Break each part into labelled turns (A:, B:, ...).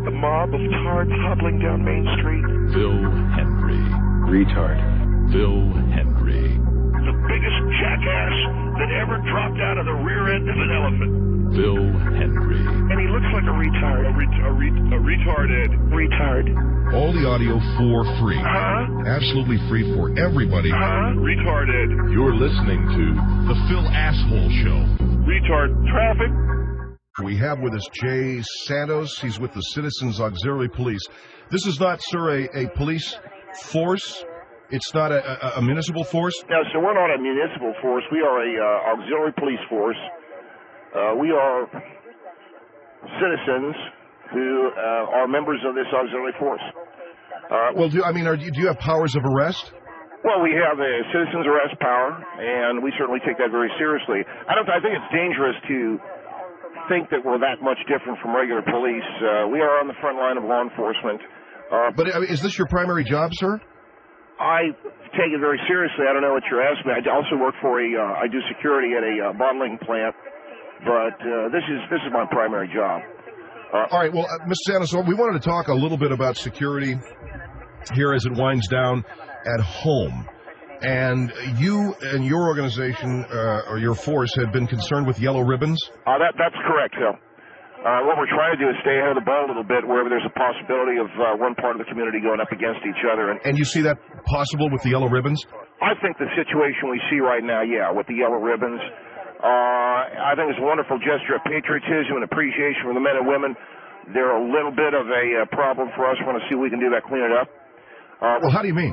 A: The mob of tards huddling down Main Street.
B: Phil Hendrie.
C: Retard.
B: Phil Hendrie.
A: The biggest jackass that ever dropped out of the rear end of an elephant.
B: Phil Hendrie.
A: And he looks like a retard. A retarded. Retard.
D: All the audio for free. Absolutely free for everybody.
A: Retarded.
D: You're listening to The Phil Asshole Show.
A: Retard. Traffic.
D: We have with us Jay Santos. He's with the Citizens Auxiliary Police. This is not, sir, a police force. It's not a municipal force?
E: No, so we're not a municipal force. We are a auxiliary police force. We are citizens who are members of this auxiliary force.
D: Do you have powers of arrest?
E: Well, we have a citizens arrest power, and we certainly take that very seriously. I think it's dangerous to think that we're that much different from regular police. We are on the front line of law enforcement.
D: Is this your primary job, sir?
E: I take it very seriously. I don't know what you're asking me. I also work for I do security at a bottling plant, but this is my primary job.
D: All right, well, Mr. Santos, we wanted to talk a little bit about security here as it winds down at home. And you and your organization, or your force, have been concerned with yellow ribbons?
E: That's correct, Phil. What we're trying to do is stay ahead of the ball a little bit wherever there's a possibility of one part of the community going up against each other.
D: And you see that possible with the yellow ribbons?
E: I think the situation we see right now, with the yellow ribbons, I think it's a wonderful gesture of patriotism and appreciation for the men and women. They're a little bit of a problem for us. We want to see what we can do to clean it up.
D: Well, how do you mean?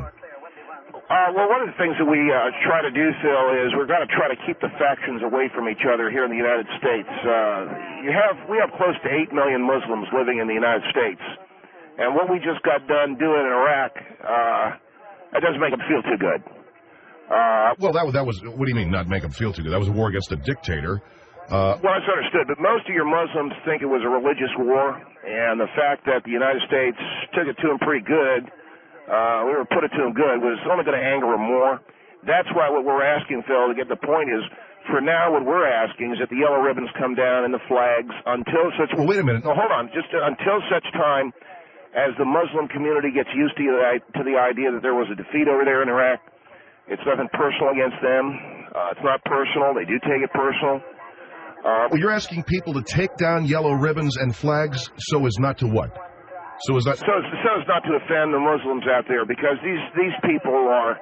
E: Well, one of the things that we try to do, Phil, is we're going to try to keep the factions away from each other here in the United States. We have close to 8 million Muslims living in the United States, and what we just got done doing in Iraq, that doesn't make them feel too good.
D: Well, that was, what do you mean, not make them feel too good? That was a war against a dictator.
E: Well, that's understood, but most of your Muslims think it was a religious war, and the fact that the United States took it to them pretty good, put it to them good, was only going to anger them more. That's why what we're asking, Phil, to get the point is, for now, what we're asking is that the yellow ribbons come down and the flags until such...
D: Well, wait a minute.
E: No, hold on. Just until such time as the Muslim community gets used to the idea that there was a defeat over there in Iraq. It's nothing personal against them. It's not personal. They do take it personal.
D: Well, you're asking people to take down yellow ribbons and flags so as not to what? So as not
E: to offend the Muslims out there, because these people are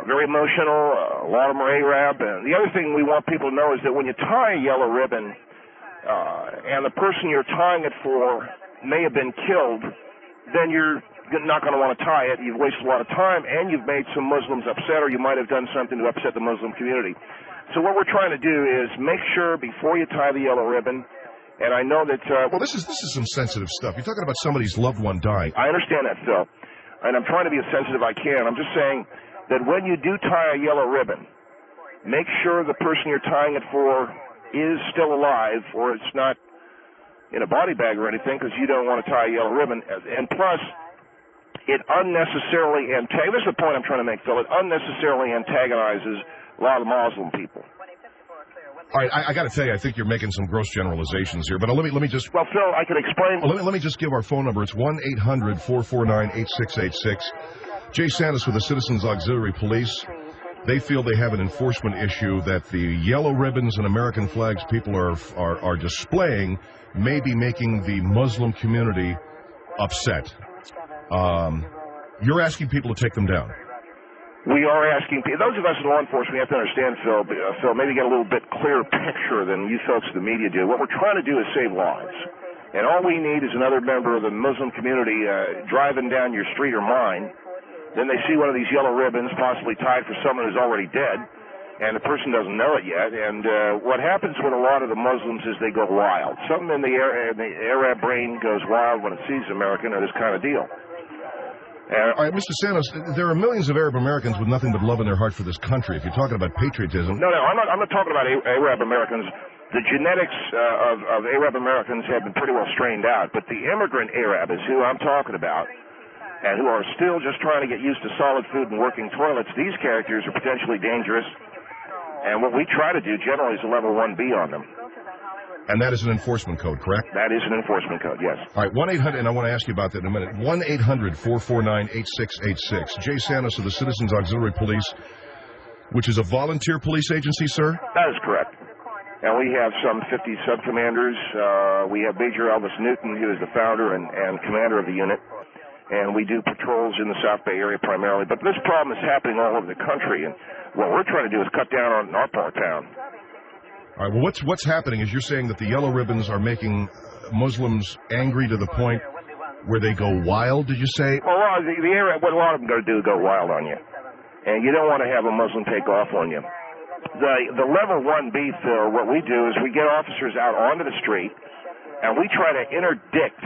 E: very emotional. A lot of them are Arab. And the other thing we want people to know is that when you tie a yellow ribbon and the person you're tying it for may have been killed, then you're not going to want to tie it. You've wasted a lot of time, and you've made some Muslims upset, or you might have done something to upset the Muslim community. So what we're trying to do is make sure before you tie the yellow ribbon. And I know that...
D: well, this is some sensitive stuff. You're talking about somebody's loved one dying.
E: I understand that, Phil. And I'm trying to be as sensitive as I can. I'm just saying that when you do tie a yellow ribbon, make sure the person you're tying it for is still alive, or it's not in a body bag or anything, because you don't want to tie a yellow ribbon. And plus, it unnecessarily... This is the point I'm trying to make, Phil. It unnecessarily antagonizes a lot of Muslim people.
D: All right, I got to tell you, I think you're making some gross generalizations here, but let me just...
E: Well, Phil, I can explain...
D: Let me just give our phone number. It's 1-800-449-8686. Jay Santos with the Citizens Auxiliary Police. They feel they have an enforcement issue that the yellow ribbons and American flags people are displaying may be making the Muslim community upset. You're asking people to take them down.
E: We are asking people, those of us in law enforcement, we have to understand, Phil, maybe get a little bit clearer picture than you folks in the media do. What we're trying to do is save lives. And all we need is another member of the Muslim community driving down your street or mine. Then they see one of these yellow ribbons possibly tied for someone who's already dead, and the person doesn't know it yet. And what happens with a lot of the Muslims is they go wild. Something in the Arab brain goes wild when it sees American or this kind of deal.
D: All right, Mr. Santos, there are millions of Arab Americans with nothing but love in their heart for this country. If you're talking about patriotism...
E: No, I'm not talking about Arab Americans. The genetics of Arab Americans have been pretty well strained out, but the immigrant Arab is who I'm talking about, and who are still just trying to get used to solid food and working toilets. These characters are potentially dangerous, and what we try to do generally is a level 1B on them.
D: And that is an enforcement code, correct?
E: That is an enforcement code, yes.
D: All right, 1-800, and I want to ask you about that in a minute. 1-800-449-8686. Jay Santos of the Citizens Auxiliary Police, which is a volunteer police agency, sir?
E: That is correct. And we have some 50 sub-commanders. We have Major Elvis Newton, who is the founder and commander of the unit. And we do patrols in the South Bay area primarily. But this problem is happening all over the country. And what we're trying to do is cut down on our part of town.
D: All right, well, what's happening is you're saying that the yellow ribbons are making Muslims angry to the point where they go wild, did you say?
E: Well, what a lot of them go do is go wild on you. And you don't want to have a Muslim take off on you. The level 1B, Phil, what we do is we get officers out onto the street, and we try to interdict.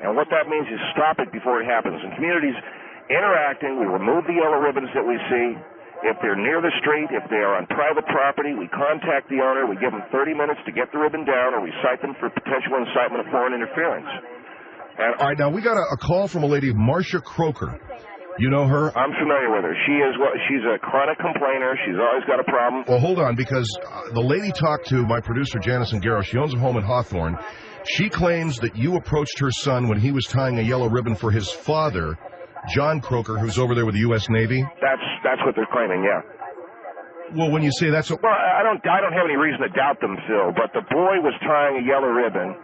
E: And what that means is stop it before it happens. And communities interacting, we remove the yellow ribbons that we see. If they're near the street, if they are on private property, we contact the owner. We give them 30 minutes to get the ribbon down, or we cite them for potential incitement of foreign interference. And
D: all right, now we got a call from a lady, Marcia Croker. You know her?
E: I'm familiar with her. She's a chronic complainer. She's always got a problem.
D: Well, hold on, because the lady talked to my producer, Janice Garrow. She owns a home in Hawthorne. She claims that you approached her son when he was tying a yellow ribbon for his father, John Croker, who's over there with the U.S. Navy.
E: That's what they're claiming, yeah.
D: Well, when you say that's...
E: Well, I don't have any reason to doubt them, Phil, but the boy was tying a yellow ribbon.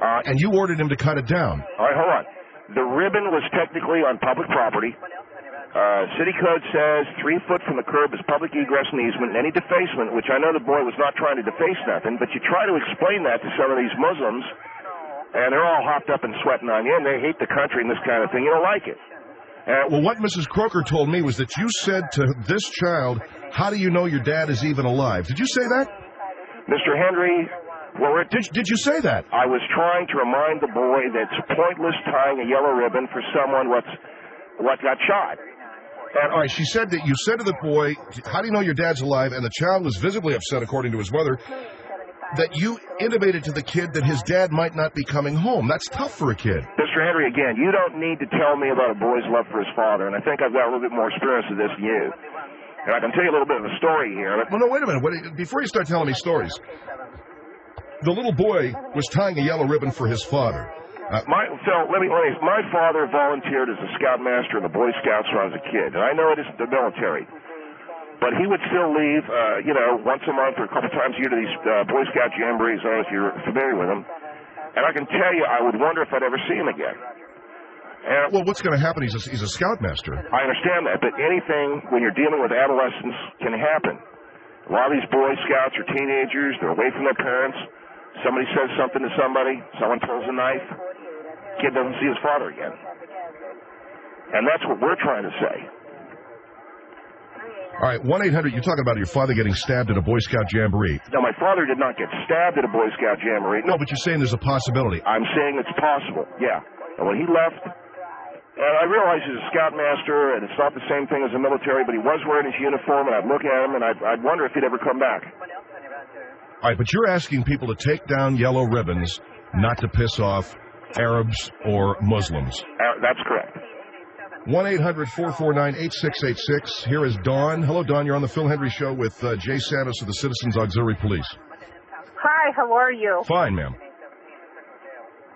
D: And you ordered him to cut it down.
E: All right, hold on. The ribbon was technically on public property. City code says 3 foot from the curb is public egress and easement. And any defacement, which I know the boy was not trying to deface nothing, but you try to explain that to some of these Muslims, and they're all hopped up and sweating on you, and they hate the country and this kind of thing. You don't like it.
D: Well, what Mrs. Croker told me was that you said to this child, how do you know your dad is even alive? Did you say that?
E: Mr. Hendrie, well,
D: did you say that?
E: I was trying to remind the boy that it's pointless tying a yellow ribbon for someone what got shot.
D: And, all right, she said that you said to the boy, how do you know your dad's alive? And the child was visibly upset, according to his mother, that you intimated to the kid that his dad might not be coming home. That's tough for a kid.
E: Mr. Hendrie, again, you don't need to tell me about a boy's love for his father, and I think I've got a little bit more experience with this than you. And I can tell you a little bit of a story here.
D: Well, no, wait a minute. Before you start telling me stories, the little boy was tying a yellow ribbon for his father.
E: Phil, let me. My father volunteered as a scoutmaster in the Boy Scouts when I was a kid, and I know it isn't the military, but he would still leave, once a month or a couple times a year to these Boy Scout jamborees. I don't know if you're familiar with them. And I can tell you, I would wonder if I'd ever see him again. And,
D: well, what's going to happen? He's a scoutmaster.
E: I understand that, but anything when you're dealing with adolescents can happen. A lot of these Boy Scouts are teenagers. They're away from their parents. Somebody says something to somebody. Someone pulls a knife. Kid doesn't see his father again. And that's what we're trying to say.
D: All right, 1-800, you're talking about your father getting stabbed at a Boy Scout jamboree.
E: No, my father did not get stabbed at a Boy Scout jamboree.
D: No, but you're saying there's a possibility.
E: I'm saying it's possible, yeah. And when he left, and I realize he's a scoutmaster, and it's not the same thing as the military, but he was wearing his uniform, and I'd look at him, and I'd wonder if he'd ever come back.
D: All right, but you're asking people to take down yellow ribbons not to piss off Arabs or Muslims.
E: That's correct.
D: 1-800-449-8686. Here is Dawn. Hello, Dawn. You're on the Phil Hendrie Show with Jay Santos of the Citizens Auxiliary Police.
C: Hi, how are you?
D: Fine, ma'am.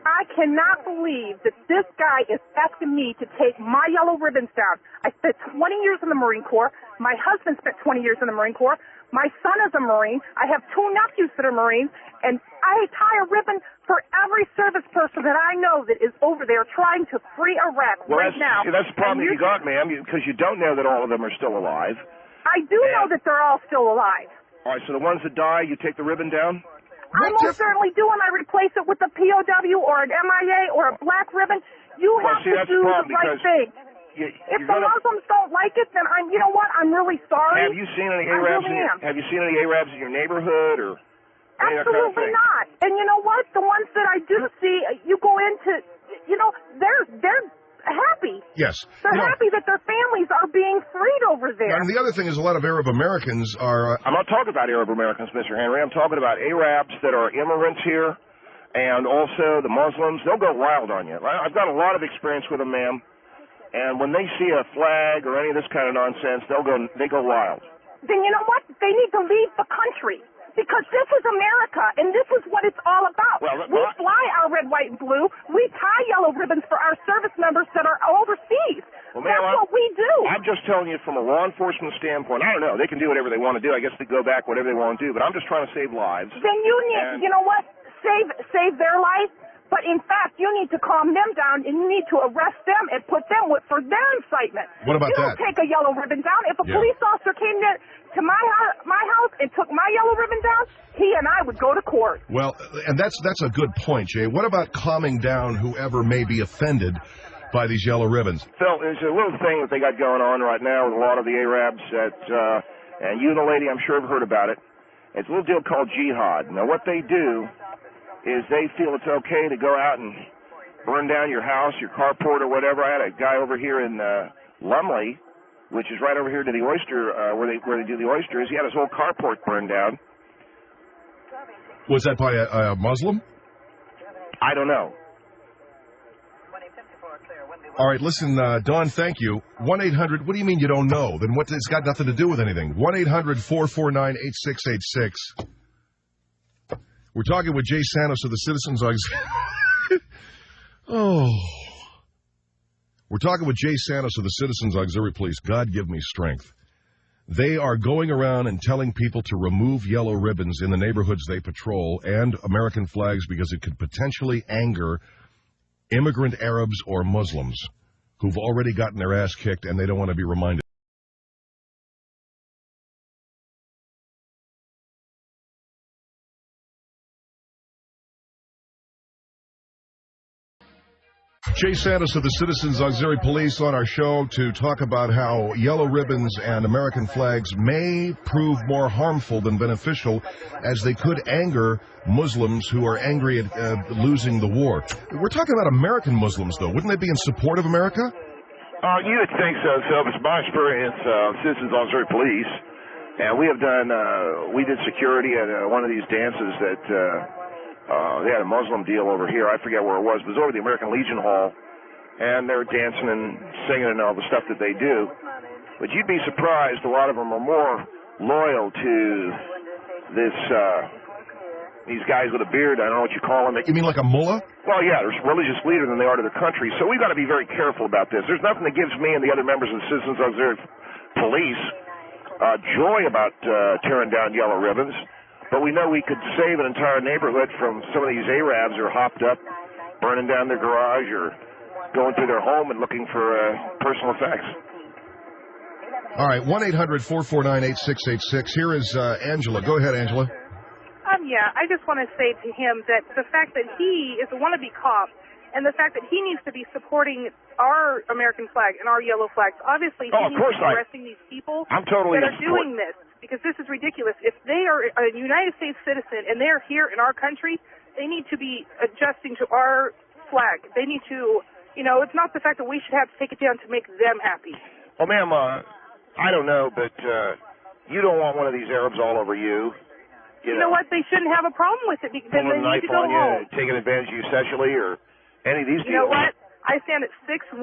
C: I cannot believe that this guy is asking me to take my yellow ribbons down. I spent 20 years in the Marine Corps. My husband spent 20 years in the Marine Corps. My son is a Marine. I have 2 nephews that are Marines. And I tie a ribbon for every service person that I know that is over there trying to free Iraq now.
E: See, that's the problem you got, ma'am, because you don't know that all of them are still alive.
C: I do know that they're all still alive.
E: All right, so the ones that die, you take the ribbon down?
C: I most certainly do, and I replace it with a POW or an MIA or a black ribbon. You have to do the right thing. If the Muslims don't like it, then you know what? I'm really sorry.
E: Have you seen any Arabs? Have you seen any Arabs in your neighborhood or?
C: Absolutely not. And you know what? The ones that I do see, you go into, they're happy.
D: Yes.
C: They're happy that their families are being freed over there.
D: And the other thing is a lot of Arab Americans are...
E: I'm not talking about Arab Americans, Mr. Hendrie. I'm talking about Arabs that are immigrants here, and also the Muslims. They'll go wild on you. I've got a lot of experience with them, ma'am. And when they see a flag or any of this kind of nonsense, they go wild.
C: Then you know what? They need to leave the country. Because this is America, and this is what it's all about.
E: Well,
C: we fly our red, white, and blue. We tie yellow ribbons for our service members that are overseas.
E: Well,
C: that's what we do.
E: I'm just telling you from a law enforcement standpoint. I don't know. They can do whatever they want to do. I guess they go back whatever they want to do. But I'm just trying to save lives.
C: Then you need, you know what? Save their life. But in fact, you need to calm them down, and you need to arrest them and put them for their incitement.
D: What about
C: that? You don't take a yellow ribbon down. If a police officer came to my house and took my yellow ribbon down, he and I would go to court.
D: Well, and that's a good point, Jay. What about calming down whoever may be offended by these yellow ribbons?
E: Phil, there's a little thing that they got going on right now with a lot of the Arabs and you and the lady, I'm sure, have heard about it. It's a little deal called jihad. Now, what they do is they feel it's okay to go out and burn down your house, your carport, or whatever. I had a guy over here in Lumley, which is right over here to the oyster, where they do the oysters. He had his whole carport burned down.
D: Was that by a Muslim?
E: I don't know.
D: All right, listen, Don, thank you. 1-800, what do you mean you don't know? Then what? It's got nothing to do with anything. 1-800-449-8686. We're talking with Jay Santos of the Citizens Auxiliary. We're talking with Jay Santos of the Citizens Auxiliary Police. God give me strength. They are going around and telling people to remove yellow ribbons in the neighborhoods they patrol and American flags because it could potentially anger immigrant Arabs or Muslims who've already gotten their ass kicked and they don't want to be reminded. Jay Santos of the Citizens Auxiliary Police on our show to talk about how yellow ribbons and American flags may prove more harmful than beneficial as they could anger Muslims who are angry at losing the war. We're talking about American Muslims, though. Wouldn't they be in support of America?
E: You would think so, Phil. It's my experience, Citizens Auxiliary Police, and we did security at one of these dances that they had a Muslim deal over here. I forget where it was, but it was over the American Legion Hall, and they were dancing and singing and all the stuff that they do. But you'd be surprised, a lot of them are more loyal to these guys with a beard. I don't know what you call them.
D: You mean like a mullah?
E: Well, yeah, they're a religious leader than they are to their country. So we've got to be very careful about this. There's nothing that gives me and the other members of the Citizens Auxiliary Police joy about tearing down yellow ribbons. But we know we could save an entire neighborhood from some of these Arabs who are hopped up, burning down their garage or going through their home and looking for personal effects.
D: All right, 1-800-449-8686. Here is Angela. Go ahead, Angela.
C: Yeah, I just want to say to him that the fact that he is a wannabe cop and the fact that he needs to be supporting our American flag and our yellow flags, obviously he needs to be arresting these people that are doing this, because this is ridiculous. If they are a United States citizen and they're here in our country, they need to be adjusting to our flag. They need to, it's not the fact that we should have to take it down to make them happy.
E: Well, ma'am, I don't know, but you don't want one of these Arabs all over you.
C: You know what? They shouldn't have a problem with it because they need to go home.
E: Taking advantage of you sexually or any of these deals.
C: You know what? I stand at 6'1",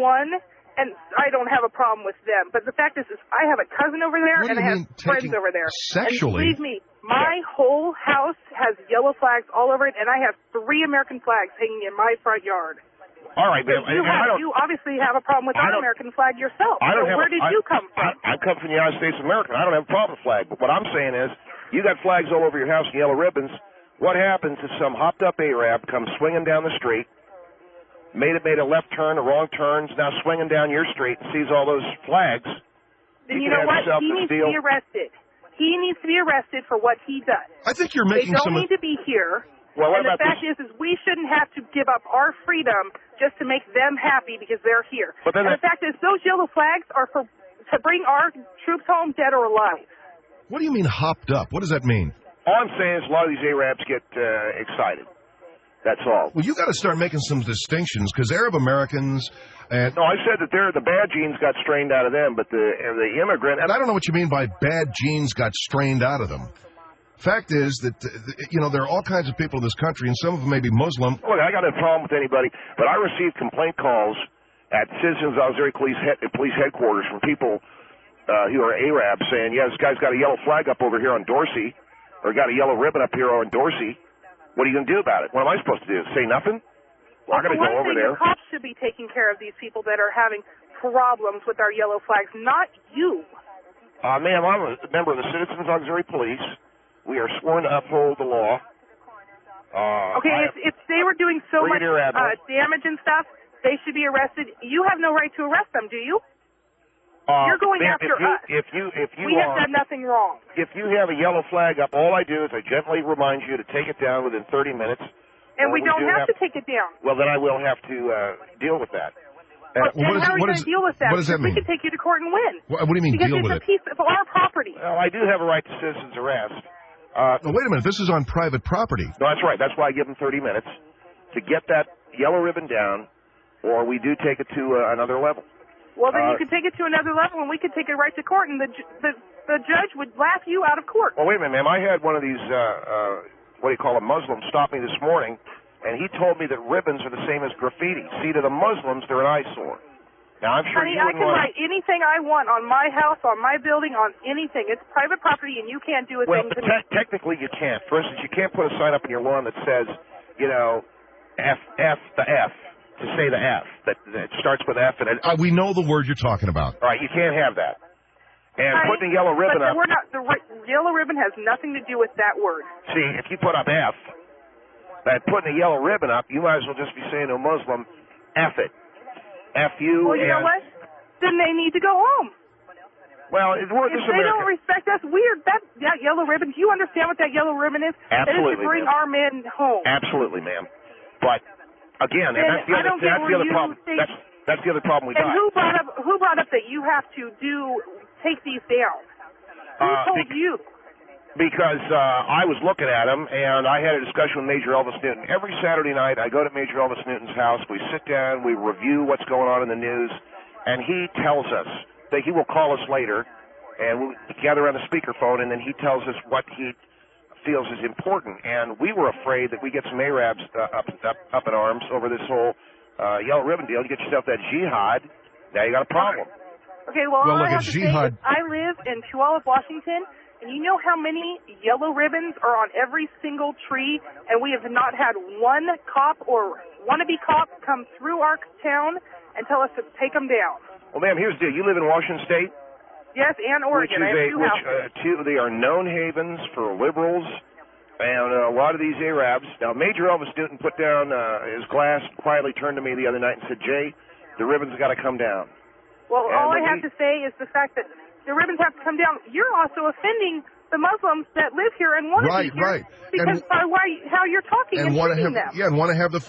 C: and I don't have a problem with them. But the fact is I have a cousin over there and I have friends over there.
D: Sexually?
C: And believe me, my whole house has yellow flags all over it, and I have 3 American flags hanging in my front yard.
E: All right, ma'am.
C: You obviously have a problem with our American flag yourself. Where did you come from?
E: I come from the United States of America. I don't have a problem with flag. But what I'm saying is, you got flags all over your house and yellow ribbons. What happens if some hopped-up Arab comes swinging down the street, made a left turn, a wrong turn, now swinging down your street and sees all those flags?
C: Then you know what? He needs to be arrested. He needs to be arrested for what he does.
D: I think you're making
C: They don't need to be here.
E: Well,
C: and the fact is we shouldn't have to give up our freedom just to make them happy because they're here.
E: But then
C: the fact is those yellow flags are to bring our troops home dead or alive.
D: What do you mean hopped up? What does that mean?
E: All I'm saying is a lot of these Arabs get excited. That's all.
D: Well, you got to start making some distinctions because Arab Americans and...
E: No, I said that the bad genes got strained out of them, but the immigrant...
D: And I don't know what you mean by bad genes got strained out of them. Fact is that, there are all kinds of people in this country, and some of them may be Muslim.
E: Look, I got no problem with anybody, but I received complaint calls at Citizens Auxiliary Police headquarters from people who are Arabs saying, yeah, this guy's got a yellow flag up over here on Dorsey. or got a yellow ribbon up here on Dorsey. What are you going to do about it? What am I supposed to do? Say nothing?
C: Well,
E: I'm going to go over there.
C: The cops should be taking care of these people that are having problems with our yellow flags, not you.
E: Ma'am, I'm a member of the Citizens Auxiliary Police. We are sworn to uphold the law.
C: Okay, if they were doing so much damage and stuff, they should be arrested. You have no right to arrest them, do you? You're going after us. We have done nothing wrong.
E: If you have a yellow flag up, all I do is I gently remind you to take it down within 30 minutes.
C: And we don't have to take it down.
E: Well, then I will have to deal with that.
C: How are you going to deal with that?
D: What does that mean?
C: We could take you to court and win.
D: What do you mean deal with it?
C: Because it's a piece of our property.
E: Well, I do have a right to citizen's arrest.
D: Wait a minute. This is on private property.
E: No, that's right. That's why I give them 30 minutes to get that yellow ribbon down, or we do take it to another level.
C: Well, then you could take it to another level, and we could take it right to court, and the judge would laugh you out of court.
E: Well, wait a minute, ma'am. I had one of these, what do you call a Muslim, stop me this morning, and he told me that ribbons are the same as graffiti. See, to the Muslims, they're an eyesore. Now, I'm sure
C: Honey,
E: you
C: I can write anything I want on my house, on my building, on anything. It's private property, and you can't do a thing to me.
E: Technically, you can't. For instance, you can't put a sign up in your lawn that says, you know, F the F. To say the F, that starts with F. And
D: we know the word you're talking about.
E: All right, you can't have that. And putting the yellow ribbon up.
C: The yellow ribbon has nothing to do with that word.
E: See, if you put up F, that putting a yellow ribbon up, you might as well just be saying to a Muslim, F it. F-U.
C: Well, you know what? Then they need to go home.
E: Well,
C: if they don't respect us, that yellow ribbon, do you understand what that yellow ribbon is?
E: Absolutely,
C: that is to bring our men home.
E: Absolutely, ma'am. But again, and that's the other problem. That's the other problem we got.
C: And who brought up that you have to take these down? Who told you?
E: Because I was looking at them, and I had a discussion with Major Elvis Newton. Every Saturday night, I go to Major Elvis Newton's house. We sit down, we review what's going on in the news, and he tells us that he will call us later, and we'll gather on the speakerphone, and then he tells us what he feels is important, and we were afraid that we get some Arabs up in arms over this whole yellow ribbon deal. You get yourself that jihad, now you got a problem.
C: Okay, well all I have to say is I live in Puyallup, Washington, and you know how many yellow ribbons are on every single tree, and we have not had one cop or wannabe cop come through our town and tell us to take them down.
E: Well, ma'am, here's the deal. You live in Washington State?
C: Yes, and Oregon. I have two houses.
E: They are known havens for liberals and a lot of these Arabs. Now, Major Elvis Newton put down his glass, quietly turned to me the other night and said, Jay, the ribbons got to come down.
C: Well, all I have to say is the fact that the ribbons have to come down. You're also offending the Muslims that live here and want to be here because by how you're talking and treating them.
D: Yeah, and want to have the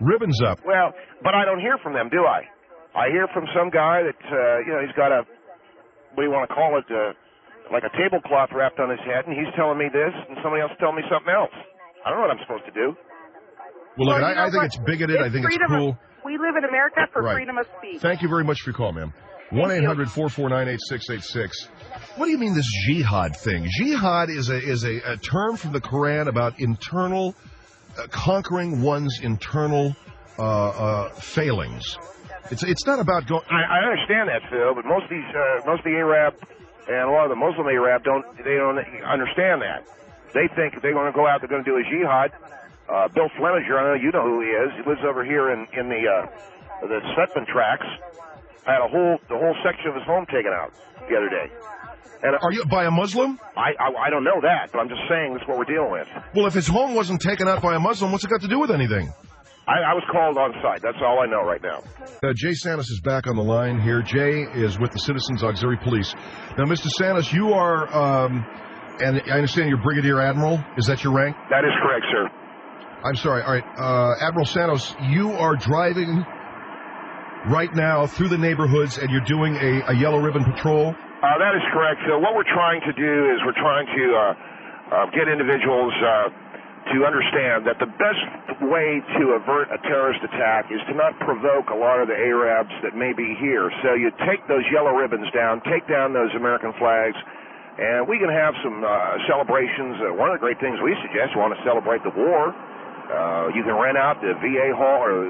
D: ribbons up.
E: Well, but I don't hear from them, do I? I hear from some guy that, he's got a, what do you want to call it, like a tablecloth wrapped on his head, and he's telling me this, and somebody else telling me something else. I don't know what I'm supposed to do.
D: Well, look, I think it's bigoted. I think it's cruel.
C: We live in America for freedom of speech.
D: Thank you very much for your call, ma'am. 1-800-449-8686. What do you mean this jihad thing? Jihad is a term from the Quran about internal, conquering one's internal failings. It's not about going.
E: I understand that, Phil, but most of the Arab and a lot of the Muslim Arab don't understand that. They think if they're going to go out, they're going to do a jihad. Bill Fleminger, I know you know who he is. He lives over here in the Sutton tracks. Had the whole section of his home taken out the other day. And
D: are you by a Muslim?
E: I don't know that, but I'm just saying that's what we're dealing with.
D: Well, if his home wasn't taken out by a Muslim, what's it got to do with anything?
E: I was called on site. That's all I know right now.
D: Jay Santos is back on the line here. Jay is with the Citizens Auxiliary Police. Now, Mr. Santos, you are, and I understand you're Brigadier Admiral. Is that your rank?
E: That is correct, sir.
D: I'm sorry. All right. Admiral Santos, you are driving right now through the neighborhoods, and you're doing a yellow ribbon patrol?
E: That is correct. So what we're trying to do is we're trying to get individuals to understand that the best way to avert a terrorist attack is to not provoke a lot of the Arabs that may be here. So you take those yellow ribbons down, take down those American flags, and we can have some celebrations. One of the great things we suggest, you want to celebrate the war, you can rent out the VA hall or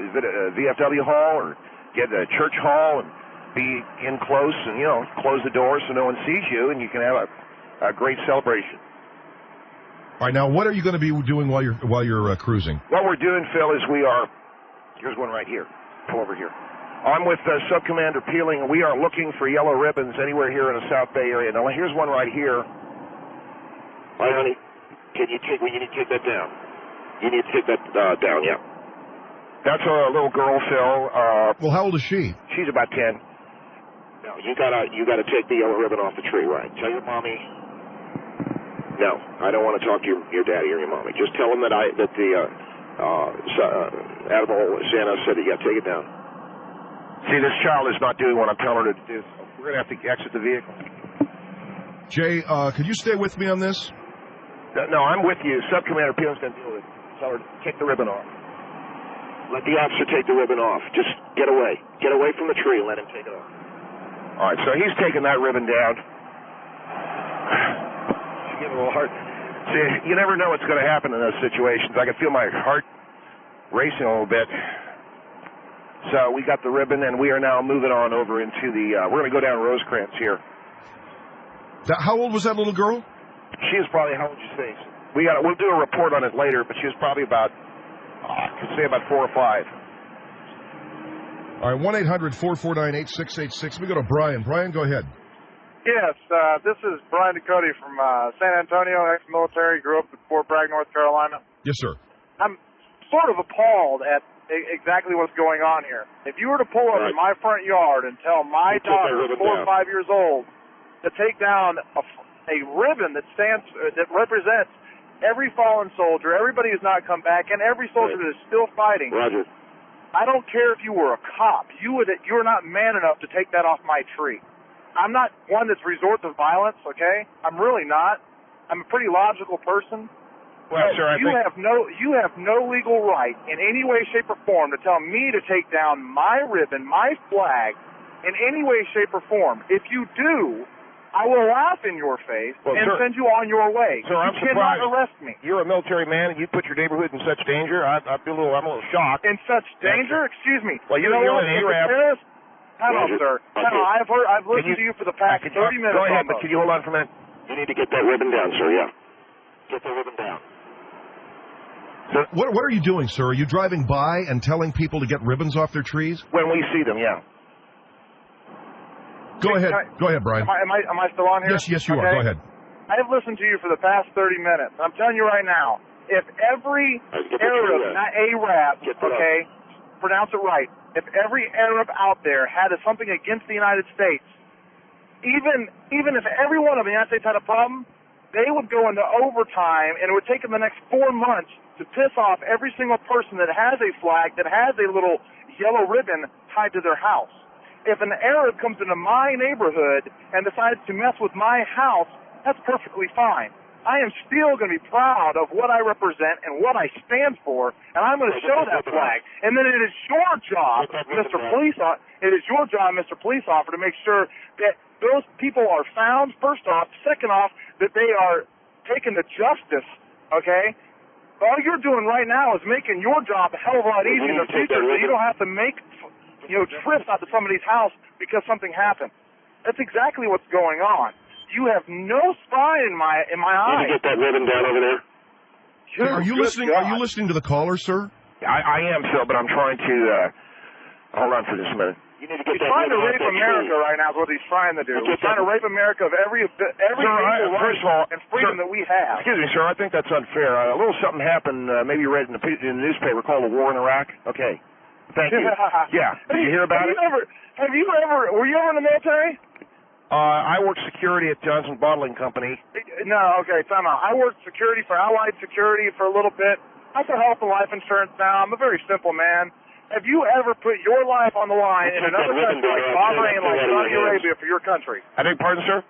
E: VFW hall or get a church hall and be in close and, close the doors so no one sees you, and you can have a great celebration.
D: All right, now what are you going to be doing while you're cruising?
E: What we're doing, Phil, is here's one right here. Pull over here. I'm with Sub-Commander Peeling, and we are looking for yellow ribbons anywhere here in the South Bay area. Now, here's one right here. Hi, honey. You need to take that down. You need to take that down, yeah. That's a little girl, Phil.
D: Well, how old is she?
E: She's about 10. No, you gotta take the yellow ribbon off the tree, right? Tell your mommy. No, I don't want to talk to your daddy or your mommy. Just tell them that the Admiral Santos said that you got to take it down. See, this child is not doing what I'm telling her to do. We're gonna have to exit the vehicle.
D: Jay, could you stay with me on this?
E: No, I'm with you. Sub-Commander Peeling's gonna deal with it. Tell her to take the ribbon off. Let the officer take the ribbon off. Just get away. Get away from the tree and let him take it off. All right, so he's taking that ribbon down. She's getting a little hard. See, you never know what's going to happen in those situations. I can feel my heart racing a little bit. So we got the ribbon, and we are now moving on over into the, we're going to go down Rosecrans here.
D: How old was that little girl?
E: She is probably, how old you think? We'll do a report on it later, but she was probably about, I could say about 4 or 5.
D: All right, 1-800-449-8686. We go to Brian. Brian, go ahead.
F: Yes, this is Brian Ducote from San Antonio, ex-military, grew up in Fort Bragg, North Carolina.
D: Yes, sir.
F: I'm sort of appalled at exactly what's going on here. If you were to pull up in my front yard and tell my daughter, 4 or 5 years old, to take down a ribbon that represents every fallen soldier, everybody who's not come back, and every soldier that is still fighting.
E: Roger.
F: I don't care if you were a cop. You're not man enough to take that off my tree. I'm not one that's resort to violence, okay? I'm really not. I'm a pretty logical person.
E: Well, sir,
F: you have no legal right in any way, shape, or form to tell me to take down my ribbon, my flag, in any way, shape, or form. If you do, I will laugh in your face and send you on your way.
E: Sir, I'm
F: you cannot arrest me.
E: You're a military man, and you put your neighborhood in such danger. I'm a little shocked.
F: In such danger? Excuse me.
E: Well, you're an Arab.
F: Hold on, sir. Hold on. I've listened to you for the past 30 minutes.
E: Go ahead, but can you hold on for a minute? You need to get that ribbon down, sir. Yeah. Get the ribbon down.
D: So, what are you doing, sir? Are you driving by and telling people to get ribbons off their trees?
E: When we see them, yeah.
D: Go ahead. Go ahead, Brian.
F: Am I still on here?
D: Yes, you are. Go ahead.
F: I have listened to you for the past 30 minutes. I'm telling you right now, if every Arab, not Arab, okay, pronounce it right, if every Arab out there had something against the United States, even if every one of the United States had a problem, they would go into overtime, and it would take them the next 4 months to piss off every single person that has a flag, that has a little yellow ribbon tied to their house. If an Arab comes into my neighborhood and decides to mess with my house, that's perfectly fine. I am still going to be proud of what I represent and what I stand for, and I'm going to show that flag. And then it is your job, Mr. Police Officer, to make sure that those people are found, first off. Second off, that they are taken to justice, okay? All you're doing right now is making your job a hell of a lot easier in the future, so you don't have to make trips out to somebody's house because something happened. That's exactly what's going on. You have no spine in my eye.
E: Can you get that ribbon down over there?
D: Are you listening? God. Are you listening to the caller, sir?
E: I am, Phil, but I'm trying to hold on for just a minute. You need to get
F: he's trying to rape America right now. Is what he's trying to do. He's trying to rape America of every
E: first of all,
F: and freedom that we have.
E: Excuse me, sir. I think that's unfair. A little something happened. Maybe you read in the newspaper called the war in Iraq. Okay. Thank you. Yeah. Did you hear about it?
F: Were you ever in the military?
E: I worked security at Johnson Bottling Company.
F: No, okay, time out. I worked security for Allied Security for a little bit. I have health and life insurance now. I'm a very simple man. Have you ever put your life on the line in another country like Bahrain, like Saudi Arabia for your country?
E: I beg pardon, sir?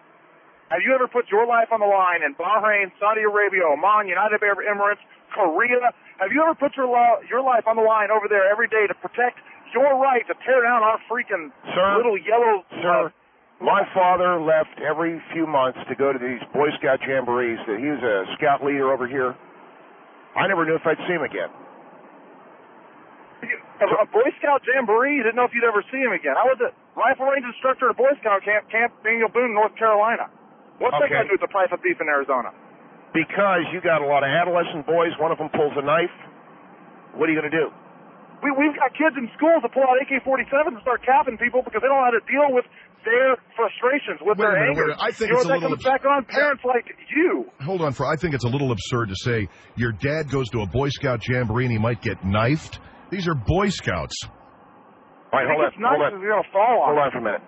F: Have you ever put your life on the line in Bahrain, Saudi Arabia, Oman, United Arab Emirates, Korea? Have you ever put your life on the line over there every day to protect your right to tear down our freaking little yellow...
E: Sir, my father left every few months to go to these Boy Scout jamborees. He was a scout leader over here. I never knew if I'd see him again.
F: A Boy Scout jamboree? You didn't know if you'd ever see him again. I was a rifle range instructor at a Boy Scout camp, Camp Daniel Boone, North Carolina. What's that got to do with the price of beef in Arizona?
E: Because you got a lot of adolescent boys. One of them pulls a knife. What are you going to do?
F: We've got kids in schools that pull out AK-47s and start capping people because they don't know how to deal with their frustrations, with their anger.
D: I think
F: you know
D: it's a little
F: that comes back on parents like you.
D: Hold on, I think it's a little absurd to say your dad goes to a Boy Scout jamboree and he might get knifed. These are Boy Scouts.
E: All right, hold on.
F: You're gonna fall on.
E: Hold on for a minute.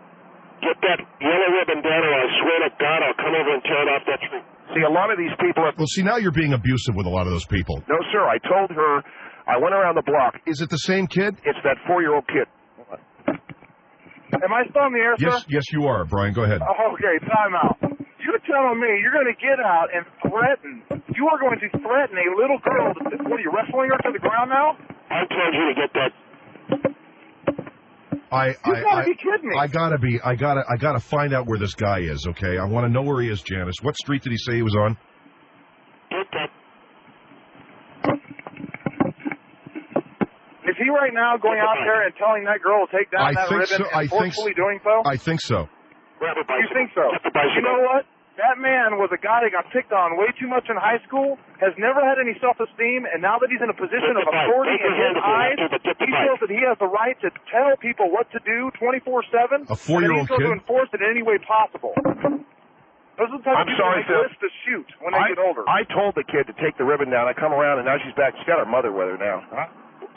G: Get that yellow ribbon down, or I swear to God, I'll come over and tear it off that tree.
E: See, a lot of these people are...
D: Well, see, now you're being abusive with a lot of those people.
E: No, sir. I told her... I went around the block.
D: Is it the same kid?
E: It's that 4-year-old kid.
F: Am I still in the air, sir?
D: Yes, you are, Brian. Go ahead.
F: Okay, time out. You're telling me you're going to get out and threaten. You are going to threaten a little girl. What are you, wrestling her to the ground now?
G: I told you to get that.
F: You gotta be kidding me.
D: I gotta find out where this guy is, okay? I want to know where he is, Janice. What street did he say he was on?
G: Get that.
F: Is he right now going out there and telling that girl to take down that ribbon and forcefully doing so?
D: I think so.
F: You think so? You know what? That man was a guy that got picked on way too much in high school, has never had any self-esteem, and now that he's in a position of authority in his eyes, he feels that he has the right to tell people what to do 24/7,
D: a 4-year-old
F: kid, and he's going to enforce it in any way possible. Those are the type of people that make lists to shoot when they get older.
E: I told the kid to take the ribbon down. I come around, and now she's back. She's got her mother with her now.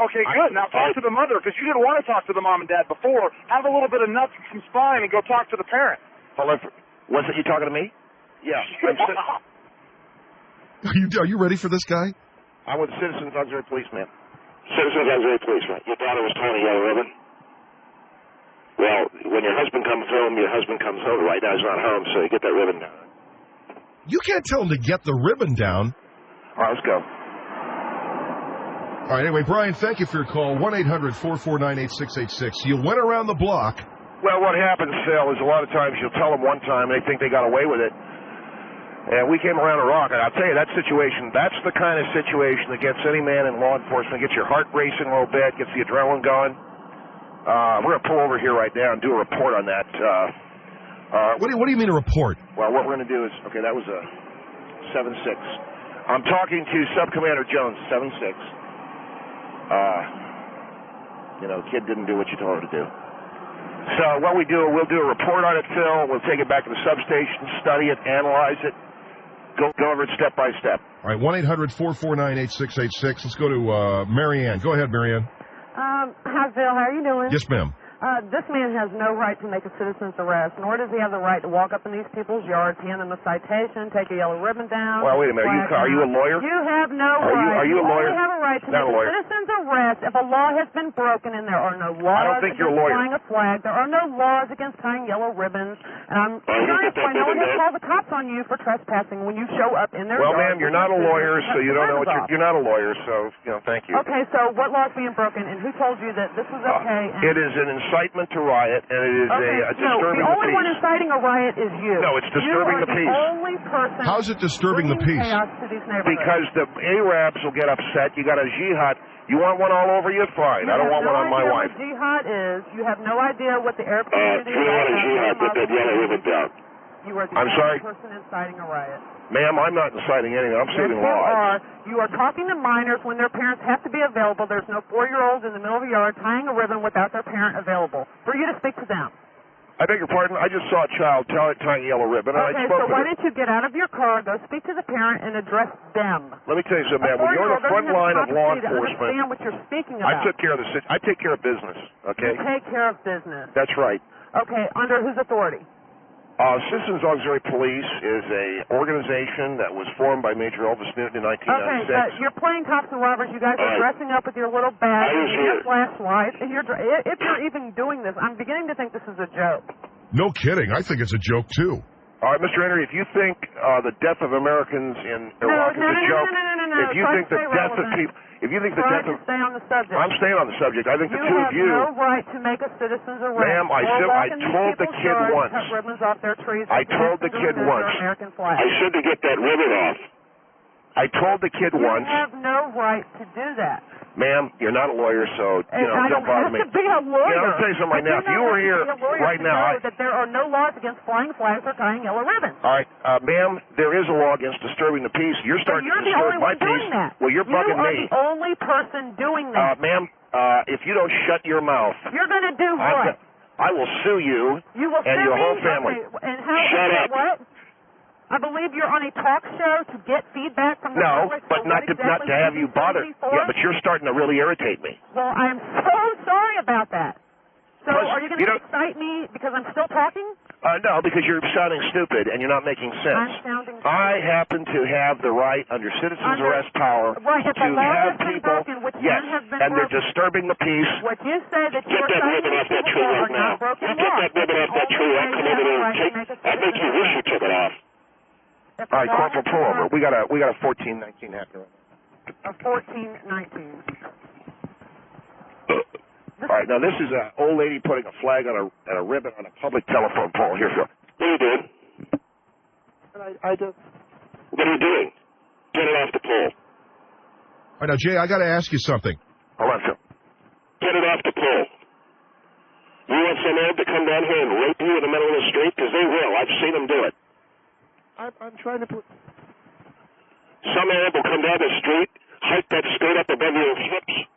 F: Okay, good. Now talk to the mother, because you didn't want to talk to the mom and dad before. Have a little bit of nuts and some spine and go talk to the parent.
E: Hold on. Was it you talking to me? Yeah.
D: Are you ready for this guy?
E: I'm with the Citizens Auxiliary Police, man.
G: Citizens Auxiliary Police, man. Your daughter was towing a yellow ribbon. Well, when your husband comes home, your husband comes home. Right now he's not home, so you get that ribbon down.
D: You can't tell him to get the ribbon down.
E: All right, let's go.
D: All right, anyway, Brian, thank you for your call. 1-800-449-8686. You went around the block.
E: Well, what happens, Phil, is a lot of times you'll tell them one time and they think they got away with it. And we came around a rock, and I'll tell you, that situation, that's the kind of situation that gets any man in law enforcement, gets your heart racing a little bit, gets the adrenaline going. We're going to pull over here right now and do a report on that.
D: What do you mean a report?
E: Well, what we're going to do is, okay, that was a 7-6. I'm talking to Subcommander Jones, 7-6. The kid didn't do what you told her to do. So what we'll do a report on it, Phil. We'll take it back to the substation, study it, analyze it, go over it step by step.
D: All right, 1-800-449-8686. Let's go to Marianne. Go ahead, Marianne.
H: Hi, Phil. How are you doing?
D: Yes, ma'am.
H: This man has no right to make a citizen's arrest, nor does he have the right to walk up in these people's yards, hand them a citation, take a yellow ribbon down.
E: Well, wait a minute. Are you a lawyer?
H: You have no right.
E: Are you a lawyer?
H: You only have a right to make a citizen's arrest if a law has been broken and there are no laws
E: I don't think you're a lawyer.
H: flying a flag. There are no laws against tying yellow ribbons. And I'm curious why no one has called the cops on you for trespassing when you show up in their
E: yards. Well, ma'am, you're not a lawyer, so you don't know what you're not a lawyer, so, thank you.
H: Okay, so what law is being broken, and who told you that this was okay?
E: It is an incitement to riot. And it is a disturbing
H: the only
E: peace.
H: one inciting a riot is you.
E: No, it's disturbing the peace.
H: You are the only person.
D: How's it disturbing the peace?
H: Chaos to these neighborhoods.
E: Because the Arabs will get upset. You got a jihad. You want one all over you? Fine. I don't want one on my wife.
H: You have no idea what jihad is. You have no idea what the Arab community is.
G: You don't want a jihad, put that yellow ribbon down.
H: You are the only person inciting a riot.
E: Ma'am, I'm not inciting anything. I'm saving lives.
H: You are talking to minors when their parents have to be available. There's no 4-year-olds in the middle of the yard tying a ribbon without their parent available. For you to speak to them.
E: I beg your pardon? I just saw a child tying a yellow ribbon, and I spoke
H: so why don't you get out of your car, go speak to the parent, and address them?
E: Let me tell you something, ma'am. When you're on the front line of law enforcement,
H: understand what you're speaking about.
E: I take care of business, okay?
H: You take care of business.
E: That's right.
H: Okay, under whose authority?
E: Citizens Auxiliary Police is a organization that was formed by Major Elvis Newton in 1996.
H: Okay, you're playing cops and robbers. You guys are dressing up with your little badge and your flashlights. And if you're even doing this, I'm beginning to think this is a joke.
D: No kidding. I think it's a joke, too.
E: All right, Mr. Hendrie, if you think the death of Americans in Iraq is a joke, if you think the death of people... If you think the death of...
H: Stay on the subject.
E: I'm staying on the subject. I think the two of you...
H: You have no right to make a citizen's arrest.
E: Ma'am, I told the kid once.
H: Cut ribbons off their trees.
E: I told the kid once.
G: I said to get that ribbon off.
E: I told the kid once.
H: You have no right to do that.
E: Ma'am, you're not a lawyer, so, don't bother me.
H: I don't have to be a lawyer.
E: I'll tell you something right now. If you were here right now...
H: that there are no laws against flying flags or tying yellow ribbons.
E: All right, ma'am, there is a law against disturbing the peace. You're starting to disturb my peace.
H: That.
E: Well, you're bugging me.
H: You are the only person doing that.
E: Ma'am, if you don't shut your mouth...
H: You're going to do what?
E: I will sue you, and your whole family.
H: Okay. And how?
E: Shut up.
H: What? I believe you're on a talk show to get feedback from the public.
E: No, but not to have you bother. Yeah, but you're starting to really irritate me.
H: Well, I'm so sorry about that. So are you going to excite me because I'm still talking?
E: No, because you're sounding stupid and you're not making sense.
H: I'm sounding stupid.
E: I happen to have the right under citizen's arrest power to have people, and they're disturbing the peace.
H: What you say that
G: you're that ribbon off that tree right now. You get that ribbon off that tree, I'll come over there and take it. I think you wish you took it off.
E: All right, Corporal, pull over. We got a 1419 happening.
H: A 1419.
E: All right, now this is an old lady putting a flag on a ribbon on a public telephone pole. Here you go.
G: What are you doing?
E: I just...
G: What are you doing? Get it off the pole.
D: All right, now, Jay, I got to ask you something.
E: Hold on, Phil.
G: Get it off the pole. You want some Arab to come down here and rape you in the middle of the street? Because they will. I've seen them do it.
E: I'm trying to put...
G: Some Arab will come down the street, hike that skirt up above your hips.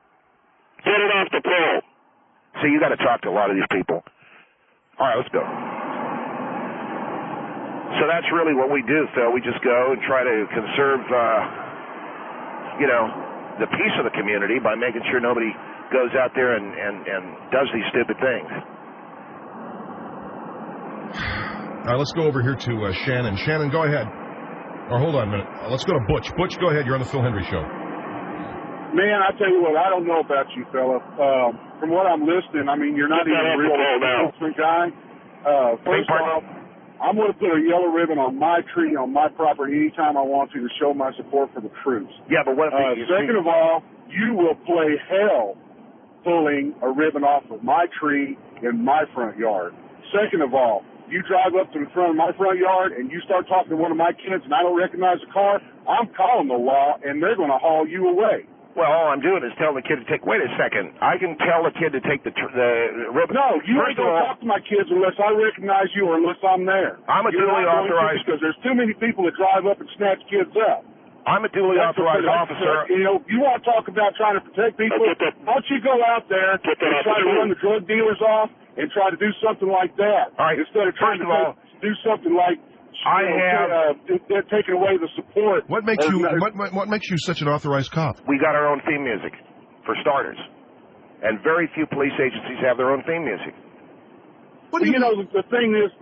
G: Get it off the pole.
E: See, you got to talk to a lot of these people. All right, let's go. So that's really what we do, Phil. We just go and try to conserve, the peace of the community by making sure nobody goes out there and does these stupid things.
D: All right, let's go over here to Shannon. Shannon, go ahead. Or hold on a minute. Let's go to Butch. Butch, go ahead. You're on the Phil Hendrie Show.
I: Man, I tell you what, I don't know about you, fella. From what I'm listening, I mean, you're not even a real enforcement guy. First off, I'm going to put a yellow ribbon on my tree on my property anytime I want to show my support for the troops.
E: Yeah, but what if
I: second of all, you will play hell pulling a ribbon off of my tree in my front yard. Second of all, you drive up to the front of my front yard and you start talking to one of my kids and I don't recognize the car, I'm calling the law and they're going to haul you away.
E: Well, all I'm doing is telling the kid to take... Wait a second. I can tell the kid to take the ribbon.
I: No, you ain't going to talk to my kids unless I recognize you or unless I'm there.
E: I'm a duly authorized...
I: Because there's too many people that drive up and snatch kids up.
E: I'm a duly authorized officer.
I: You want to talk about trying to protect people? Why don't you go out there and try to run the drug dealers off and try to do something like that?
E: All right.
I: Instead of trying to do something like... they're taking away the support.
D: What makes you such an authorized cop?
E: We got our own theme music, for starters, and very few police agencies have their own theme music.
I: What do you know? The thing is,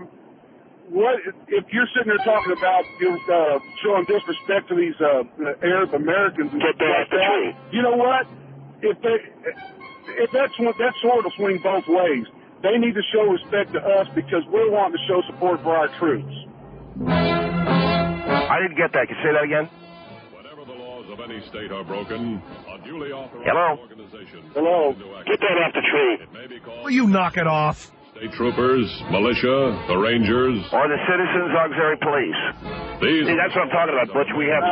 I: what if you're sitting there talking about showing disrespect to these Arab Americans and stuff like that? You know what? If that sword will swing both ways. They need to show respect to us because we're wanting to show support for our troops.
E: I didn't get that. Can you say that again?
B: Whenever the laws of any state are broken, a duly authorized organization...
I: Hello?
G: Get that off the tree.
D: Will you knock it off?
B: State troopers, militia, the Rangers...
E: Or the Citizens Auxiliary Police. See, that's what I'm talking about, Butch. We have...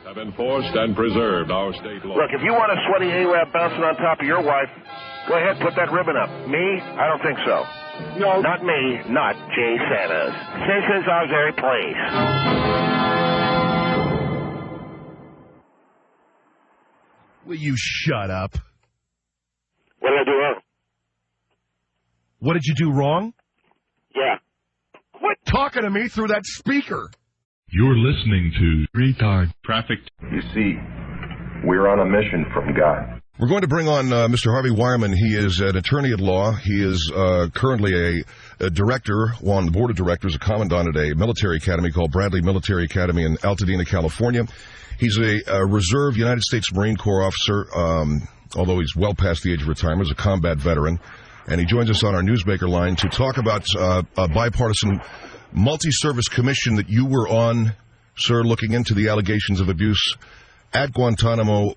B: have enforced and preserved our state laws.
E: Look, if you want a sweaty Arab bouncing on top of your wife, go ahead, put that ribbon up. Me? I don't think so.
I: No.
E: Not me, not Jay Santos. Citizens Auxiliary Police.
D: Will you shut up?
G: What did I do wrong?
D: What did you do wrong?
G: Yeah.
D: Quit talking to me through that speaker.
B: You're listening to Retard Traffic.
J: You see, we're on a mission from God.
D: We're going to bring on Mr. Harvey Wireman. He is an attorney at law. He is currently a director on the board of directors, a commandant at a military academy called Bradley Military Academy in Altadena, California. He's a reserve United States Marine Corps officer, although he's well past the age of retirement, as a combat veteran. And he joins us on our Newsmaker line to talk about a bipartisan multi-service commission that you were on, sir, looking into the allegations of abuse at Guantanamo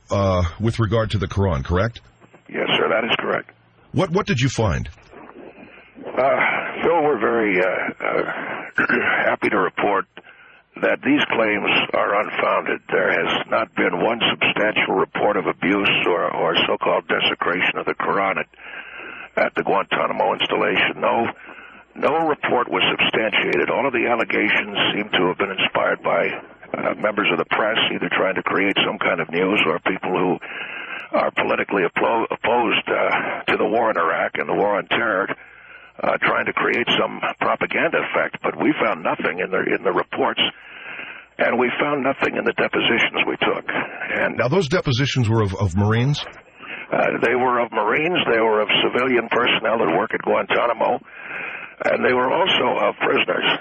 D: with regard to the Quran, correct?
E: Yes, sir, that is correct.
D: What did you find?
E: Phil, we're very happy to report that these claims are unfounded. There has not been one substantial report of abuse or so-called desecration of the Quran at the Guantanamo installation. No report was substantiated. All of the allegations seem to have been inspired by members of the press, either trying to create some kind of news or people who are politically opposed to the war in Iraq and the war on terror, trying to create some propaganda effect. But we found nothing in the reports, and we found nothing in the depositions we took. And
D: now, those depositions were of Marines?
E: They were of Marines. They were of civilian personnel that work at Guantanamo, and they were also of prisoners.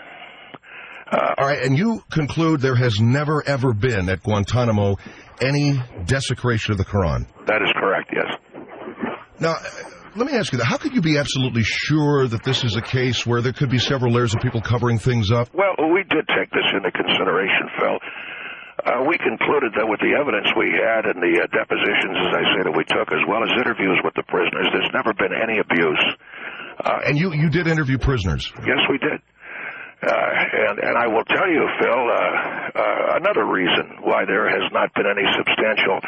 D: All right, and you conclude there has never, ever been at Guantanamo any desecration of the Quran?
E: That is correct, yes.
D: Now, let me ask you, how could you be absolutely sure that this is a case where there could be several layers of people covering things up?
E: Well, we did take this into consideration, Phil. We concluded that with the evidence we had and the depositions, as I say, that we took, as well as interviews with the prisoners, there's never been any abuse.
D: And you did interview prisoners?
E: Yes, we did. And I will tell you, Phil, another reason why there has not been any substantial,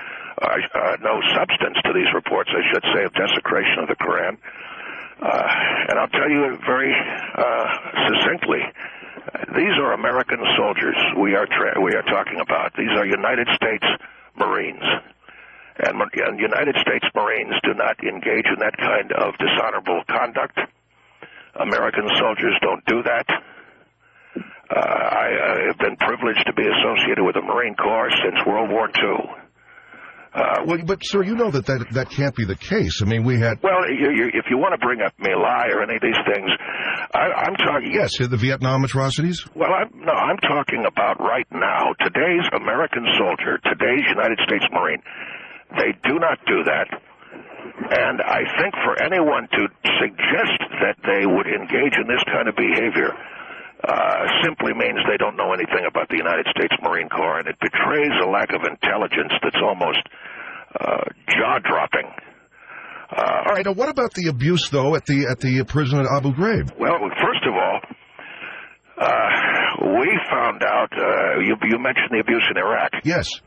E: no substance to these reports, I should say, of desecration of the Quran. And I'll tell you very succinctly, these are American soldiers we are talking about. These are United States Marines. And United States Marines do not engage in that kind of dishonorable conduct. American soldiers don't do that. I have been privileged to be associated with the Marine Corps since World War II.
D: Well, but, sir, you know that can't be the case. I mean, we had...
E: Well, if you want to bring up My Lai or any of these things, I'm talking...
D: Yes, the Vietnam atrocities?
E: Well, I'm talking about right now. Today's American soldier, today's United States Marine, they do not do that. And I think for anyone to suggest that they would engage in this kind of behavior simply means they don't know anything about the United States Marine Corps, and it betrays a lack of intelligence that's almost jaw-dropping.
D: All right, now what about the abuse, though, at the prison at Abu Ghraib?
E: Well, first of all, we found out, you mentioned the abuse in Iraq.
D: Yes.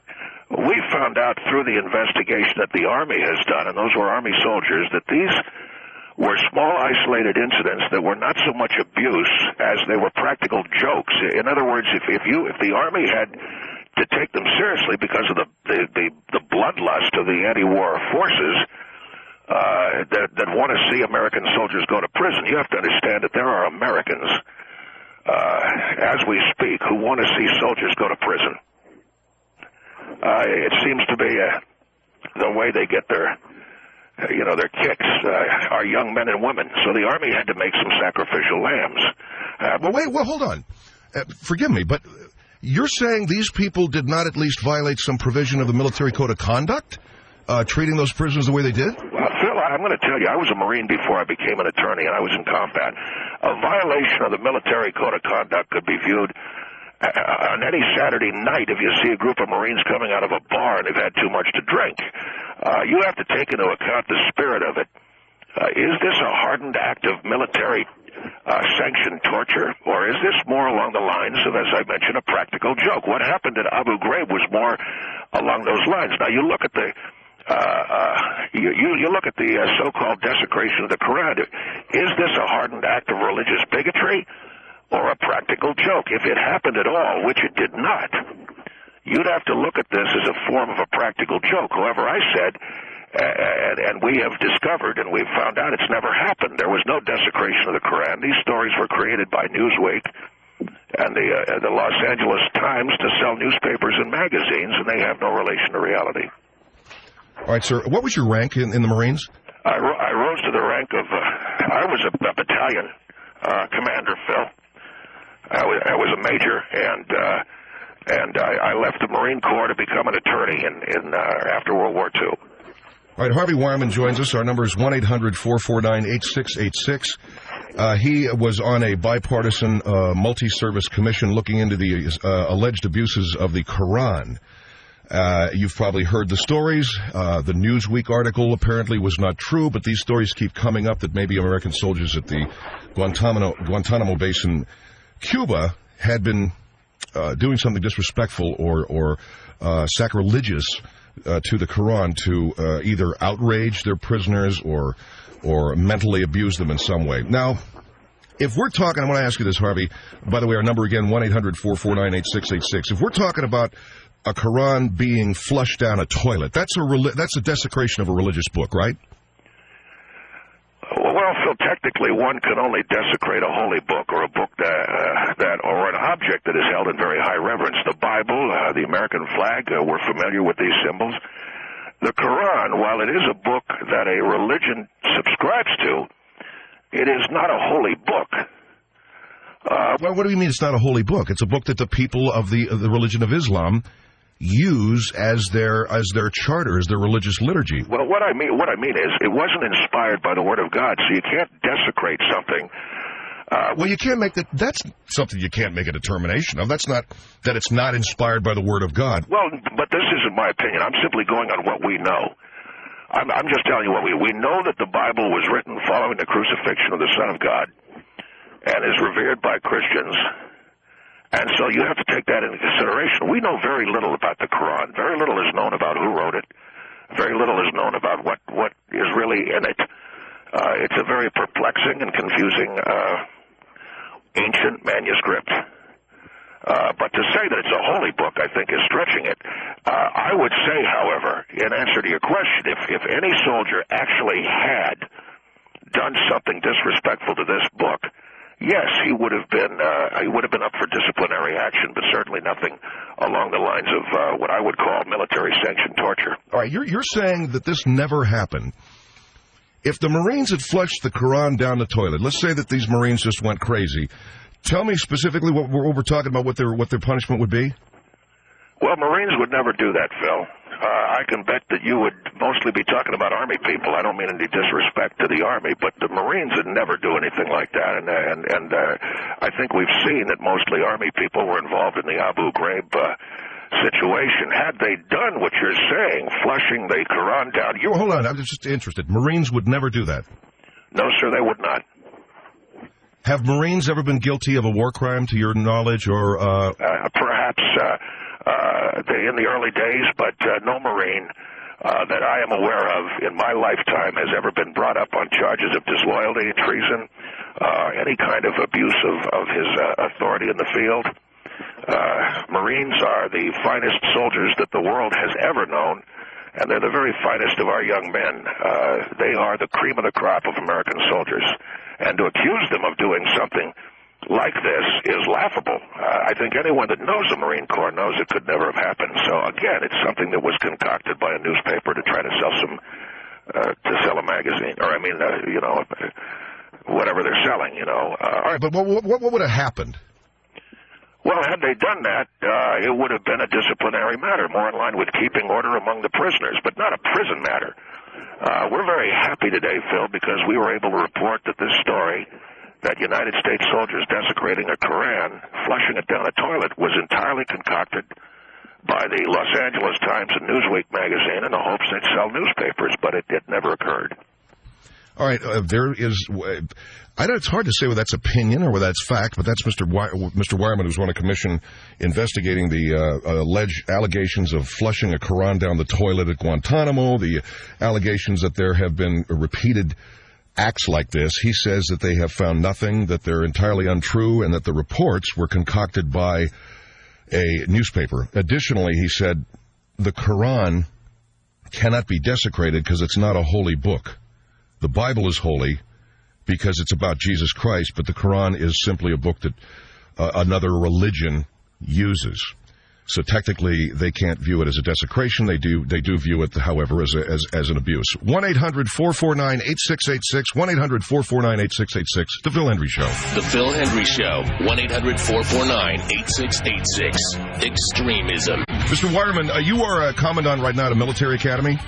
E: We found out through the investigation that the Army has done, and those were Army soldiers, that these were small, isolated incidents that were not so much abuse as they were practical jokes. In other words, if the Army had to take them seriously because of the bloodlust of the anti-war forces that want to see American soldiers go to prison, you have to understand that there are Americans, as we speak, who want to see soldiers go to prison. It seems to be the way they get their kicks are young men and women. So the Army had to make some sacrificial lambs.
D: Well, hold on. Forgive me, but you're saying these people did not at least violate some provision of the military code of conduct, treating those prisoners the way they did?
E: Well, Phil, I'm going to tell you, I was a Marine before I became an attorney, and I was in combat. A violation of the military code of conduct could be viewed on any Saturday night if you see a group of Marines coming out of a bar and they've had too much to drink. You have to take into account the spirit of it. Is this a hardened act of military sanctioned torture, or is this more along the lines of, as I mentioned, a practical joke? What happened at Abu Ghraib was more along those lines. Now, you look at the you look at the so-called desecration of the Quran. Is this a hardened act of religious bigotry or a practical joke? If it happened at all, which it did not, you'd have to look at this as a form of a practical joke. However, I said, and we have discovered and we've found out it's never happened. There was no desecration of the Quran. These stories were created by Newsweek and the Los Angeles Times to sell newspapers and magazines, and they have no relation to reality.
D: All right, sir. What was your rank in the Marines?
E: I rose to the rank of, I was a battalion commander, Phil. I was a major, and I left the Marine Corps to become an attorney after World War II.
D: All right, Harvey Wireman joins us. Our number is 1-800-449-8686. He was on a bipartisan multi-service commission looking into the alleged abuses of the Quran. You've probably heard the stories. The Newsweek article apparently was not true, but these stories keep coming up that maybe American soldiers at the Guantanamo base in Cuba had been doing something disrespectful or sacrilegious to the Quran to either outrage their prisoners or mentally abuse them in some way. Now, if we're talking, I want to ask you this, Harvey. By the way, our number again, 1-800-449-8686. If we're talking about a Quran being flushed down a toilet, that's a desecration of a religious book, right?
E: Well, Phil, technically one can only desecrate a holy book or a book that or an object that is held in very high reverence. The Bible, the American flag, we're familiar with these symbols. The Quran, while it is a book that a religion subscribes to, it is not a holy book.
D: Well, what do you mean it's not a holy book? It's a book that the people of the religion of Islam use as their charter, as their religious liturgy.
E: Well, what I mean is it wasn't inspired by the Word of God, so you can't desecrate something.
D: Well, you can't make that. That's something you can't make a determination of. That's not that it's not inspired by the Word of God.
E: Well, but this isn't my opinion. I'm simply going on what we know. I'm just telling you what we know, that the Bible was written following the crucifixion of the Son of God and is revered by Christians. And so you have to take that into consideration. We know very little about the Quran. Very little is known about who wrote it. Very little is known about what is really in it. It's a very perplexing and confusing ancient manuscript. But to say that it's a holy book, I think, is stretching it. I would say, however, in answer to your question, if any soldier actually had done something disrespectful to this book, yes, he would have been up for disciplinary action, but certainly nothing along the lines of what I would call military-sanctioned torture.
D: All right, you're saying that this never happened. If the Marines had flushed the Quran down the toilet, let's say that these Marines just went crazy. Tell me specifically what we're talking about, what their punishment would be.
E: Well, Marines would never do that, Phil. I can bet that you would mostly be talking about Army people. I don't mean any disrespect to the Army, but the Marines would never do anything like that. And I think we've seen that mostly Army people were involved in the Abu Ghraib situation. Had they done what you're saying, flushing the Quran down...
D: Hold on, I'm just interested. Marines would never do that?
E: No, sir, they would not.
D: Have Marines ever been guilty of a war crime, to your knowledge, or...
E: Perhaps in the early days, but no Marine that I am aware of in my lifetime has ever been brought up on charges of disloyalty, treason, any kind of abuse of his authority in the field. Marines are the finest soldiers that the world has ever known, and they're the very finest of our young men. They are the cream of the crop of American soldiers. And to accuse them of doing something like this is laughable. I think anyone that knows the Marine Corps knows it could never have happened. So, again, it's something that was concocted by a newspaper to try to sell a magazine. Or, whatever they're selling, All
D: right, but what would have happened?
E: Well, had they done that, it would have been a disciplinary matter, more in line with keeping order among the prisoners, but not a prison matter. We're very happy today, Phil, because we were able to report that this story, that United States soldiers desecrating a Koran, flushing it down a toilet, was entirely concocted by the Los Angeles Times and Newsweek magazine in the hopes they'd sell newspapers, but it never occurred.
D: All right, there is... I know it's hard to say whether that's opinion or whether that's fact, but that's Mr. Wireman, who's on a commission investigating the alleged allegations of flushing a Quran down the toilet at Guantanamo, the allegations that there have been repeated acts like this. He says that they have found nothing, that they're entirely untrue, and that the reports were concocted by a newspaper. Additionally, he said the Quran cannot be desecrated because it's not a holy book. The Bible is holy because it's about Jesus Christ, but the Quran is simply a book that another religion uses. So technically, they can't view it as a desecration. They do view it, however, as an abuse. 1-800-449-8686. 1-800-449-8686. The Phil Hendrie Show.
K: The Phil Hendrie Show. 1-800-449-8686. Extremism.
D: Mr. Wireman, you are a commandant right now at a military academy.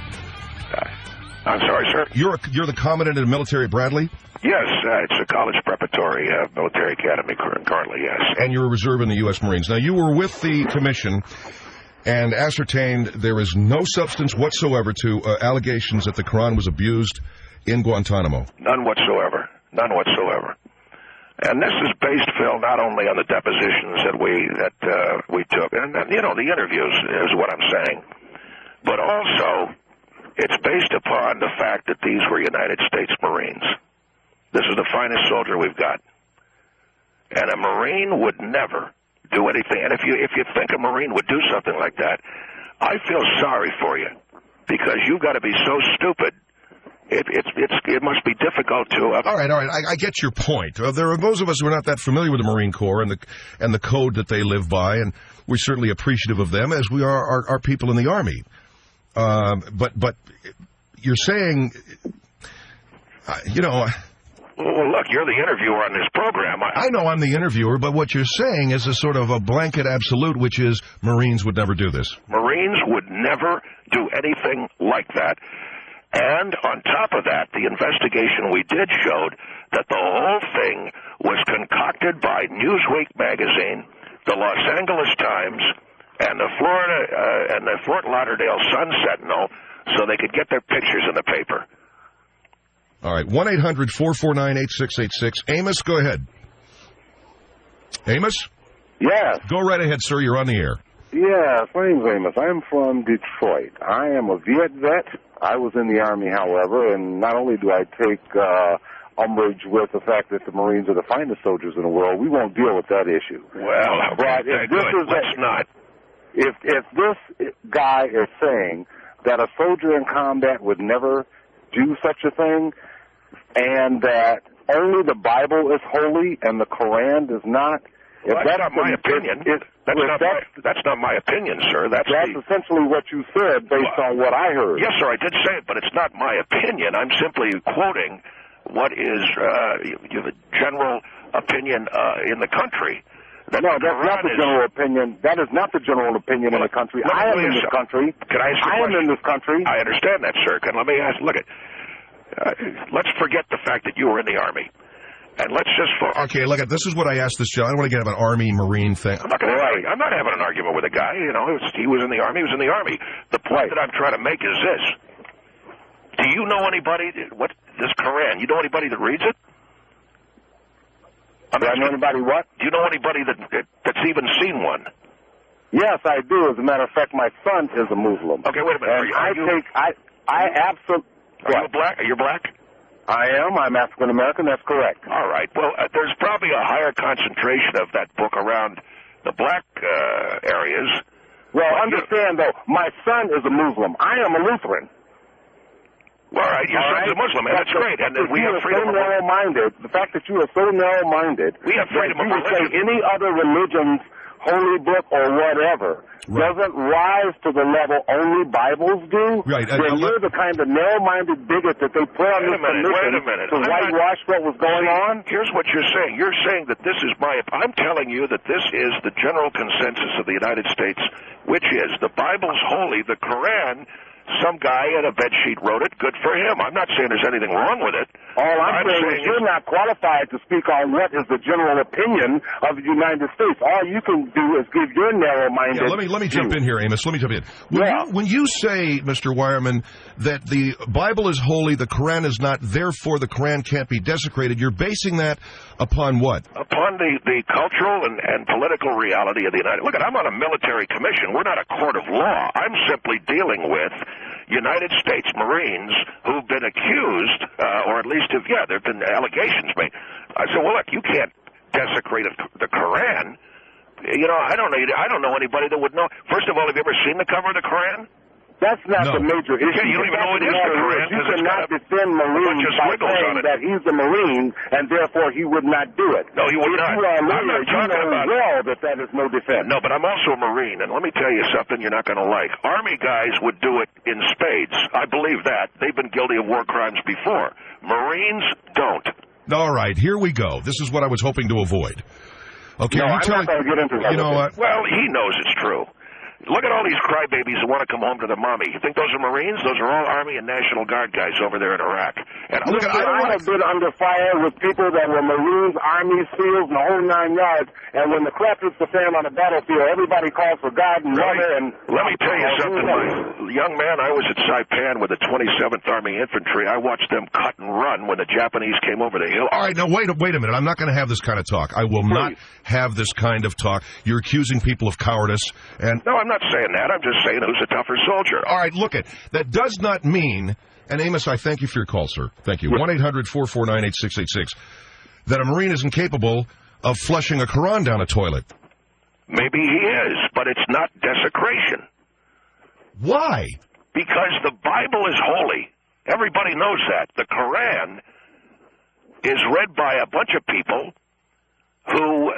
E: I'm sorry, sir?
D: You're the commandant at a military at Bradley?
E: Yes, it's a college preparatory military academy currently, yes.
D: And you're a reserve in the U.S. Marines. Now, you were with the commission and ascertained there is no substance whatsoever to allegations that the Quran was abused in Guantanamo.
E: None whatsoever. None whatsoever. And this is based, Phil, not only on the depositions that we took, and you know, the interviews is what I'm saying, but also it's based upon the fact that these were United States Marines. This is the finest soldier we've got, and a Marine would never do anything. And if you think a Marine would do something like that, I feel sorry for you, because you've got to be so stupid. It must be difficult to.
D: All right. I get your point. There are those of us who are not that familiar with the Marine Corps and the code that they live by, and we're certainly appreciative of them, as we are our people in the Army. But you're saying, you know.
E: Well, look, you're the interviewer on this program.
D: I know I'm the interviewer, but what you're saying is a sort of a blanket absolute, which is Marines would never do this.
E: Marines would never do anything like that. And on top of that, the investigation we did showed that the whole thing was concocted by Newsweek magazine, the Los Angeles Times, and the Fort Lauderdale Sun Sentinel, so they could get their pictures in the paper.
D: All right, 1-800-449-8686. Amos, go ahead. Amos?
L: Yes.
D: Go right ahead, sir. You're on the air.
L: Yes, my name's Amos. I'm from Detroit. I am a Viet vet. I was in the Army, however, and not only do I take umbrage with the fact that the Marines are the finest soldiers in the world, we won't deal with that issue.
E: Well,
L: but if this is
E: let's not.
L: If this guy is saying that a soldier in combat would never do such a thing, and that only the Bible is holy and the Quran is not.
E: Well, that's not my opinion. That's not my opinion, sir. That's
L: essentially what you said based on what I heard.
E: Yes, sir, I did say it, but it's not my opinion. I'm simply quoting what is the general opinion in the country.
L: No, that's not the general opinion. That is not the general opinion in the country. I am in this country.
E: Can I ask you a question?
L: I am in this country.
E: I understand that, sir. Let me ask. Look, let's forget the fact that you were in the Army. And let's just
D: okay, look, this is what I asked this gentleman. I don't want to get an Army Marine thing.
E: I'm not having an argument with a guy. You know, he was in the Army. He was in the Army. The point that I'm trying to make is this: do you know anybody? This Quran? You know anybody that reads it?
L: Do I know anybody what?
E: Do you know anybody that's even seen one?
L: Yes, I do. As a matter of fact, my son is a Muslim.
E: Okay, wait a minute.
L: I absolutely.
E: Are you black? Are you black?
L: I am. I'm African American. That's correct.
E: All right. Well, there's probably a higher concentration of that book around the black areas.
L: Well, understand though, my son is a Muslim. I am a Lutheran.
E: All right, your son's a Muslim, and that's great. And we have freedom.
L: So narrow-minded. The fact that you are so narrow-minded.
E: We have freedom of religion.
L: You would say any other religion's holy book or whatever doesn't rise to the level only Bibles do.
D: Right.
L: Then you're the kind of narrow-minded bigot that they put on this commission to whitewash what was going on.
E: Here's what you're saying. You're saying that this is I'm telling you that this is the general consensus of the United States, which is the Bible's holy, the Quran. Some guy in a bedsheet wrote it. Good for him. I'm not saying there's anything wrong with it.
L: All I'm saying is you're not qualified to speak on what is the general opinion of the United States. All you can do is give your narrow-minded
D: let me jump in here, Amos. Let me jump in. When you say, Mr. Wireman, that the Bible is holy, the Quran is not, therefore the Quran can't be desecrated, you're basing that upon what?
E: Upon the cultural and political reality of the United States. Look, I'm on a military commission. We're not a court of law. I'm simply dealing with United States Marines who've been accused, or at least there have been allegations made. I said, well, look, you can't desecrate the Quran. You know, I don't know anybody that would know. First of all, have you ever seen the cover of the Quran?
L: That's not the major issue.
E: Yeah, you don't even know what it is, the Quran.
L: You cannot defend Marines by saying that he's a Marine, and therefore he would not do it.
E: No, he would not.
L: If you are a lawyer, you know well that is no defense.
E: No, but I'm also a Marine, and let me tell you something you're not going to like. Army guys would do it in spades. I believe that. They've been guilty of war crimes before. Marines don't.
D: All right, here we go. This is what I was hoping to avoid. Okay,
L: no, I'm not going to get into that.
D: You know what?
E: Well, he knows it's true. Look at all these crybabies who want to come home to their mommy. You think those are Marines? Those are all Army and National Guard guys over there in Iraq. And
L: look, I have been under fire with people that were Marines, Army, SEALs, and the whole 9 yards. And when the crap hits the fan on the battlefield, everybody calls for God and mother. And
E: let me tell you something, my young man. I was at Saipan with the 27th Army Infantry. I watched them cut and run when the Japanese came over the hill.
D: All right, now wait a minute. I'm not going to have this kind of talk. I will not have this kind of talk. You're accusing people of cowardice. And
E: no, I'm not saying that. I'm just saying who's a tougher soldier.
D: All right, look, that does not mean, and Amos, I thank you for your call, sir. Thank you. 1-800-449-8686. That a Marine is incapable of flushing a Quran down a toilet.
E: Maybe he is, but it's not desecration.
D: Why?
E: Because the Bible is holy. Everybody knows that. The Quran is read by a bunch of people who,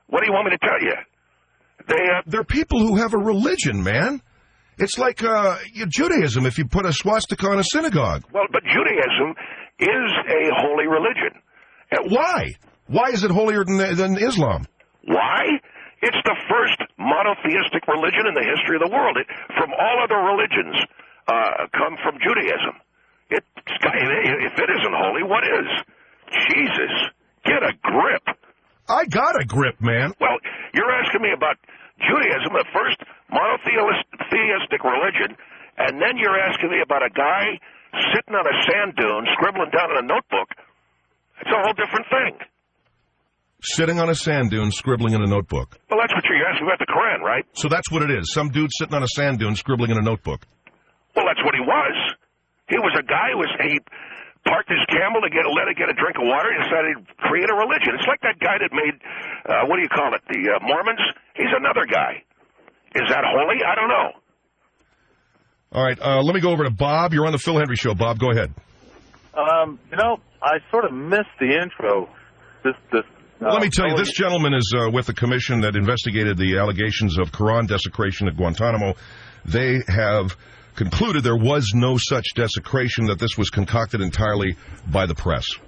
E: what do you want me to tell you?
D: They're people who have a religion, man. It's like Judaism if you put a swastika in a synagogue.
E: Well, but Judaism is a holy religion.
D: Why? Why is it holier than Islam?
E: Why? It's the first monotheistic religion in the history of the world. From all other religions come from Judaism. If it isn't holy, what is? Jesus, get a grip.
D: I got a grip, man.
E: Well, you're asking me about Judaism, the first monotheistic religion, and then you're asking me about a guy sitting on a sand dune, scribbling down in a notebook. It's a whole different thing.
D: Sitting on a sand dune, scribbling in a notebook.
E: Well, that's what you're asking about the Quran, right?
D: So that's what it is. Some dude sitting on a sand dune, scribbling in a notebook.
E: Well, that's what he was. He was a guy he parked his camel to let it get a drink of water and decided to create a religion. It's like that guy that made, what do you call it, the Mormons? He's another guy. Is that holy? I don't know.
D: All right, let me go over to Bob. You're on the Phil Hendrie Show. Bob, go ahead.
M: I sort of missed the intro.
D: Let me tell you, this gentleman is with the commission that investigated the allegations of Quran desecration at Guantanamo. They have concluded there was no such desecration, that this was concocted entirely by the press.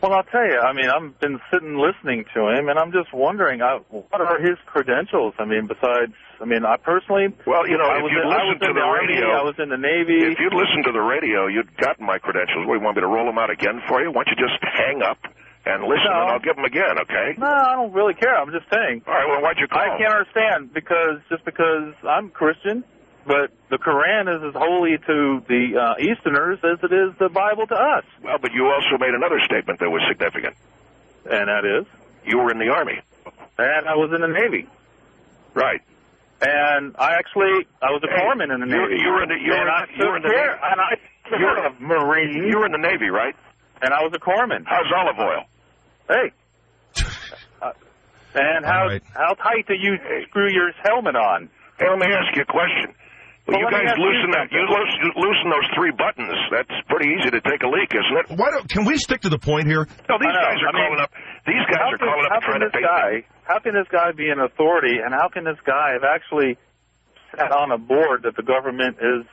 M: Well, I'll tell you, I've been sitting listening to him, and I'm just wondering, what are his credentials? Besides, I personally...
E: Well, if you listen to the radio...
M: I was in the Navy.
E: If you'd listened to the radio, you'd gotten my credentials. What, you want me to roll them out again for you? Why don't you just hang up and listen, and I'll give them again, okay?
M: No, I don't really care. I'm just saying.
E: All right, well, why'd you call?
M: I can't understand, because I'm Christian, but the Quran is as holy to the Easterners as it is the Bible to us.
E: Well, but you also made another statement that was significant.
M: And that is?
E: You were in the Army.
M: And I was in the Navy.
E: Right.
M: And I was a corpsman in the Navy.
E: You were in the Navy. You were in the Navy, right?
M: And I was a corpsman.
E: How's olive oil?
M: Hey. And how tight do you screw your helmet on?
E: Hey, let me ask you a question. Well, you guys loosen those 3 buttons. That's pretty easy to take a leak, isn't it?
D: Can we stick to the point here?
E: No, these guys are calling up. These guys are calling up trying to take me.
M: How can this guy be an authority, and how can this guy have actually sat on a board that the government is,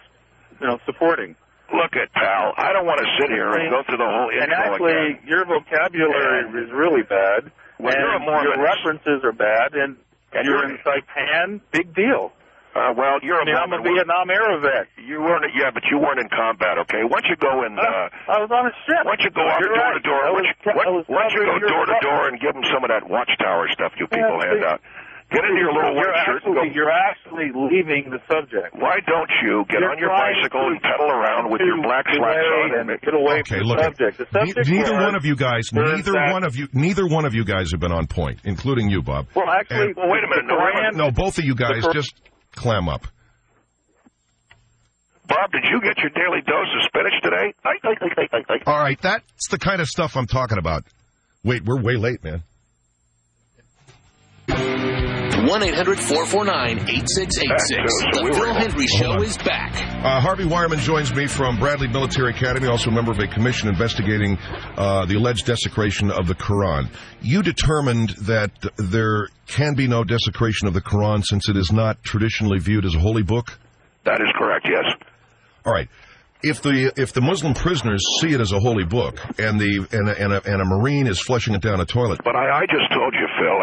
M: supporting?
E: Look at, pal, I don't want to sit here and go through the whole intro again.
M: And actually, your vocabulary is really bad.
E: Well, you're a Mormon.
M: Your references are bad, and you're in Saipan, big deal.
E: Well, you're a
M: I'm a Vietnam era vet.
E: You weren't, but you weren't in combat, okay? Why don't you go and...
M: I was on a ship.
E: Why don't you go out door to door? Why don't you go door to door and give them some of that watchtower stuff you people hand out? Get into your little white shirt and go...
M: You're actually leaving the subject.
E: Why don't you get on your bicycle and pedal around with your black slacks on and
M: get away from the subject? The subject
D: neither one of you guys have been on point, including you, Bob.
M: Well, actually...
E: Well, wait a minute.
D: No, both of you guys just clam up.
E: Bob, did you get your daily dose of spinach today?
D: All right, that's the kind of stuff I'm talking about. Wait, we're way late, man.
K: 1-800-449-8686. The Phil Hendrie Show is back.
D: Harvey Wireman joins me from Bradley Military Academy, also a member of a commission investigating the alleged desecration of the Quran. You determined that there can be no desecration of the Quran since it is not traditionally viewed as a holy book?
E: That is correct, yes.
D: All right. if the Muslim prisoners see it as a holy book, and a Marine is flushing it down a toilet.
E: But I just told you, Phil,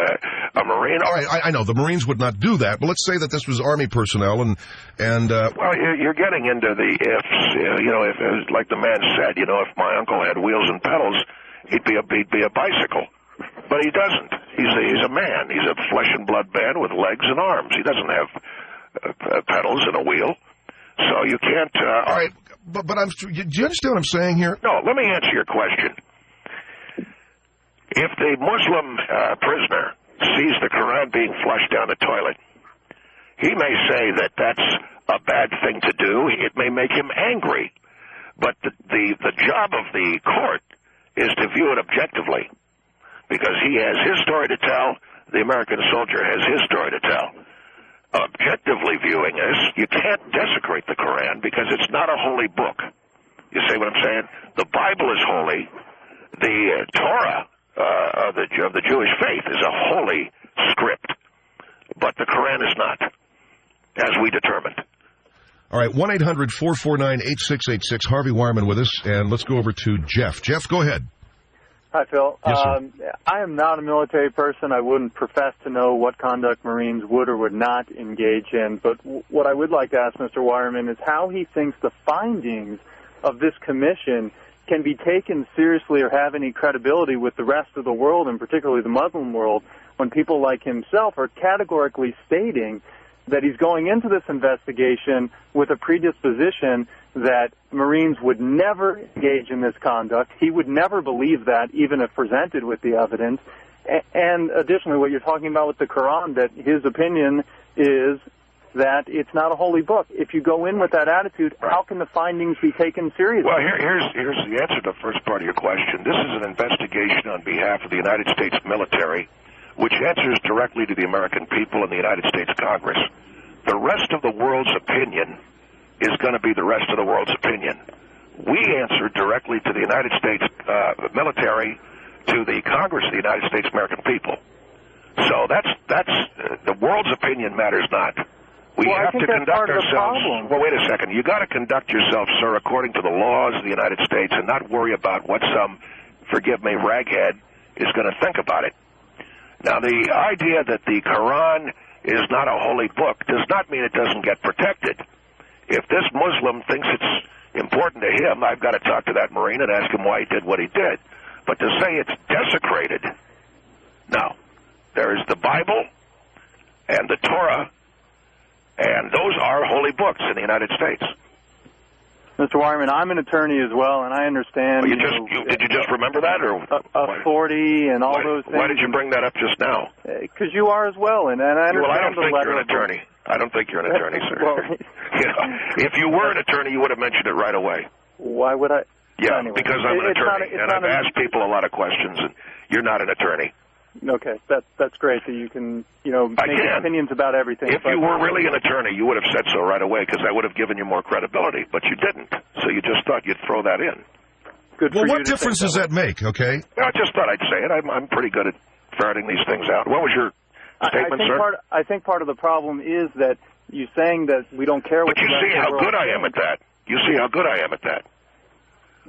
E: a Marine.
D: All right, I know the Marines would not do that, but let's say that this was Army personnel, and
E: well, you're getting into the ifs. If like the man said, if my uncle had wheels and pedals, he'd be a bicycle. But he doesn't. He's a man. He's a flesh and blood man with legs and arms. He doesn't have pedals and a wheel. So you can't.
D: All right, but do you understand what I'm saying here?
E: No, let me answer your question. If the Muslim prisoner sees the Quran being flushed down the toilet, he may say that that's a bad thing to do. It may make him angry. But the job of the court is to view it objectively, because he has his story to tell, the American soldier has his story to tell. Objectively viewing this, you can't desecrate the Quran because it's not a holy book. You see what I'm saying? The Bible is holy. The Torah of the Jewish faith is a holy script, but the Quran is not, as we determined.
D: All right, 1-800-449-8686. Harvey Wireman with us, and let's go over to Jeff. Jeff, go ahead.
N: Hi, Phil.
D: Yes, sir.
N: I am not a military person. I wouldn't profess to know what conduct Marines would or would not engage in. But what I would like to ask Mr. Wireman is how he thinks the findings of this commission can be taken seriously or have any credibility with the rest of the world, and particularly the Muslim world, when people like himself are categorically stating that he's going into this investigation with a predisposition that Marines would never engage in this conduct. He would never believe that, even if presented with the evidence. And additionally, what you're talking about with the Quran, that his opinion is that it's not a holy book. If you go in with that attitude, how can the findings be taken seriously?
E: Well, here's the answer to the first part of your question. This is an investigation on behalf of the United States military, which answers directly to the American people and the United States Congress. The rest of the world's opinion is going to be the rest of the world's opinion. We answer directly to the United States military, to the Congress of the United States American people. So that's the world's opinion matters not. We have to conduct ourselves. Well, wait a second. You got to conduct yourself, sir, according to the laws of the United States, and not worry about what some, forgive me, raghead is going to think about it. Now, the idea that the Quran is not a holy book does not mean it doesn't get protected. If this Muslim thinks it's important to him, I've got to talk to that Marine and ask him why he did what he did. But to say it's desecrated, no. There is the Bible and the Torah, and those are holy books in the United States.
N: Mr. Wireman, I'm an attorney as well, and I understand.
E: Well, did you just remember that, or
N: authority and all those things?
E: Why did you bring that up just now?
N: Because you are as well, and I understand.
E: Well, I don't think you're an attorney. I don't think you're an attorney, sir.
N: Well,
E: if you were an attorney, you would have mentioned it right away.
N: Why would I?
E: Yeah,
N: anyway,
E: because I'm an attorney, and I've asked people a lot of questions, and you're not an attorney.
N: Okay, that's great that you can, make opinions about everything.
E: If you were really an attorney, you would have said so right away, because I would have given you more credibility, but you didn't. So you just thought you'd throw that in.
N: Good for
D: well,
N: you
D: what difference does that make, okay?
E: I just thought I'd say it. I'm pretty good at ferreting these things out. What was your statement, sir?
N: I think part of the problem is that you're saying that we don't care what
E: But you see how good I am at that. You see how good I am at that.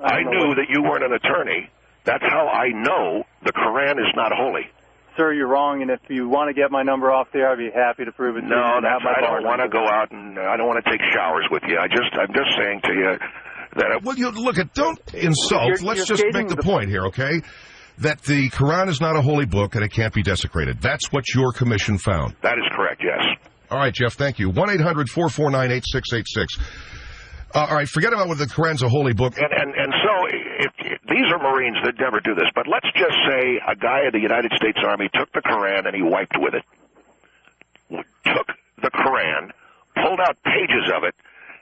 E: I knew that you weren't an attorney. That's how I know the Quran is not holy.
N: Sir, you're wrong, and if you want to get my number off there, I'd be happy to prove it to you.
E: No, I don't want to go out and I don't want to take showers with you. I'm just saying to you that...
D: Well, don't insult. Let's just make the point here, okay? That the Quran is not a holy book and it can't be desecrated. That's what your commission found.
E: That is correct, yes.
D: All right, Jeff, thank you. 1-800-449-8686. All right, forget about whether the Quran's a holy book.
E: And so these are Marines that never do this, but let's just say a guy in the United States Army took the Quran and he wiped with it. Took the Quran, pulled out pages of it,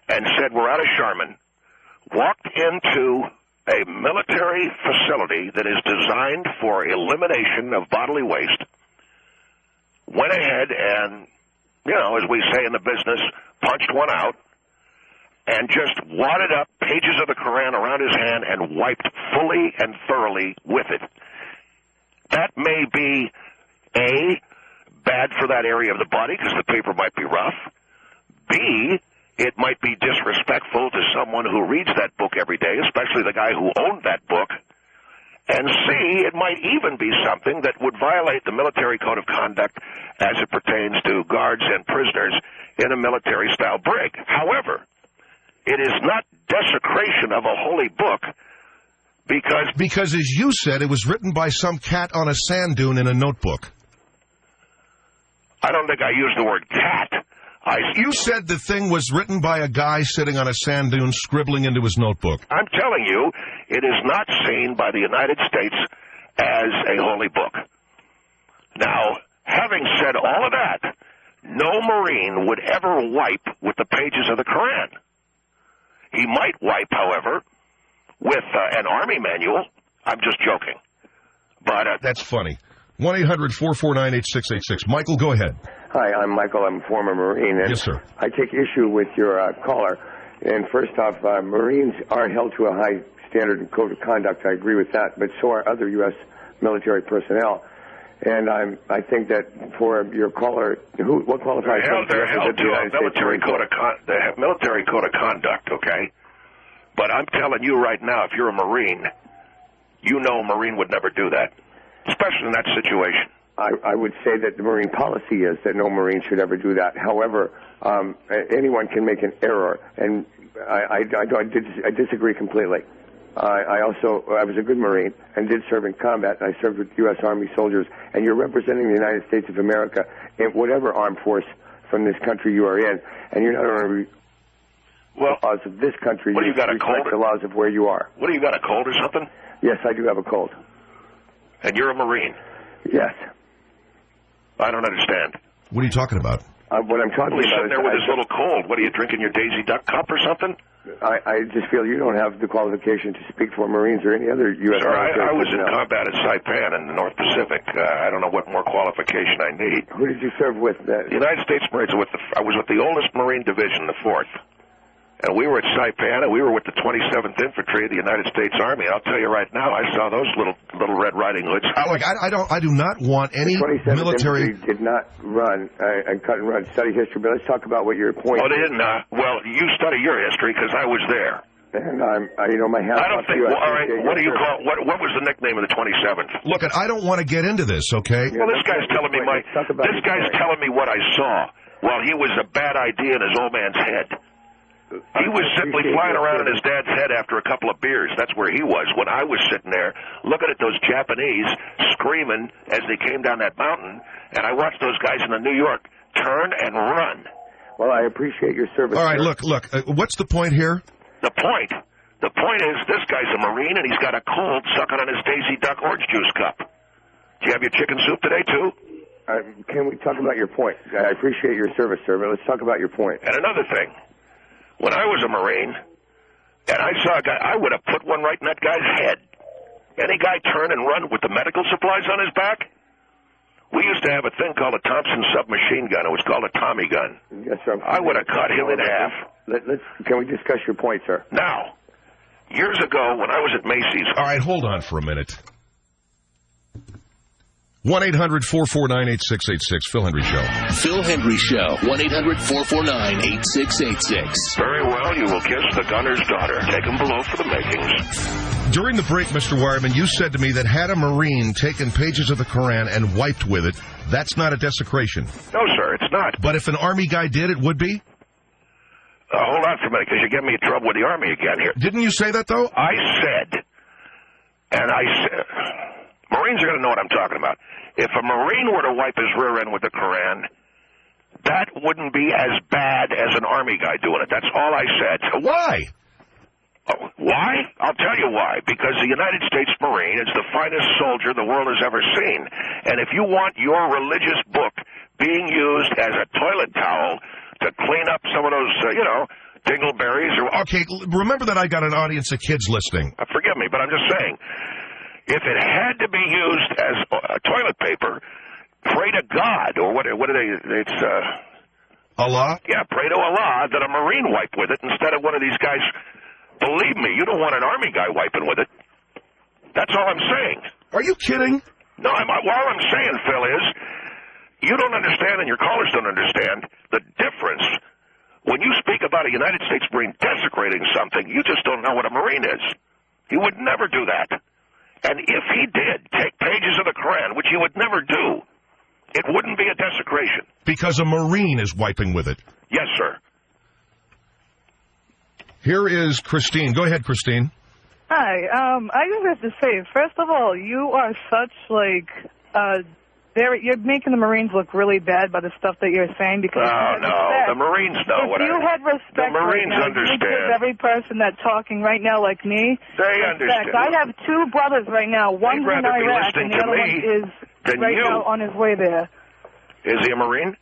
E: and said, we're out of Charmin, walked into a military facility that is designed for elimination of bodily waste, went ahead and, as we say in the business, punched one out, and just wadded up pages of the Quran around his hand and wiped fully and thoroughly with it. That may be, A, bad for that area of the body because the paper might be rough. B, It might be disrespectful to someone who reads that book every day, especially the guy who owned that book. And C, it might even be something that would violate the military code of conduct as it pertains to guards and prisoners in a military-style brig. However, it is not desecration of a holy book because,
D: as you said, it was written by some cat on a sand dune in a notebook.
E: I don't think I used the word cat.
D: You said the thing was written by a guy sitting on a sand dune scribbling into his notebook.
E: I'm telling you, it is not seen by the United States as a holy book. Now, having said all of that, no Marine would ever wipe with the pages of the Koran. He might wipe, however, with an Army manual. I'm just joking. But
D: that's funny. 1-800-449-8686. Michael, go ahead.
O: Hi, I'm Michael. I'm a former Marine. And
D: yes, sir.
O: I take issue with your caller. And first off, Marines are held to a high standard and code of conduct. I agree with that. But so are other U.S. military personnel. And I think that for your caller, what qualifies?
E: They're held to a military code of conduct, okay? But I'm telling you right now, if you're a Marine, you know a Marine would never do that, especially in that situation.
O: I would say that the Marine policy is that no Marine should ever do that. However, anyone can make an error, and I disagree completely. I was a good Marine and did serve in combat. I served with U.S. Army soldiers, and you're representing the United States of America in whatever armed force from this country you are in, and you're not only the laws of this country,
E: you got a cold?
O: The laws of where you are.
E: What, do you got a cold or something?
O: Yes, I do have a cold.
E: And you're a Marine?
O: Yes.
E: I don't understand.
D: What are you talking about?
O: What I'm talking about
E: sitting there with his little cold. What, are you drinking your Daisy Duck cup or something?
O: I just feel you don't have the qualification to speak for Marines or any other U.S.
E: Sir, I was in combat at Saipan in the North Pacific. I don't know what more qualification I need.
O: Who did you serve with?
E: The United States Marines. I was with the oldest Marine Division, the 4th. And we were at Saipan, and we were with the 27th Infantry of the United States Army. I'll tell you right now, I saw those little Red Riding Hoods.
D: I do not want any military.
O: Infantry did not run and cut and run. Study history, but let's talk about what your point.
E: Oh, they didn't. Well, you study your history because I was there.
O: And my hat.
E: I don't think. Well, all right. What do you call? What was the nickname of the 27th?
D: Look, I don't want to get into this. Okay.
E: Well, this guy's telling me telling me what I saw. Well, he was a bad idea in his old man's head. He was simply flying around in his dad's head after a couple of beers. That's where he was. When I was sitting there looking at those Japanese screaming as they came down that mountain, and I watched those guys in the New York turn and run.
O: Well, I appreciate your service.
D: All right, look. What's the point here?
E: The point is this guy's a Marine, and he's got a cold sucking on his Daisy Duck orange juice cup. Do you have your chicken soup today, too?
O: Can we talk about your point? I appreciate your service, sir, but let's talk about your point.
E: And another thing. When I was a Marine, and I saw a guy, I would have put one right in that guy's head. Any guy turn and run with the medical supplies on his back? We used to have a thing called a Thompson submachine gun. It was called a Tommy gun.
O: Yes, sir.
E: I would have cut him in half.
O: Can we discuss your point, sir?
E: Now, years ago when I was at Macy's.
D: All right, hold on for a minute. 1-800-449-8686. Phil Hendrie Show.
K: Phil Hendrie Show. 1-800-449-8686.
E: Very well, you will kiss the gunner's daughter. Take him below for the makings.
D: During the break, Mr. Wireman, you said to me that had a Marine taken pages of the Koran and wiped with it, that's not a desecration.
E: No, sir, it's not.
D: But if an Army guy did, it would be?
E: Hold on for a minute, because you're getting me in trouble with the Army again here.
D: Didn't you say that, though?
E: I said, Marines are going to know what I'm talking about. If a Marine were to wipe his rear end with the Koran, that wouldn't be as bad as an Army guy doing it. That's all I said.
D: Why?
E: Oh, why? I'll tell you why. Because the United States Marine is the finest soldier the world has ever seen. And if you want your religious book being used as a toilet towel to clean up some of those, dingleberries or...
D: Okay, remember that I got an audience of kids listening.
E: Forgive me, but I'm just saying... If it had to be used as toilet paper, pray to God, or what are they, it's...
D: Allah?
E: Yeah, pray to Allah that a Marine wipe with it instead of one of these guys. Believe me, you don't want an Army guy wiping with it. That's all I'm saying.
D: Are you kidding?
E: No, all I'm saying, Phil, is you don't understand and your callers don't understand the difference When you speak about a United States Marine desecrating something, you just don't know what a Marine is. He would never do that. And if he did take pages of the Quran, which he would never do, it wouldn't be a desecration.
D: Because a Marine is wiping with it.
E: Yes, sir.
D: Here is Christine. Go ahead, Christine.
P: Hi. I just have to say, first of all, you are such, you're making the Marines look really bad by the stuff that you're saying because
E: the Marines know what
P: if you had respect,
E: the Marines
P: right now,
E: understand.
P: you give every person that's talking right now like me.
E: They understand.
P: I have two brothers right now. One's in Iraq and the other one is right now on his way there.
E: Is he a Marine?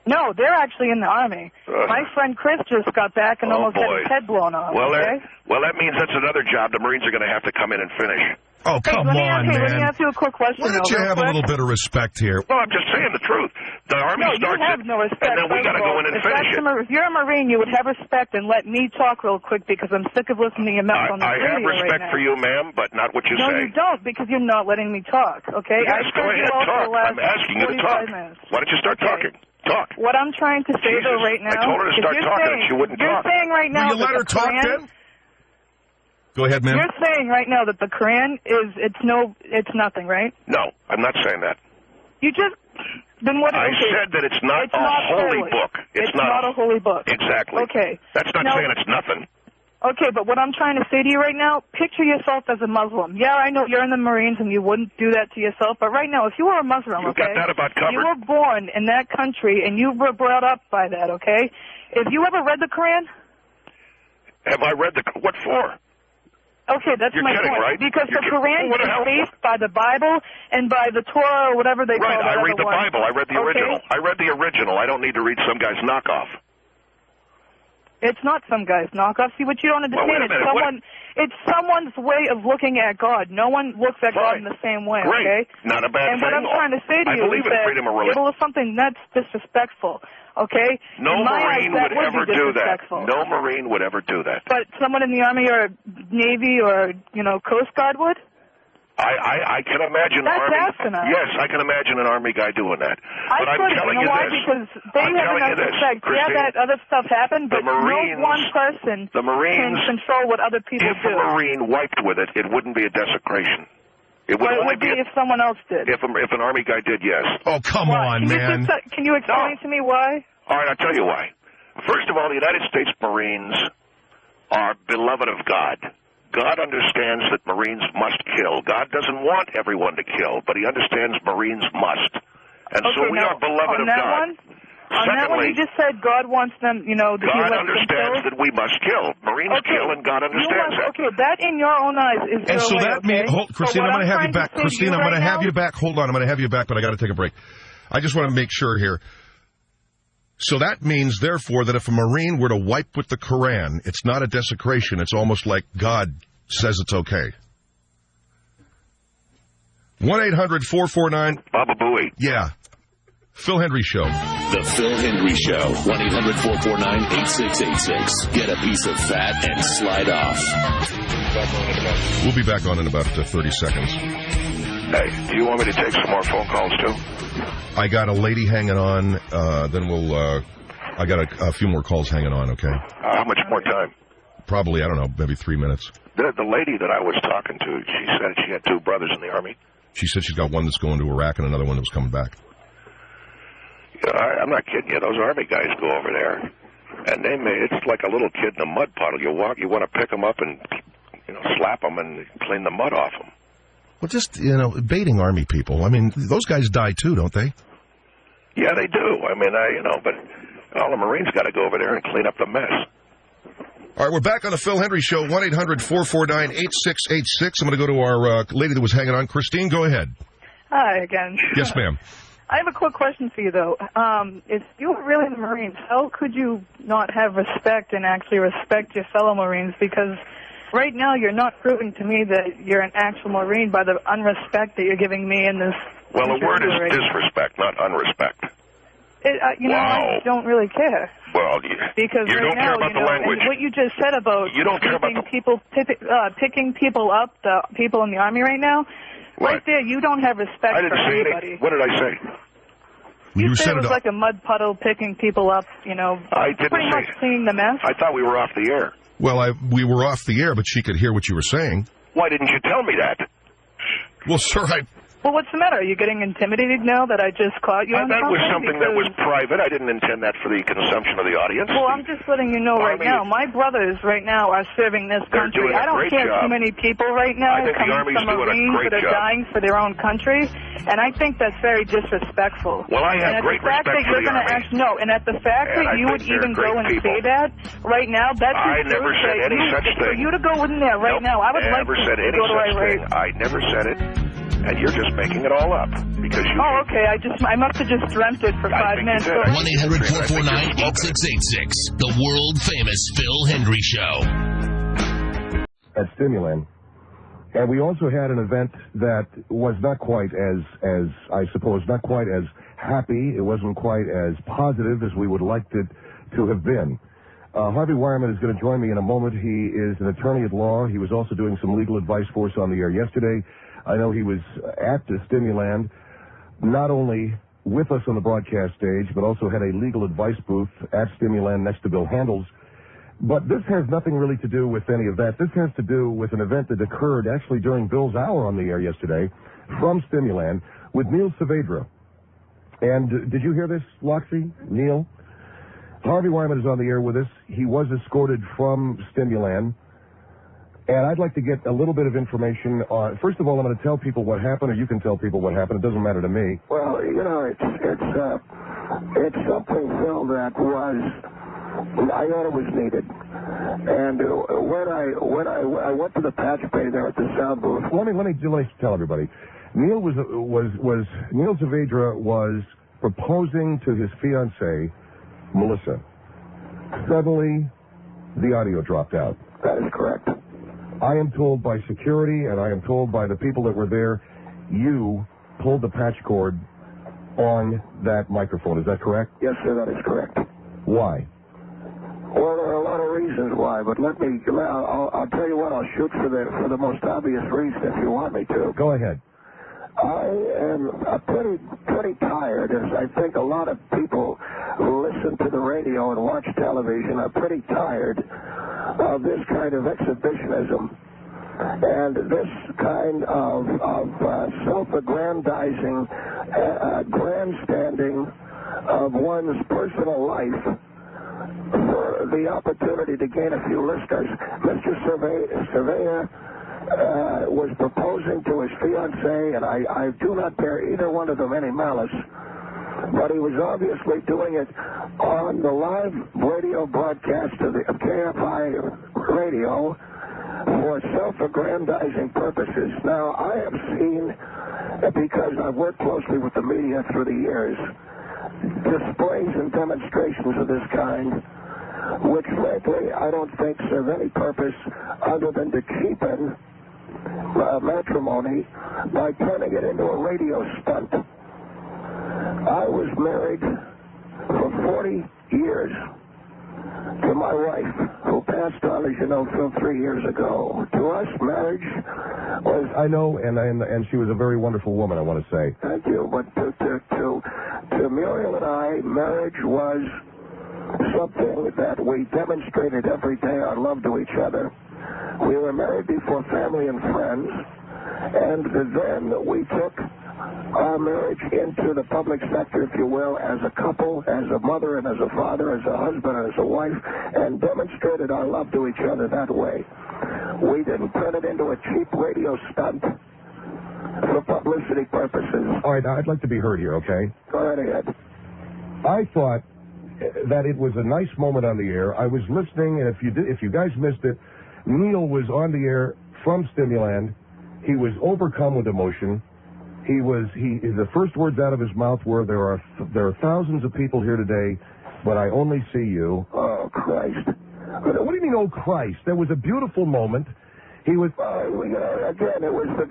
P: No, they're actually in the Army. My friend Chris just got back and almost had his head blown off.
E: Well, that means that's another job the Marines are going to have to come in and finish.
D: Oh, come on, man.
P: Let me ask you a quick question.
D: Why don't you have a little bit of respect here?
E: Well, I'm just saying the truth. The Army starts
P: you have no respect.
E: and then we got to go in and finish it.
P: If you're a Marine, you would have respect and let me talk real quick because I'm sick of listening to your mouth on the radio
E: I have respect
P: right
E: for you, ma'am, but not what you say.
P: No, you don't because you're not letting me talk, okay?
E: Yes, go ahead, talk. I'm asking you to talk. Why don't you start talking? Talk.
P: What I'm trying to say, though, right now...
E: I told her to start talking and she wouldn't talk.
P: You're saying right now...
D: Will you let her talk, then? Go ahead, ma'am.
P: You're saying right now that the Quran it's nothing, right?
E: No, I'm not saying that.
P: You just... Then what?
E: I said that it's not a holy book.
P: It's not a holy book.
E: Exactly.
P: Okay.
E: That's not saying it's nothing.
P: Okay, but what I'm trying to say to you right now, picture yourself as a Muslim. Yeah, I know you're in the Marines and you wouldn't do that to yourself, but right now, if you were a Muslim,
E: you got that about covered.
P: You were born in that country and you were brought up by that, okay? If you ever read the Quran?
E: Have I read what for?
P: Okay, that's my point.
E: Right?
P: Because the Quran is based by the Bible and by the Torah or whatever they call it.
E: Right, I read the Bible. I read the original. I read the original. I don't need to read some guy's knockoff.
P: It's not some guy's knockoff. See, what you don't understand it's someone's way of looking at God. No one looks at God in the same way, okay?
E: Not a bad
P: thing. And what I'm trying to say to
E: you is that it
P: was something that's disrespectful, okay?
E: No Marine would ever do that. No Marine would ever do that.
P: But someone in the Army or Navy or, Coast Guard would?
E: I can imagine Yes, I can imagine an Army guy doing that. But I'm telling you this.
P: Because they have enough respect. Yeah, that other stuff happened, but no one person can control what other people do.
E: If a Marine wiped with it, it wouldn't be a desecration. It would
P: only be if someone else did.
E: If an Army guy did, yes.
D: Oh, come on, man.
P: Can you explain to me why?
E: All right, I'll tell you why. First of all, the United States Marines are beloved of God. God understands that Marines must kill. God doesn't want everyone to kill, but he understands Marines must. And so we are beloved of God.
P: On that one, you just said God wants them,
E: God understands that we must kill. Marines kill, and God understands that.
P: Okay, that in your own eyes is
D: and
P: your
D: so
P: way,
D: that means, Christine, I'm going to have you back. Christine, I'm going to have you back. Hold on, I'm going to have you back, but I got to take a break. I just want to make sure here. So that means, therefore, that if a Marine were to wipe with the Quran, it's not a desecration. It's almost like God says it's okay. 1-800-449...
E: Baba Booey.
D: Yeah. Phil Hendrie Show.
K: The Phil Hendrie Show. 1-800-449-8686. Get a piece of fat and slide off.
D: We'll be back on in about 30 seconds.
E: Hey, do you want me to take some more phone calls, too?
D: I got a lady hanging on. Then we'll... I got a few more calls hanging on, okay?
E: How much more time?
D: Probably, I don't know, maybe 3 minutes.
E: The lady that I was talking to, she said she had two brothers in the Army.
D: She said she's got one that's going to Iraq and another one that was coming back.
E: I'm not kidding you. Those Army guys go over there, and it's like a little kid in a mud puddle. You want to pick them up and slap them and clean the mud off them.
D: Well, just baiting Army people. I mean, those guys die too, don't they?
E: Yeah, they do. I mean, but all the Marines got to go over there and clean up the mess.
D: All right, we're back on the Phil Hendrie Show. 1-800-449-8686. I'm going to go to our lady that was hanging on. Christine, go ahead.
P: Hi again.
D: Yes, ma'am.
P: I have a quick question for you, though. If you were really in the Marines, how could you not have respect and actually respect your fellow Marines? Because right now you're not proving to me that you're an actual Marine by the unrespect that you're giving me in this.
E: Well, the word is disrespect, not unrespect.
P: I don't really care.
E: Well,
P: because
E: you
P: right
E: don't care about the language.
P: And what you just said about picking people up, the people in the Army right now, right there, you don't have respect for anybody.
E: What did I say?
P: You said it was like a mud puddle picking people up, you know, pretty much cleaning the mess.
E: I thought we were off the air.
D: Well, we were off the air, but she could hear what you were saying.
E: Why didn't you tell me that?
D: Well, sir,
P: Well, what's the matter? Are you getting intimidated now that I just caught you on
E: that was something that was private. I didn't intend that for the consumption of the audience.
P: Well, I'm just letting you know right now. My brothers right now are serving this country. I don't care too many people right now coming from Marines that are dying for their own country, and I think that's very disrespectful.
E: Well, I have great respect for the Army.
P: And at the fact that you would even go and say that right now, that's
E: I never said any such thing.
P: For you to go in there right now, I would like to
E: said any
P: go to
E: such thing. I never said it. And you're just making it all up because you.
P: Oh, okay. I must have just dreamt it for 5 minutes.
K: 1-800-449-8686. The world famous Phil Hendrie Show.
D: At Stimulant. And we also had an event that was not quite as I suppose, not quite as happy. It wasn't quite as positive as we would like it to have been. Harvey Wireman is going to join me in a moment. He is an attorney at law. He was also doing some legal advice for us on the air yesterday. I know he was at the Stimuland, not only with us on the broadcast stage, but also had a legal advice booth at Stimuland next to Bill Handel's. But this has nothing really to do with any of that. This has to do with an event that occurred actually during Bill's hour on the air yesterday from Stimuland with Neil Saavedra. And did you hear this, Loxy? Neil? Harvey Wireman is on the air with us. He was escorted from Stimuland. And I'd like to get a little bit of information on. First of all, I'm going to tell people what happened, or you can tell people what happened. It doesn't matter to me.
Q: Well, you know, it's something, Phil, that I thought it was needed. And when I went to the patch bay there at the sound booth.
D: Let me tell everybody. Neil Saavedra was proposing to his fiancée, Melissa. Suddenly, the audio dropped out.
Q: That is correct.
D: I am told by security, and I am told by the people that were there, you pulled the patch cord on that microphone. Is that correct?
Q: Yes, sir, that is correct.
D: Why?
Q: Well, there are a lot of reasons why, but I'll tell you what, I'll shoot for the most obvious reason if you want me to.
D: Go ahead.
Q: I am pretty tired, as I think a lot of people who listen to the radio and watch television are pretty tired of this kind of exhibitionism and this kind of self-aggrandizing, grandstanding of one's personal life for the opportunity to gain a few listeners. Mr. Cervea was proposing to his fiancée, and I do not bear either one of them any malice, but he was obviously doing it on the live radio broadcast of the KFI radio for self-aggrandizing purposes. Now, I have seen, because I've worked closely with the media through the years, displays and demonstrations of this kind, which frankly I don't think serve any purpose other than to cheapen matrimony by turning it into a radio stunt. I was married for 40 years to my wife, who passed on, as you know, Phil, 3 years ago. To us, marriage was...
D: I know, and she was a very wonderful woman, I want to say.
Q: Thank you, but to Muriel and I, marriage was something that we demonstrated every day, our love to each other. We were married before family and friends, and then we took our marriage into the public sector, if you will, as a couple, as a mother and as a father, as a husband and as a wife, and demonstrated our love to each other that way. We didn't turn it into a cheap radio stunt for publicity purposes.
D: All right, I'd like to be heard here, okay?
Q: Go right ahead.
D: I thought that it was a nice moment on the air. I was listening, and if you guys missed it, Neil was on the air from Stimuland. He was overcome with emotion. The first words out of his mouth were, there are thousands of people here today, but I only see you.
Q: Oh, Christ.
D: What do you mean, oh, Christ? There was a beautiful moment. He was...
Q: again, it was the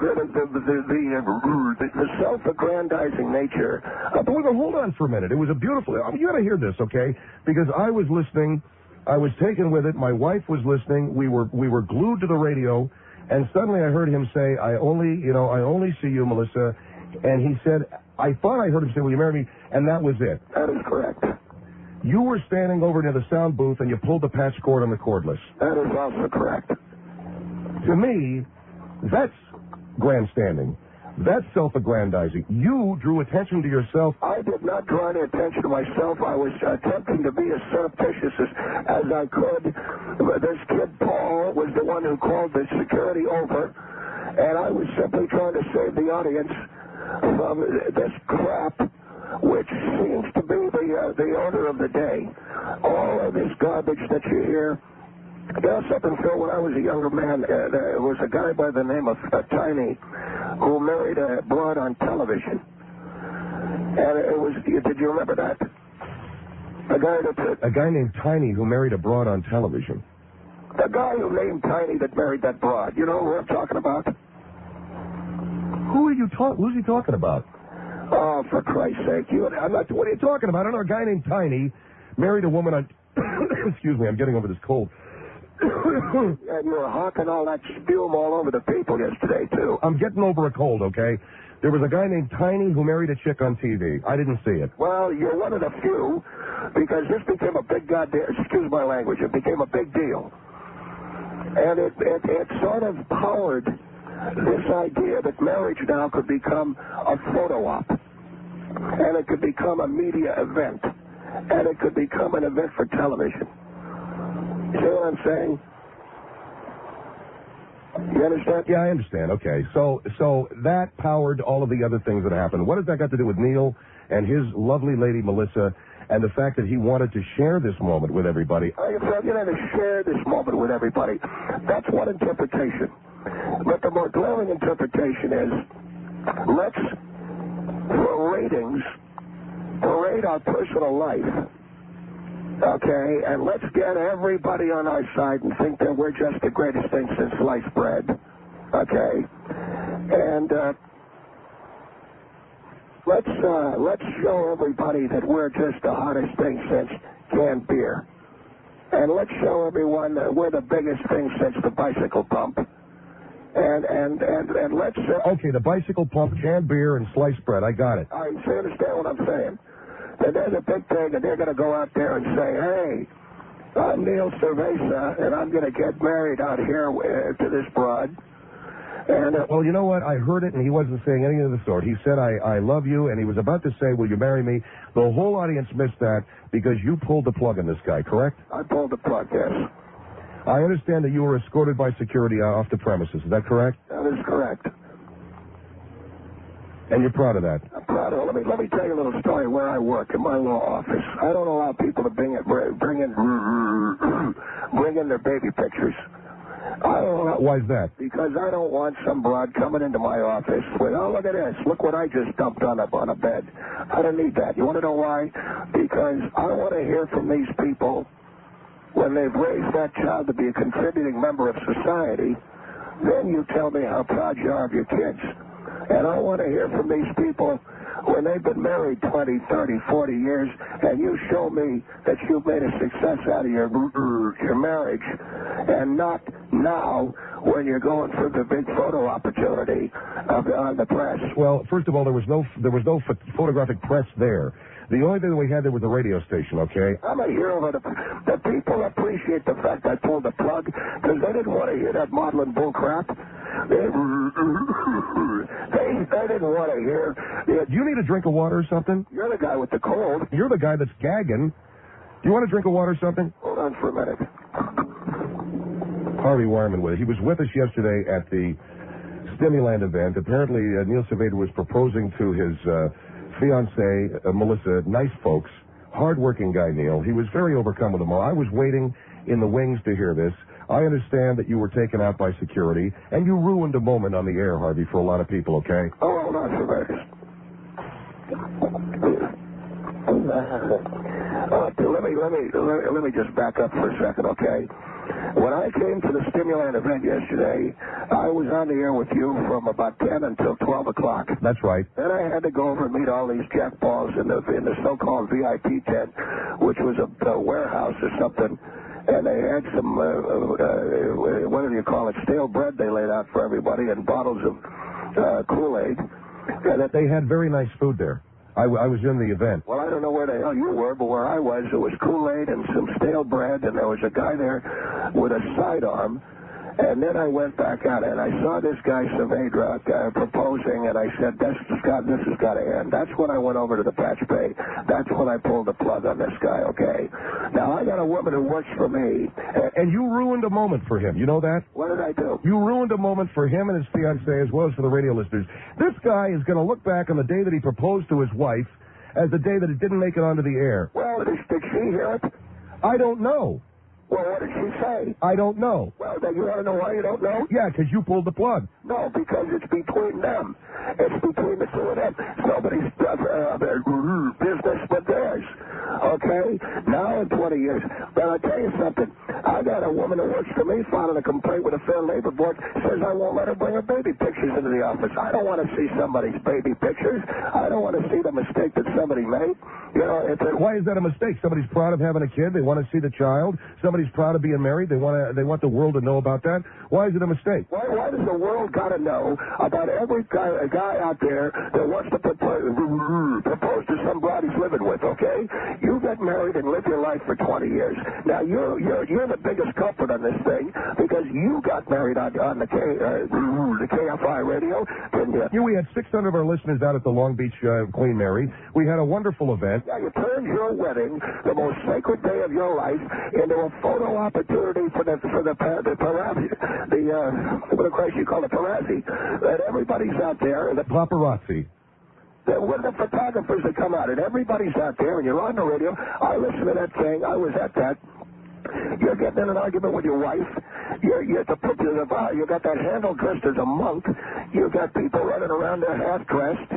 Q: self-aggrandizing nature.
D: But hold on for a minute. It was a beautiful... you got to hear this, okay? Because I was listening. I was taken with it. My wife was listening. We were glued to the radio. And suddenly I heard him say, I only see you, Melissa. And he said, I thought I heard him say, will you marry me? And that was it.
Q: That is correct.
D: You were standing over near the sound booth and you pulled the patch cord on the cordless.
Q: That is also correct.
D: To me, that's grandstanding. That's self-aggrandizing. You drew attention to yourself.
Q: I did not draw any attention to myself. I was attempting to be as surreptitious as I could. This kid, Paul, was the one who called the security over, and I was simply trying to save the audience from this crap, which seems to be the order of the day. All of this garbage that you hear. Now, something, Phil, when I was a younger man, there was a guy by the name of Tiny who married a broad on television. And it was, did you remember that?
D: A guy named Tiny who married a broad on television.
Q: The guy who named Tiny that married that broad. You know who I'm talking about?
D: Who's he talking about?
Q: Oh, for Christ's sake.
D: What are you talking about? I don't know. A guy named Tiny married a woman on... Excuse me, I'm getting over this cold.
Q: And you were hawking all that spume all over the people yesterday, too.
D: I'm getting over a cold, okay? There was a guy named Tiny who married a chick on TV. I didn't see it.
Q: Well, you're one of the few, because this became a big goddamn... Excuse my language. It became a big deal. And it sort of powered this idea that marriage now could become a photo op. And it could become a media event. And it could become an event for television. See what I'm saying? You understand?
D: Yeah, I understand. Okay. So that powered all of the other things that happened. What has that got to do with Neil and his lovely lady Melissa and the fact that he wanted to share this moment with everybody?
Q: I said, you know, to share this moment with everybody. That's one interpretation. But the more glaring interpretation is, let's, for ratings, parade our personal life. Okay, and let's get everybody on our side and think that we're just the greatest thing since sliced bread. Okay, and let's show everybody that we're just the hottest thing since canned beer, and let's show everyone that we're the biggest thing since the bicycle pump. And let's
D: okay, the bicycle pump, canned beer, and sliced bread. I got it.
Q: I understand what I'm saying. And there's a big thing, and they're going to go out there and say, hey, I'm Neil Cerveza, and I'm going to get married out here to this broad. And
D: well, you know what? I heard it, and he wasn't saying anything of the sort. He said, I love you, and he was about to say, will you marry me? The whole audience missed that because you pulled the plug on this guy, correct?
Q: I pulled the plug, yes.
D: I understand that you were escorted by security off the premises. Is that correct?
Q: That is correct.
D: And you're proud of that?
Q: I'm proud of it. Let me tell you a little story where I work in my law office. I don't allow people to bring in their baby pictures. I don't allow,
D: why is that?
Q: Because I don't want some broad coming into my office with, oh, look at this. Look what I just dumped on a bed. I don't need that. You want to know why? Because I want to hear from these people when they've raised that child to be a contributing member of society. Then you tell me how proud you are of your kids. And I want to hear from these people when they've been married 20, 30, 40 years, and you show me that you've made a success out of your marriage, and not now when you're going for the big photo opportunity on the press.
D: Well, first of all, there was no photographic press there. The only thing that we had there was a radio station, okay?
Q: I'm a hero of the people appreciate the fact I pulled the plug because they didn't want to hear that maudlin bull crap. They didn't want to hear.
D: Do you need a drink of water or something?
Q: You're the guy with the cold.
D: You're the guy that's gagging. Do you want a drink of water or something?
Q: Hold on for a minute.
D: Harvey Wireman, he was with us yesterday at the Stimuland event. Apparently, Neil Cerveza was proposing to his fiancée, Melissa. Nice folks. Hard-working guy, Neil. He was very overcome with them all. I was waiting in the wings to hear this. I understand that you were taken out by security, and you ruined a moment on the air, Harvey, for a lot of people, okay?
Q: Oh, hold on for a minute. Let me just back up for a second, okay? When I came to the Stimulant event yesterday, I was on the air with you from about 10 until 12 o'clock.
D: That's right.
Q: Then I had to go over and meet all these jackballs in the so-called VIP tent, which was a warehouse or something. And they had some, what do you call it, stale bread they laid out for everybody and bottles of Kool-Aid.
R: Yeah, that they had very nice food there. I was in the event.
Q: Well, I don't know where the hell you were, but where I was, it was Kool-Aid and some stale bread, and there was a guy there with a sidearm. And then I went back out, and I saw this guy, Saavedra, proposing, and I said, this has got to end. That's when I went over to the patch bay. That's when I pulled the plug on this guy, okay? Now, I got a woman who works for me.
R: And you ruined a moment for him. You know that?
Q: What did I do?
R: You ruined a moment for him and his fiancée, as well as for the radio listeners. This guy is going to look back on the day that he proposed to his wife as the day that it didn't make it onto the air.
Q: Well, did she hear it?
R: I don't know.
Q: Well, what did she say?
R: I don't know.
Q: Well, then you want to know why you don't know?
R: Yeah, because you pulled the plug.
Q: No, because it's between them. It's between the two of them. It's nobody's business but theirs. Okay? Now in 20 years. But I'll tell you something. I got a woman who works for me filing a complaint with the Fair Labor Board. Says I won't let her bring her baby pictures into the office. I don't want to see somebody's baby pictures. I don't want to see the mistake that somebody made. You know,
R: why is that a mistake? Somebody's proud of having a kid. They want to see the child. Somebody's proud of being married. They want the world to know about that. Why is it a mistake?
Q: Why does the world got to know about every guy out there that wants to propose to somebody he's living with? Okay, you get married and live your life for 20 years. Now you're the biggest culprit on this thing because you got married on the KFI radio, didn't you?
R: Yeah, we had 600 of our listeners out at the Long Beach Queen Mary. We had a wonderful event.
Q: Yeah, you turned your wedding, the most sacred day of your life, into a photo opportunity for the paparazzi, what the Christ you call it, paparazzi, that everybody's out there.
R: The paparazzi.
Q: With the photographers that come out, and everybody's out there, and you're on the radio. I listened to that thing. I was at that. You're getting in an argument with your wife. You got that handle dressed as a monk. You got people running around there half dressed.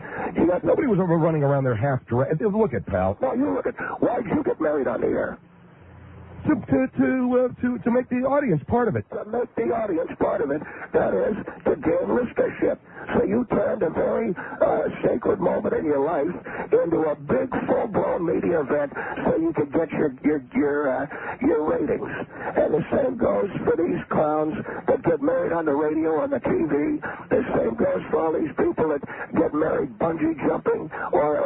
R: Nobody was ever running around there half dressed. Look at pal.
Q: No, you look at. Why did you get married on the air?
R: To make the audience part of it.
Q: To make the audience part of it. That is to gain listenership. So you turned a very sacred moment in your life into a big full-blown media event so you could get your ratings. And the same goes for these clowns that get married on the radio, on the TV. The same goes for all these people that get married bungee jumping or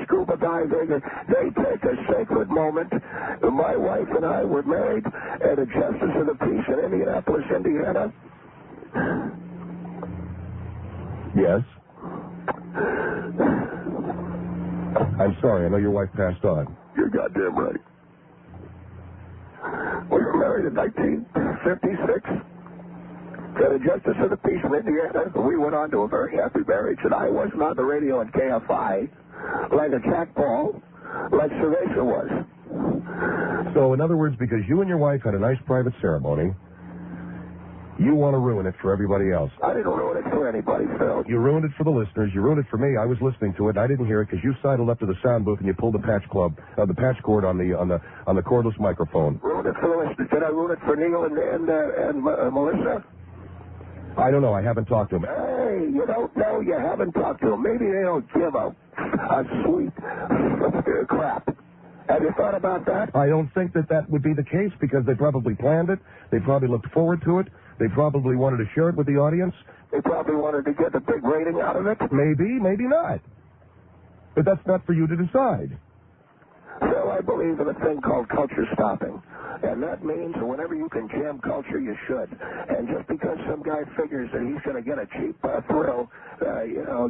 Q: scuba diving. They take a sacred moment. My wife and I were married at a Justice of the Peace in Indianapolis, Indiana.
R: Yes. I'm sorry. I know your wife passed on.
Q: You're goddamn right. We were married in 1956 at a Justice of the Peace in Indiana. We went on to a very happy marriage, and I wasn't on the radio in KFI like a Jack Paul, like Cerveza was.
R: So, in other words, because you and your wife had a nice private ceremony, you want to ruin it for everybody else.
Q: I didn't ruin it for anybody, Phil.
R: You ruined it for the listeners. You ruined it for me. I was listening to it. I didn't hear it because you sidled up to the sound booth and you pulled the patch cord on the cordless microphone.
Q: Ruined it for the listeners. Did I ruin it for Neil and Melissa?
R: I don't know. I haven't talked to them.
Q: Hey, you don't know. You haven't talked to them. Maybe they don't give a sweet crap. Have you thought about that?
R: I don't think that would be the case because they probably planned it. They probably looked forward to it. They probably wanted to share it with the audience.
Q: They probably wanted to get a big rating out of it.
R: Maybe, maybe not. But that's not for you to decide.
Q: So I believe in a thing called culture stopping. And that means that whenever you can jam culture, you should. And just because some guy figures that he's going to get a cheap thrill,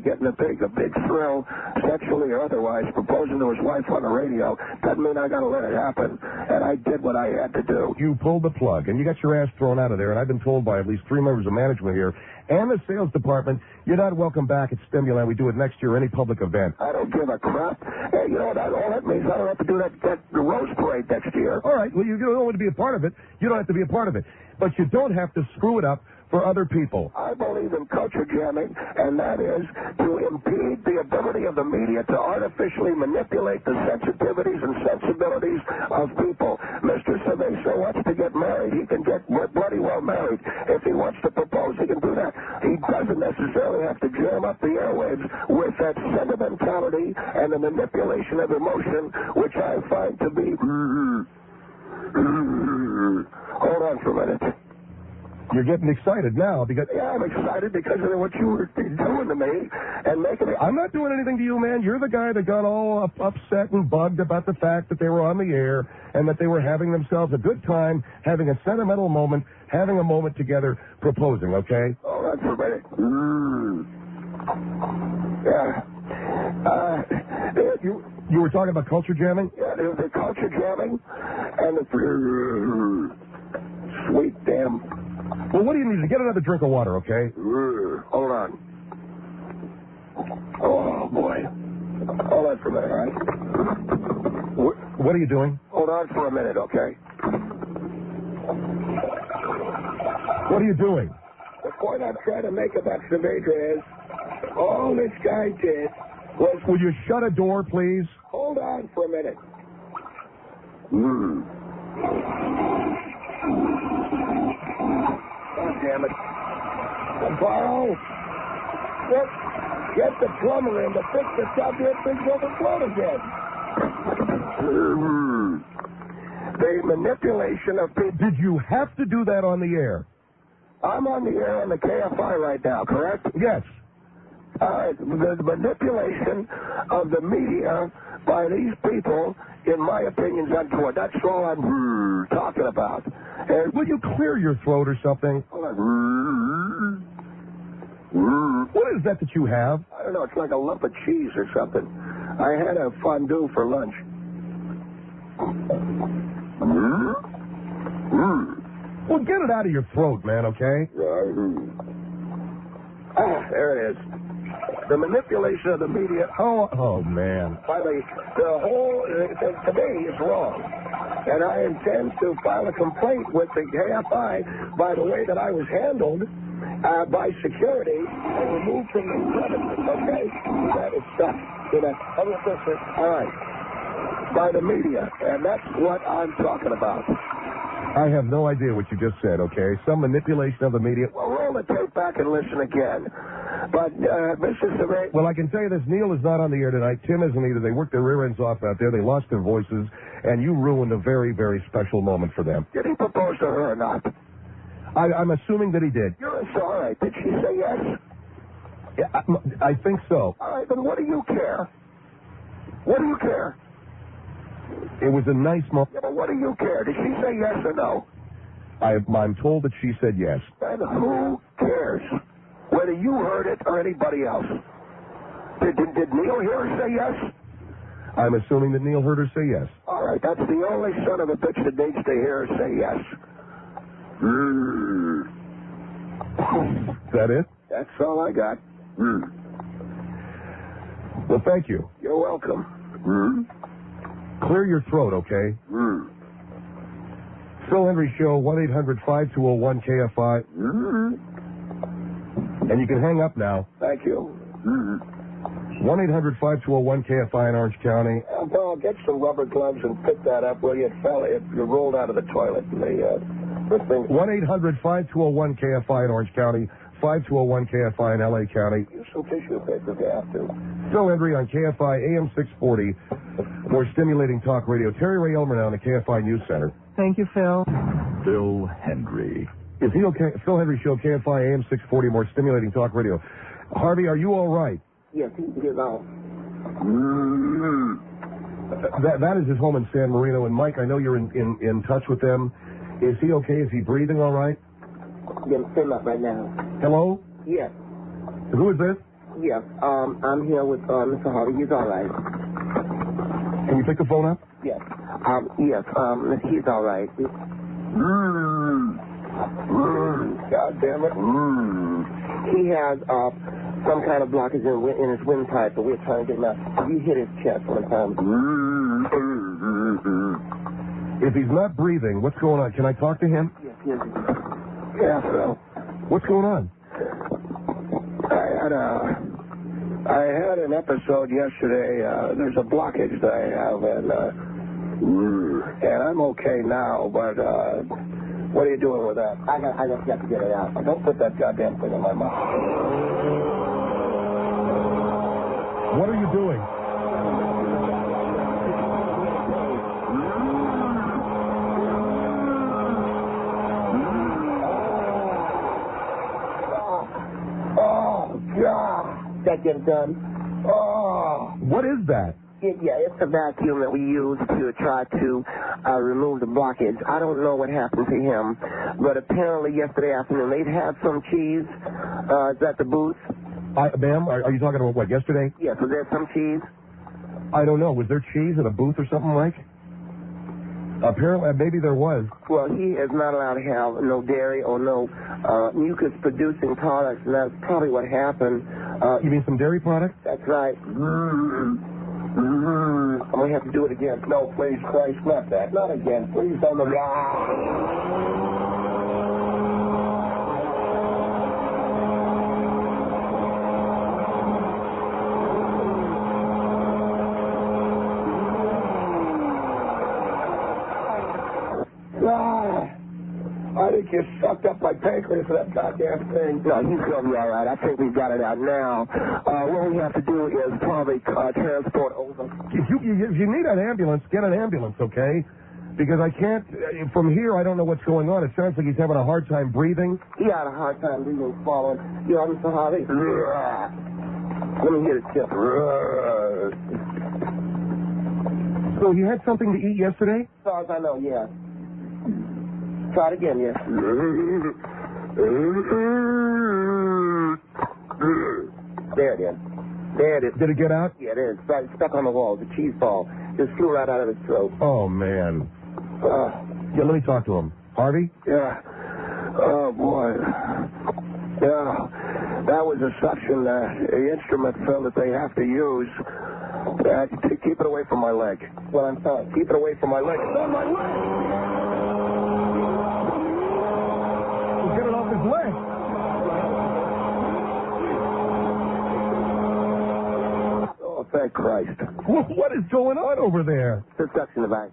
Q: getting a big thrill, sexually or otherwise, proposing to his wife on the radio, doesn't mean I got to let it happen. And I did what I had to do.
R: You pulled the plug, and you got your ass thrown out of there. And I've been told by at least 3 members of management here and the sales department, you're not welcome back at Stimulant. We do it next year, any public event.
Q: I don't give a crap. Hey, you know what all that means? I don't have to do that Rose Parade next year.
R: All right, well, you don't want to be a part of it. You don't have to be a part of it. But you don't have to screw it up for other people.
Q: I believe in culture jamming, and that is to impede the ability of the media to artificially manipulate the sensitivities and sensibilities of people. Mr. Cerveza wants to get married. He can get bloody well married. If he wants to propose, he can do that. He doesn't necessarily have to jam up the airwaves with that sentimentality and the manipulation of emotion, which I find to be... Hold on for a minute.
R: You're getting excited now because...
Q: Yeah, I'm excited because of what you were doing to me and making me...
R: I'm not doing anything to you, man. You're the guy that got all upset and bugged about the fact that they were on the air and that they were having themselves a good time, having a sentimental moment, having a moment together, proposing, okay?
Q: Oh, that's a minute. Yeah.
R: You were talking about culture jamming?
Q: Yeah, the culture jamming and the sweet damn...
R: Well, what do you need? Get another drink of water, okay?
Q: Hold on. Oh, boy. Hold on for a minute, all right?
R: What are you doing?
Q: Hold on for a minute, okay?
R: What are you doing?
Q: The point I'm trying to make about Saavedra is all this guy did was...
R: Will you shut a door, please?
Q: Hold on for a minute. God damn it. Borrow. Get the plumber in to fix the goddamn thing's overflowed again. The manipulation of people.
R: Did you have to do that on the air?
Q: I'm on the air on the KFI right now, correct?
R: Yes.
Q: The manipulation of the media by these people, in my opinion, is untoward. That's all I'm talking about. And
R: will you clear your throat or something? What is that you have?
Q: I don't know. It's like a lump of cheese or something. I had a fondue for lunch.
R: Well, get it out of your throat, man, okay?
Q: There it is. The manipulation of the media.
R: Oh man.
Q: By the whole, to me, is wrong. And I intend to file a complaint with the KFI by the way that I was handled by security and removed from the premises, okay? That is stuff. All right. By the media. And that's what I'm talking about.
R: I have no idea what you just said, okay? Some manipulation of the media.
Q: Well, roll the tape back and listen again. But, Mr. Survey...
R: Well, I can tell you this. Neil is not on the air tonight. Tim isn't either. They worked their rear ends off out there. They lost their voices. And you ruined a very, very special moment for them.
Q: Did he propose to her or not?
R: I'm assuming that he did.
Q: You're all right. Did she say yes?
R: Yeah, I think so.
Q: All right, then what do you care? What do you care?
R: It was a nice moment.
Q: Yeah, but what do you care? Did she say yes or no?
R: I'm told that she said yes.
Q: And who cares? Whether you heard it or anybody else. Did Neil hear her say yes?
R: I'm assuming that Neil heard her say yes.
Q: All right, that's the only son of a bitch that needs to hear her say yes.
R: Is that it?
Q: That's all I got.
R: Well, thank you.
Q: You're welcome.
R: Clear your throat, okay? Phil Hendrie Show, 1-800-5201-KFI. And you can hang up now.
Q: Thank you.
R: 1-800-5201-KFI in Orange County.
Q: Paul, get some rubber gloves and pick that up, will you? It fell. It rolled out of the toilet. The thing.
R: 1-800-5201-KFI in Orange County. 5201-KFI in L.A. County.
Q: Use some tissue paper if you have to.
R: Phil Hendrie on KFI AM 640. More stimulating talk radio. Terry Ray Elmer now in the KFI News Center.
H: Thank you, Phil.
S: Phil Hendrie.
R: Is he okay? Phil Hendrie Show, KFI AM 640. More stimulating talk radio. Harvey, are you all right?
Q: Yes, he's out.
R: That is his home in San Marino. And Mike, I know you're in touch with them. Is he okay? Is he breathing all right?
T: Yeah, I'm up right now.
R: Hello?
T: Yes.
R: Who is this?
T: Yes. I'm here with Mr. Harvey. He's all right.
R: Can you pick the phone up?
T: Yes. Yes. He's all right.
Q: God damn it.
T: He has some kind of blockage in his windpipe, but we're trying to get him out. You hit his chest one time.
R: If he's not breathing, what's going on? Can I talk to him?
T: Yes.
Q: Yeah, Phil.
R: What's going on?
Q: I had an episode yesterday. There's a blockage that I have, and I'm okay now, but what are you doing with that?
T: I just got to get it out.
Q: Don't put that goddamn thing in my mouth.
R: What are you doing?
T: that get it done. Oh.
R: What is that?
T: Yeah, it's a vacuum that we use to try to remove the blockage. I don't know what happened to him, but apparently yesterday afternoon they'd had some cheese at the booth.
R: Ma'am, are you talking about what, yesterday?
T: Yes, was there some cheese?
R: I don't know. Was there cheese at a booth or something like? Apparently, maybe there was.
T: Well, he is not allowed to have no dairy or no mucus-producing products, and that's probably what happened.
R: You mean some dairy products?
T: That's right. I'm going to have to do it again. No, please, Christ, not that. Not again. Please don't. I think you sucked up my pancreas for that goddamn thing. No, he's going to be all right. I think we've got it out now. What we have to do is probably transport over.
R: If you need an ambulance, get an ambulance, okay? Because I can't, from here, I don't know what's going on. It sounds like he's having a hard time breathing.
T: He had a hard time breathing, swallowing. You know, Mr. Harvey? Let me get it, Chip.
R: So you had something to eat yesterday?
T: As far as I know, yeah. Try it again, yes. There it is. There it is.
R: Did it get out?
T: Yeah, it is. It's stuck on the wall. The cheese ball just flew right out of his throat.
R: Oh, man. Yeah, let me talk to him. Harvey?
T: Yeah. Oh, boy. Yeah. That was a suction instrument, Phil, that they have to use. Keep it away from my leg. Well, I'm sorry. Keep it away from my leg. It's on my leg!
R: Get it off his leg.
T: Oh, thank Christ.
R: What is going on over there?
T: The suction device.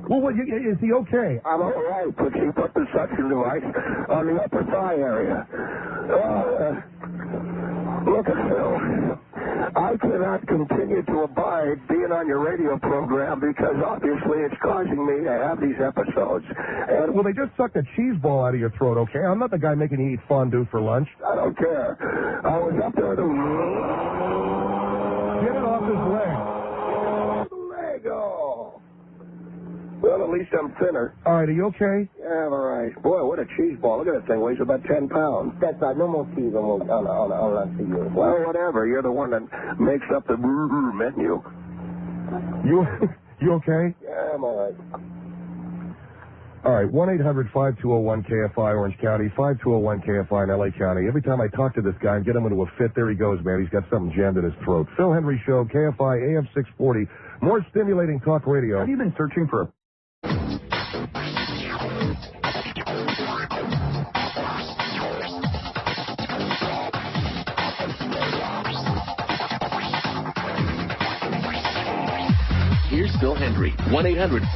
R: Well, is he okay?
T: I'm all right, but she put the suction device on the upper thigh area. Look at Phil. I cannot continue to abide being on your radio program because obviously it's causing me to have these episodes. And
R: well, they just sucked a cheese ball out of your throat, okay? I'm not the guy making you eat fondue for lunch.
T: I don't care. I was up there to...
R: Get it off his leg.
T: Lego. Well, at least I'm thinner.
R: All right, are you okay?
T: Yeah, I'm all right. Boy, what a cheese ball. Look at that thing. Weighs about 10 pounds. That's right. No more cheese on you. Well, whatever. You're the one that makes up the menu.
R: You okay?
T: Yeah, I'm all right.
R: All right, 1-800-5201-KFI, Orange County, 5201-KFI in L.A. County. Every time I talk to this guy and get him into a fit, there he goes, man. He's got something jammed in his throat. Phil Hendrie Show, KFI, AM 640. More stimulating talk radio.
S: Have you been searching for a...
K: Here's Phil Hendrie,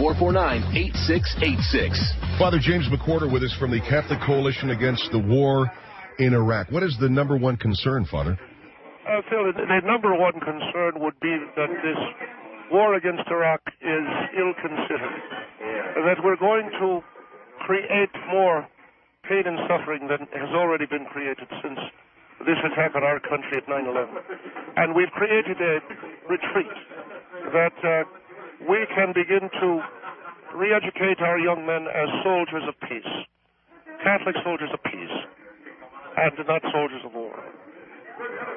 K: 1-800-449-8686.
D: Father James McWhorter with us from the Catholic Coalition Against the War in Iraq. What is the number one concern, Father?
U: Phil, the number one concern would be that this war against Iraq is ill-considered, that we're going to create more pain and suffering than has already been created since this attack on our country at 9/11. And we've created a retreat that we can begin to re-educate our young men as soldiers of peace, Catholic soldiers of peace, and not soldiers of war.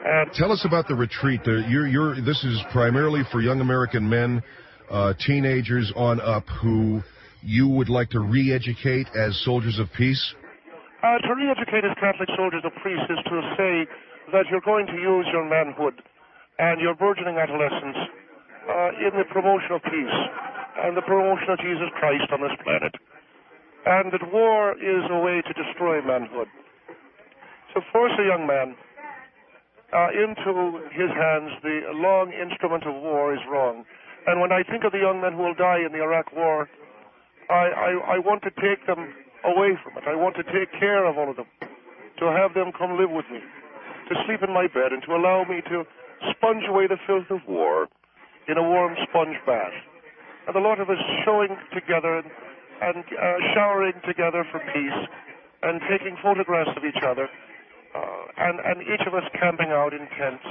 U: And
D: tell us about the retreat. This is primarily for young American men, teenagers on up, who you would like to re-educate as soldiers of peace?
U: To re-educate as Catholic soldiers of peace is to say that you're going to use your manhood and your burgeoning adolescence in the promotion of peace and the promotion of Jesus Christ on this planet. And that war is a way to destroy manhood. To force a young man into his hands the long instrument of war is wrong. And when I think of the young men who will die in the Iraq war, I want to take them away from it. I want to take care of all of them, to have them come live with me, to sleep in my bed, and to allow me to sponge away the filth of war in a warm sponge bath. And a lot of us showing together and showering together for peace and taking photographs of each other, and each of us camping out in tents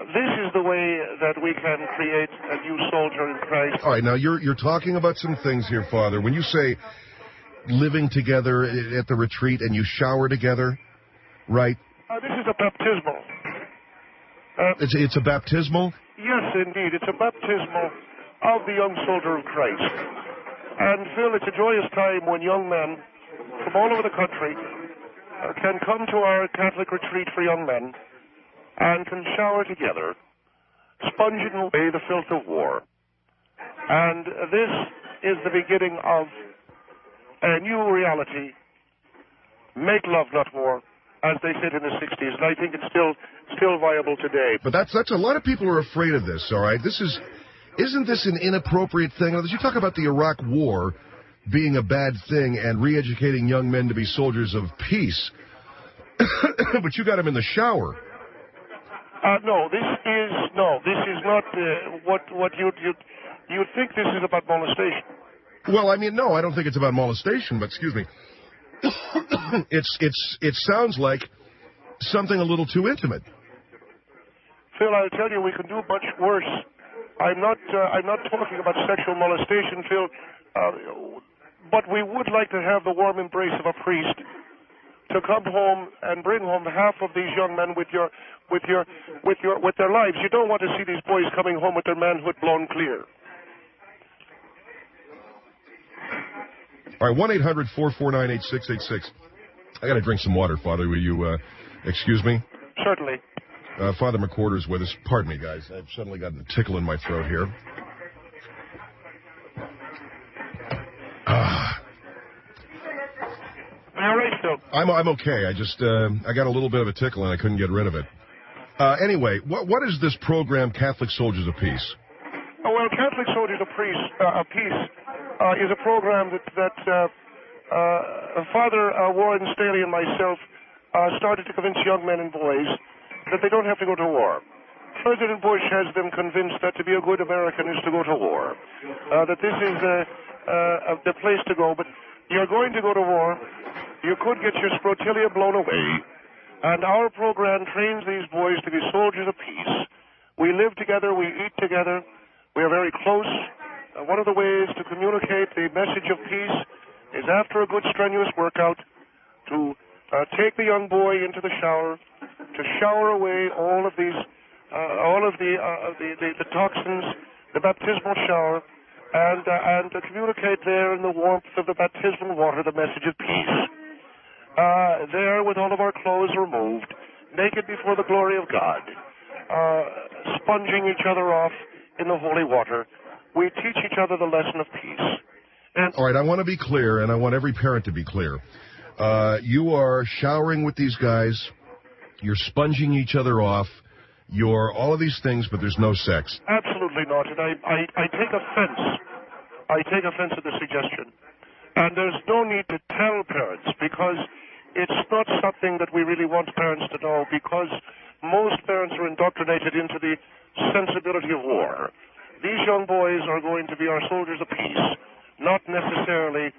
U: This is the way that we can create a new soldier in Christ.
D: All right, now you're talking about some things here, Father. When you say living together at the retreat and you shower together, right?
U: This is a baptismal.
D: It's a baptismal?
U: Yes, indeed. It's a baptismal of the young soldier of Christ. And, Phil, it's a joyous time when young men from all over the country can come to our Catholic retreat for young men and can shower together, sponging away the filth of war. And this is the beginning of a new reality. Make love, not war, as they said in the 60s, and I think it's still viable today.
D: But that's a lot of people are afraid of this, all right? Isn't this an inappropriate thing? You talk about the Iraq War being a bad thing and re-educating young men to be soldiers of peace, but you got them in the shower.
U: No, this is not what you'd think this is about molestation.
D: Well, I mean, no, I don't think it's about molestation, but excuse me. It sounds like something a little too intimate.
U: Phil, I'll tell you, we can do much worse. I'm not talking about sexual molestation, Phil, but we would like to have the warm embrace of a priest to come home and bring home half of these young men with their lives. You don't want to see these boys coming home with their manhood blown clear.
D: All right, 1-800-449-8686. I got to drink some water, Father. Will you excuse me?
U: Certainly.
D: Father McWhorter's with us. Pardon me, guys. I've suddenly gotten a tickle in my throat here.
U: All right, Phil.
D: I'm okay. I just I got a little bit of a tickle and I couldn't get rid of it. Anyway, what is this program, Catholic Soldiers of Peace?
U: Well, Catholic Soldiers of Peace is a program that Father Warren Staley and myself started to convince young men and boys that they don't have to go to war. President Bush has them convinced that to be a good American is to go to war, that this is the place to go, but you're going to go to war, you could get your scrotilia blown away, and our program trains these boys to be soldiers of peace. We live together, we eat together, we are very close. One of the ways to communicate the message of peace is after a good strenuous workout to take the young boy into the shower, to shower away all of the toxins, the baptismal shower, and to communicate there in the warmth of the baptismal water the message of peace. There, with all of our clothes removed, naked before the glory of God, sponging each other off in the holy water, we teach each other the lesson of peace.
D: All right, I want to be clear, and I want every parent to be clear. You are showering with these guys, you're sponging each other off, you're all of these things, but there's no sex.
U: Absolutely not, and I take offense. I take offense at the suggestion. And there's no need to tell parents, because it's not something that we really want parents to know, because most parents are indoctrinated into the sensibility of war. These young boys are going to be our soldiers of peace, not necessarily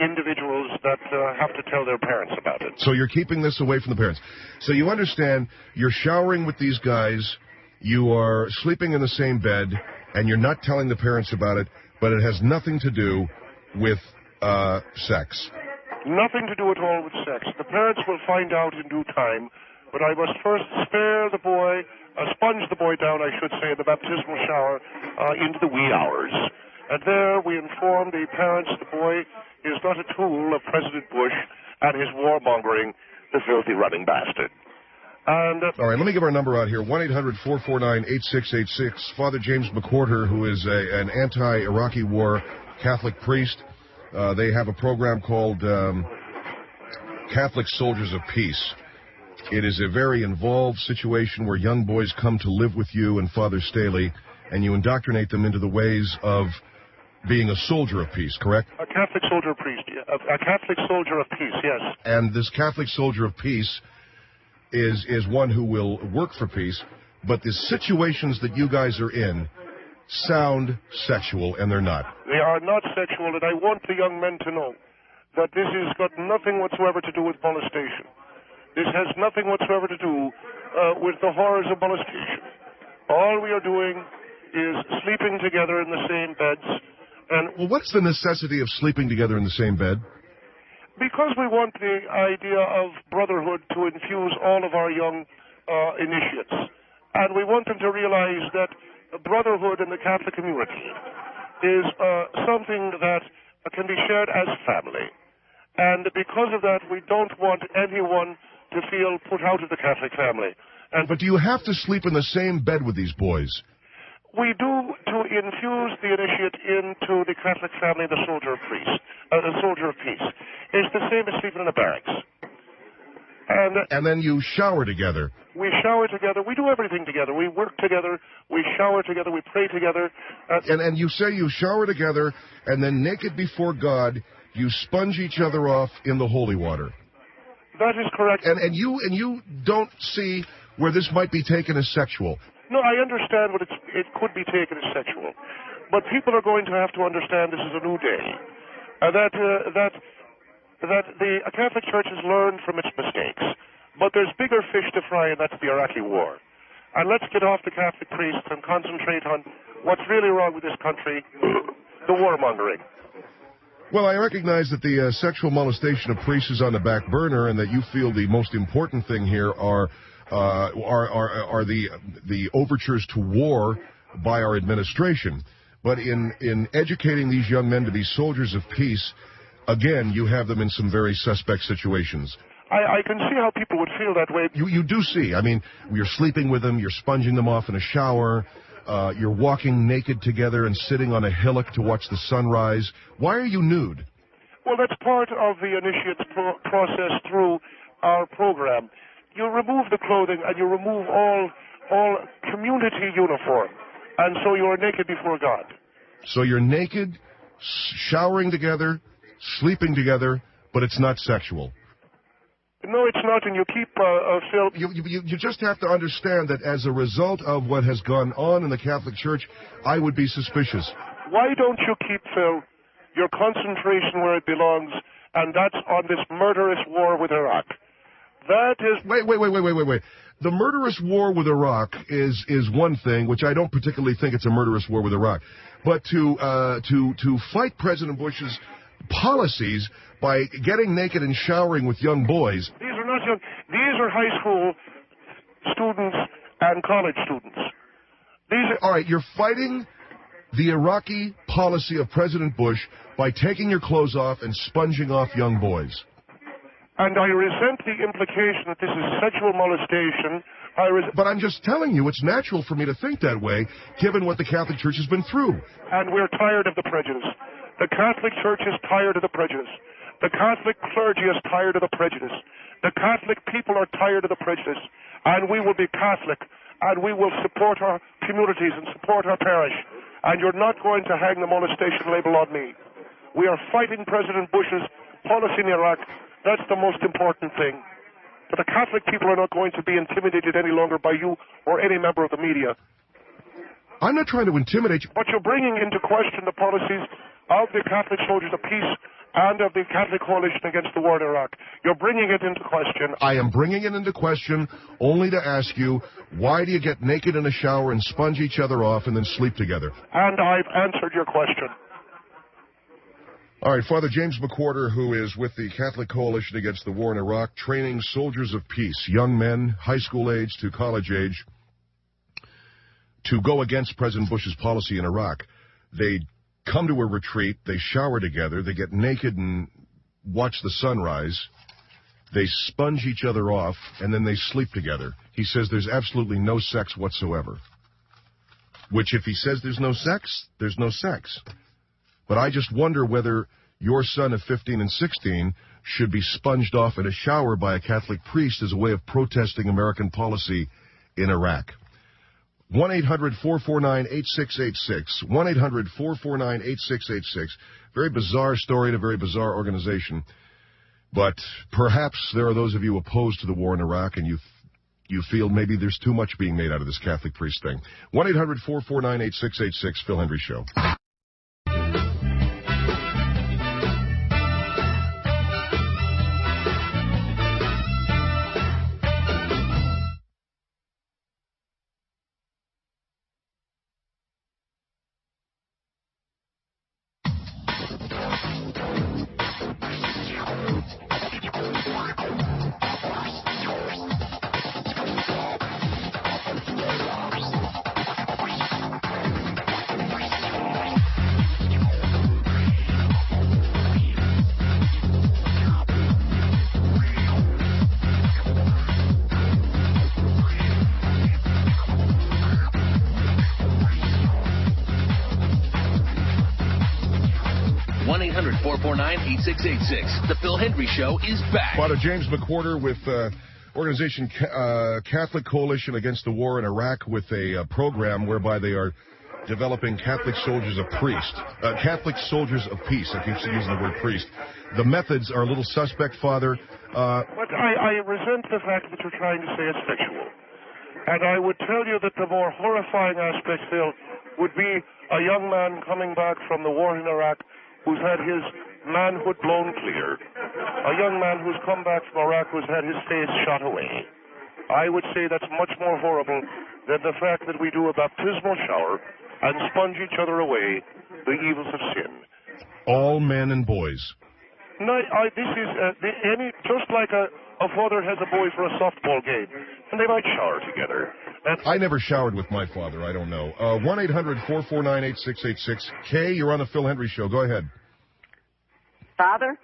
U: individuals that have to tell their parents about it.
D: So you're keeping this away from the parents. So you understand, you're showering with these guys, you are sleeping in the same bed, and you're not telling the parents about it, but it has nothing to do with sex.
U: Nothing to do at all with sex. The parents will find out in due time, but I must first spare the boy, sponge the boy down, I should say, in the baptismal shower into the wee hours. And there we inform the parents the boy is not a tool of President Bush and his warmongering, the filthy running bastard. And
D: all right, let me give our number out here, 1-800-449-8686. Father James McWhorter, who is an anti-Iraqi war Catholic priest. They have a program called Catholic Soldiers of Peace. It is a very involved situation where young boys come to live with you and Father Staley, and you indoctrinate them into the ways of being a soldier of peace, correct?
U: A Catholic soldier of peace, a Catholic soldier of peace, yes.
D: And this Catholic soldier of peace is one who will work for peace, but the situations that you guys are in sound sexual, and they're not.
U: They are not sexual, and I want the young men to know that this has got nothing whatsoever to do with molestation. This has nothing whatsoever to do with the horrors of molestation. All we are doing is sleeping together in the same beds. And
D: well, what's the necessity of sleeping together in the same bed?
U: Because we want the idea of brotherhood to infuse all of our young initiates. And we want them to realize that brotherhood in the Catholic community is something that can be shared as family. And because of that, we don't want anyone to feel put out of the Catholic family.
D: But do you have to sleep in the same bed with these boys?
U: We do, to infuse the initiate into the Catholic family, the soldier of peace. It's the same as sleeping in a barracks.
D: And then you shower together.
U: We shower together. We do everything together. We work together. We shower together. We pray together.
D: And you say you shower together, and then naked before God, you sponge each other off in the holy water.
U: That is correct.
D: And you don't see where this might be taken as sexual.
U: No, I understand what it could be taken as sexual. But people are going to have to understand this is a new day. That the Catholic Church has learned from its mistakes. But there's bigger fish to fry, and that's the Iraqi war. And let's get off the Catholic priests and concentrate on what's really wrong with this country, the warmongering.
D: Well, I recognize that the sexual molestation of priests is on the back burner, and that you feel the most important thing here are the overtures to war by our administration. But in educating these young men to be soldiers of peace, again, you have them in some very suspect situations.
U: I can see how people would feel that way.
D: You do see. I mean, you're sleeping with them, you're sponging them off in a shower, you're walking naked together and sitting on a hillock to watch the sunrise. Why are you nude?
U: Well, that's part of the initiate's process through our program. You remove the clothing and you remove all community uniform, and so you are naked before God.
D: So you're naked, showering together, sleeping together, but it's not sexual.
U: No, it's not, and you keep Phil.
D: You just have to understand that as a result of what has gone on in the Catholic Church, I would be suspicious.
U: Why don't you keep, Phil, your concentration where it belongs, and that's on this murderous war with Iraq? That is...
D: Wait. The murderous war with Iraq is one thing, which I don't particularly think it's a murderous war with Iraq. But to fight President Bush's policies by getting naked and showering with young boys...
U: These are not young. These are high school students and college students.
D: All right, you're fighting the Iraqi policy of President Bush by taking your clothes off and sponging off young boys.
U: And I resent the implication that this is sexual molestation.
D: But I'm just telling you, it's natural for me to think that way, given what the Catholic Church has been through.
U: And we're tired of the prejudice. The Catholic Church is tired of the prejudice. The Catholic clergy is tired of the prejudice. The Catholic people are tired of the prejudice. And we will be Catholic, and we will support our communities and support our parish. And you're not going to hang the molestation label on me. We are fighting President Bush's policy in Iraq. That's the most important thing. But the Catholic people are not going to be intimidated any longer by you or any member of the media.
D: I'm not trying to intimidate you.
U: But you're bringing into question the policies of the Catholic Soldiers of Peace and of the Catholic Coalition Against the War in Iraq. You're bringing it into question.
D: I am bringing it into question only to ask you, why do you get naked in a shower and sponge each other off and then sleep together?
U: And I've answered your question.
D: All right, Father James McWhorter, who is with the Catholic Coalition Against the War in Iraq, training soldiers of peace, young men, high school age to college age, to go against President Bush's policy in Iraq. They come to a retreat, they shower together, they get naked and watch the sunrise, they sponge each other off, and then they sleep together. He says there's absolutely no sex whatsoever. Which, if he says there's no sex, there's no sex. But I just wonder whether your son of 15 and 16 should be sponged off in a shower by a Catholic priest as a way of protesting American policy in Iraq. 1-800-449-8686. 1-800-449-8686. Very bizarre story and a very bizarre organization. But perhaps there are those of you opposed to the war in Iraq and you feel maybe there's too much being made out of this Catholic priest thing. 1-800-449-8686. Phil Hendrie Show.
K: 449-8686. The Phil Hendrie Show is back.
D: Father James McWhorter with organization Catholic Coalition Against the War in Iraq with a program whereby they are developing Catholic soldiers of Catholic soldiers of peace. I keep using the word priest. The methods are a little suspect, Father.
U: But I resent the fact that you're trying to say it's sexual. And I would tell you that the more horrifying aspect, Phil, would be a young man coming back from the war in Iraq who's had his manhood blown clear. A young man who's come back from Iraq who's had his face shot away. I would say that's much more horrible than the fact that we do a baptismal shower and sponge each other away the evils of sin.
D: All men and boys.
U: No, this is just like a father has a boy for a softball game, and they might shower together.
D: I never showered with my father. I don't know. 1-800-449-8686. Kay, you're on the Phil Hendrie Show. Go ahead.
A: Father?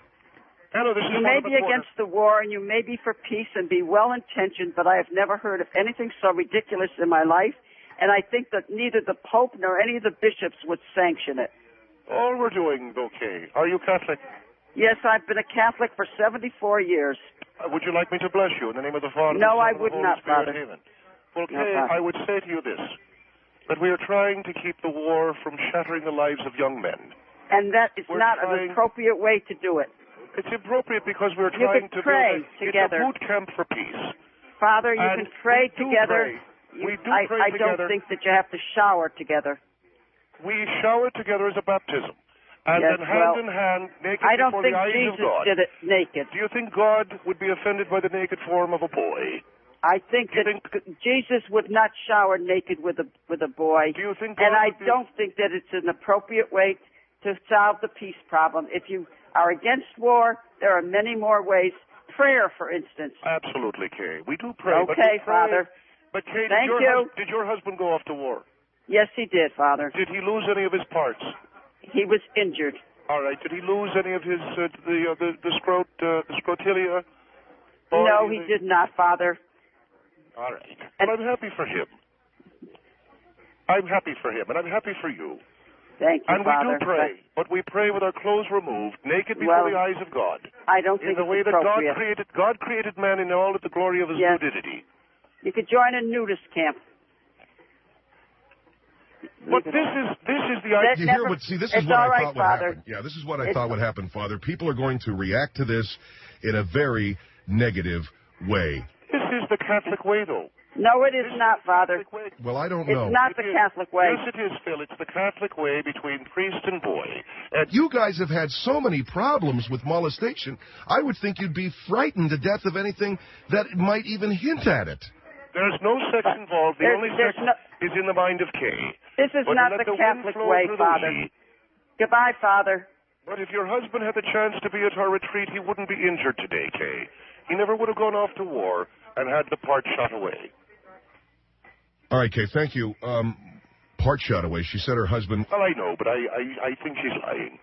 U: Hello, this
A: you may be against the war, and you may be for peace and be well-intentioned, but I have never heard of anything so ridiculous in my life, and I think that neither the Pope nor any of the bishops would sanction it.
U: All we're doing, okay. Are you Catholic?
A: Yes, I've been a Catholic for 74 years.
U: Would you like me to bless you in the name of the Father?
A: No, I
U: and
A: would
U: the Holy
A: not,
U: Spirit,
A: Father.
U: Amen. Well, Kay,
A: No,
U: I would say to you this, that we are trying to keep the war from shattering the lives of young men.
A: And that is not an appropriate way to do it.
U: It's appropriate because we're trying to
A: pray together.
U: It's a boot camp for peace.
A: Father, you can pray together.
U: We do pray
A: I
U: together.
A: don't think that you have to shower together.
U: We shower together as a baptism. And
A: yes,
U: then hand in hand, naked
A: I don't
U: before
A: think
U: the eyes
A: Jesus
U: of God.
A: did it naked.
U: Do you think God would be offended by the naked form of a boy?
A: I think Jesus would not shower naked with a boy.
U: Do you think?
A: And I don't think that it's an appropriate way to solve the peace problem. If you are against war, there are many more ways. Prayer, for instance.
U: Absolutely, Kay. We do pray.
A: Okay, Father.
U: But Kay,
A: thank you.
U: Did your husband go off to war?
A: Yes, he did, Father.
U: Did he lose any of his parts?
A: He was injured.
U: All right. Did he lose any of his the scrotalia?
A: No, he did not, Father.
U: All right. Well, I'm happy for him. I'm happy for him, and I'm happy for you.
A: Thank you,
U: and
A: Father.
U: And we do pray, but we pray with our clothes removed, naked before the eyes of God.
A: I don't think
U: in the way that God created man in all of the glory of his nudity.
A: You could join a nudist camp.
U: But this is the idea.
D: This is what I thought would happen. Yeah, this is what I thought would happen, Father. People are going to react to this in a very negative way.
U: This is the Catholic way, though.
A: No, it is not, Father.
D: Well, I don't know.
A: It's not the Catholic way.
U: Yes, it is, Phil. It's the Catholic way between priest and boy. And
D: you guys have had so many problems with molestation, I would think you'd be frightened to death of anything that might even hint at it.
U: There's no sex involved. The only sex is in the mind of Kay.
A: This is not the Catholic way, Father. Goodbye, Father.
U: But if your husband had the chance to be at our retreat, he wouldn't be injured today, Kay. He never would have gone off to war and had the part shot away.
D: All right, Kay, thank you. Part shot away. She said her husband...
U: Well, I know, but I think she's lying.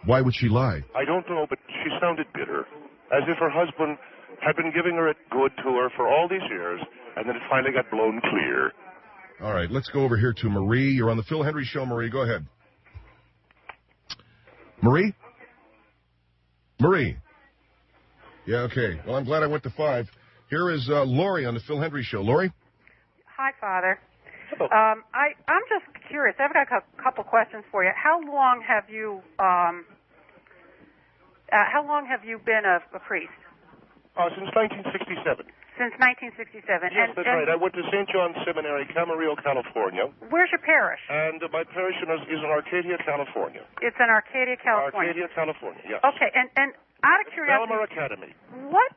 D: Why would she lie?
U: I don't know, but she sounded bitter. As if her husband had been giving her a good to her for all these years, and then it finally got blown clear.
D: All right, let's go over here to Marie. You're on the Phil Hendrie Show, Marie. Go ahead. Marie? Marie? Yeah, okay. Well, I'm glad I went to 5. Here is Lori on the Phil Hendrie Show. Lori?
H: Hi, Father. I'm just curious. I've got a couple questions for you. How long have you been a priest?
U: Since 1967.
H: Since 1967.
U: Yes, that's right. I went to St. John's Seminary, Camarillo, California.
H: Where's your parish?
U: And my parish is in Arcadia, California.
H: It's in Arcadia, California.
U: Arcadia, California, yes.
H: Okay, and out of curiosity...
U: Belmar Academy.
H: What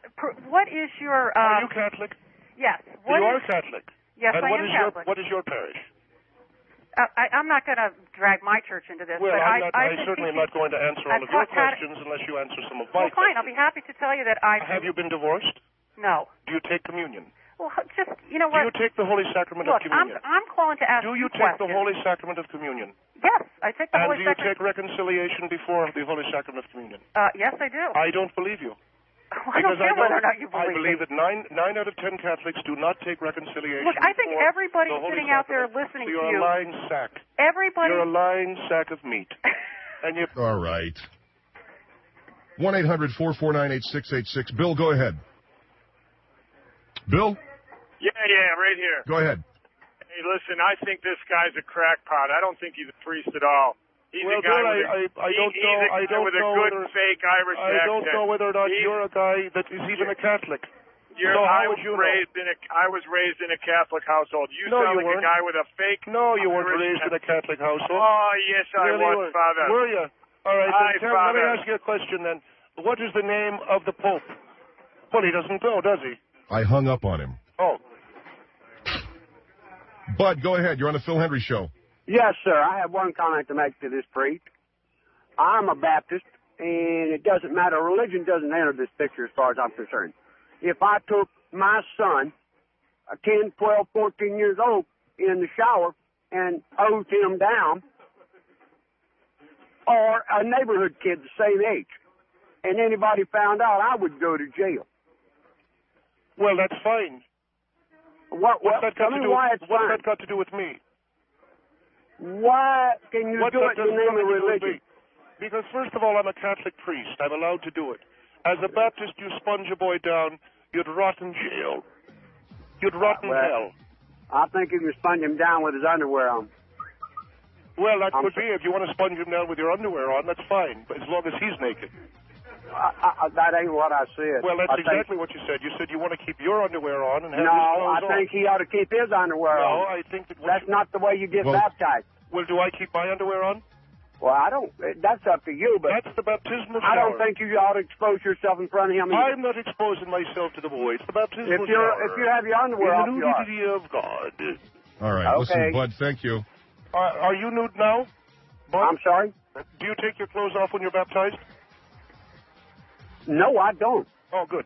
H: is your...
U: Are you Catholic?
H: Yes.
U: You are Catholic?
H: Yes,
U: and
H: I am Catholic.
U: What is your parish?
H: I'm not going to drag my church into this.
U: Well,
H: but
U: I certainly am not going to answer all of your questions unless you answer some of my questions.
H: Well, fine. I'll be happy to tell you that I...
U: Have you been divorced?
H: No.
U: Do you take communion?
H: Well, just, you know what?
U: Do you take the Holy Sacrament of communion?
H: I'm calling to ask
U: you questions. Do you take the Holy Sacrament of communion?
H: Yes, I take the Holy Sacrament.
U: And do you take reconciliation before the Holy Sacrament of communion?
H: Yes, I do.
U: I don't believe you.
H: I don't care whether or not you believe
U: I believe that 9 out of 10 Catholics do not take reconciliation.
H: Look, I think everybody sitting out there listening to you...
U: You're a lying sack.
H: Everybody...
U: You're a lying sack of meat. And you...
D: All right. 1-800-449-8686. Bill, go ahead. Bill?
C: Yeah, right here.
D: Go ahead.
C: Hey, listen, I think this guy's a crackpot. I don't think he's a priest at all. He's a guy with a good fake Irish accent.
U: I don't know whether or not you're a guy that is even a Catholic.
C: I was raised in a Catholic household. You sound like a guy with a fake.
U: No, you weren't raised in a Catholic household.
C: Oh, yes, I was, Father.
U: Were you? All right, then, let me ask you a question then. What is the name of the Pope? Well, he doesn't know, does he?
D: I hung up on him.
U: Oh.
D: Bud, go ahead. You're on the Phil Hendrie Show.
V: Yes, sir. I have one comment to make to this priest. I'm a Baptist, and it doesn't matter. Religion doesn't enter this picture as far as I'm concerned. If I took my son, 10, 12, 14 years old, in the shower and hosed him down, or a neighborhood kid the same age, and anybody found out, I would go to jail.
U: Well, that's fine.
V: What's that got
U: to do with me?
V: Why can you do it in the name of religion?
U: Because, first of all, I'm a Catholic priest. I'm allowed to do it. As a Baptist, you sponge a boy down, you'd rot in jail. You'd rot in hell.
V: I think you can sponge him down with his underwear on.
U: Well, that could be. If you want to sponge him down with your underwear on, that's fine, but as long as he's naked.
V: That ain't what I said.
U: Well, that's exactly what you said. You said you want to keep your underwear on and have his
V: No,
U: clothes
V: I think he ought to keep his underwear on.
U: No, I think
V: that's not the way you get baptized.
U: Well, do I keep my underwear on?
V: Well, I don't. That's up to you, but
U: that's the baptismal
V: I
U: shower.
V: don't think you ought to expose yourself in front of him.
U: I'm not exposing myself to the boy. It's the baptismal shower.
V: If you have your underwear off,
U: in the nudity of God.
D: All right.
V: Okay.
D: Listen, Bud, thank you.
U: Are you nude now? Bud?
V: I'm sorry?
U: Do you take your clothes off when you're baptized?
V: No, I don't.
U: Oh, good.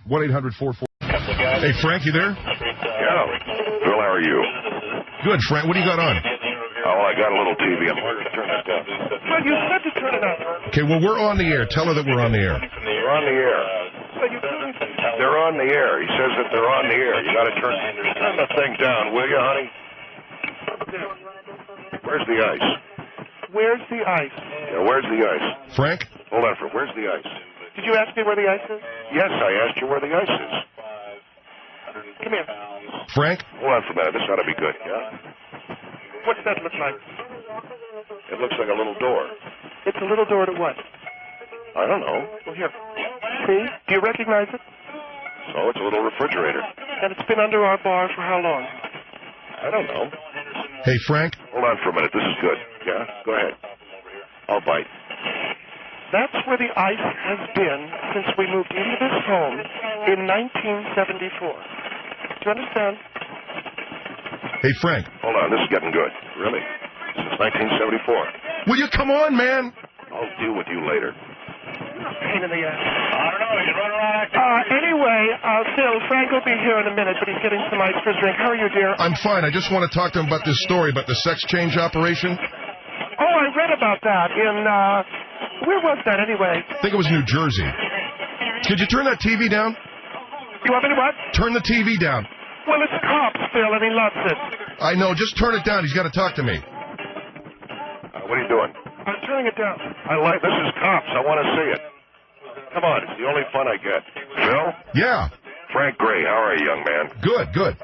D: 1-800-44. Hey, Frank, you there?
G: Yeah. Phil, how are you?
D: Good, Frank. What do you got on?
G: Oh, I got a little TV. I'm going to turn that down.
U: Well, you said to turn it on.
D: Okay, well, we're on the air. Tell her that we're on the air.
G: They're on the air. They're on the air. He says that they're on the air. You got to turn the thing down, will you, honey? Where's the ice?
U: Where's the ice?
G: Yeah, where's the ice?
D: Frank?
G: Hold on, where's the ice?
U: Did you ask me where the ice is?
G: Yes, I asked you where the ice is.
U: Come here.
D: Frank?
G: Hold on for a minute. This ought to be good, yeah?
U: What's that look like?
G: It looks like a little door.
U: It's a little door to what?
G: I don't know.
U: Well, here. See? Do you recognize it?
G: So it's a little refrigerator.
U: And it's been under our bar for how long?
G: I don't know.
D: Hey, Frank?
G: Hold on for a minute. This is good. Yeah? Go ahead. I'll bite.
U: That's where the ice has been since we moved into this home in 1974. Do you understand?
D: Hey, Frank.
G: Hold on. This is getting good. Really? Since 1974.
D: Will you come on, man?
G: I'll deal with you later.
U: Pain in the ass. I don't know. You run around acting. Anyway, Phil, Frank will be here in a minute, but he's getting some ice for his drink. How are you, dear?
D: I'm fine. I just want to talk to him about this story about the sex change operation.
U: Oh, I read about that in, where was that anyway?
D: I think it was New Jersey. Could you turn that TV down?
U: You want me to what?
D: Turn the TV down.
U: Well, it's cops, Phil, and he loves it.
D: I know. Just turn it down. He's got to talk to me.
G: What are you doing?
U: I'm turning it down.
G: This is cops. I want to see it. Come on. It's the only fun I get. Phil?
D: Yeah.
G: Frank Gray. How are you, young man?
D: Good.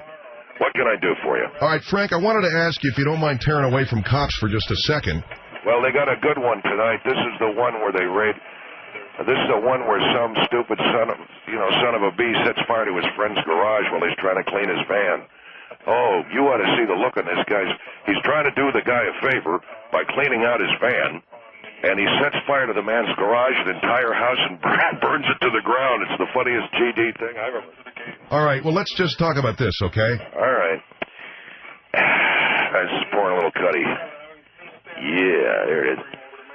G: What can I do for you?
D: All right, Frank, I wanted to ask you if you don't mind tearing away from cops for just a second.
G: Well, they got a good one tonight. This is the one where they raid. This is the one where some stupid son of a bee sets fire to his friend's garage while he's trying to clean his van. Oh, you ought to see the look on this guy's. He's trying to do the guy a favor by cleaning out his van, and he sets fire to the man's garage, an entire house, and burns it to the ground. It's the funniest GD thing I've ever.
D: All right, well, let's just talk about this, okay?
G: All right. This is pouring a little cutty. Yeah, there it is.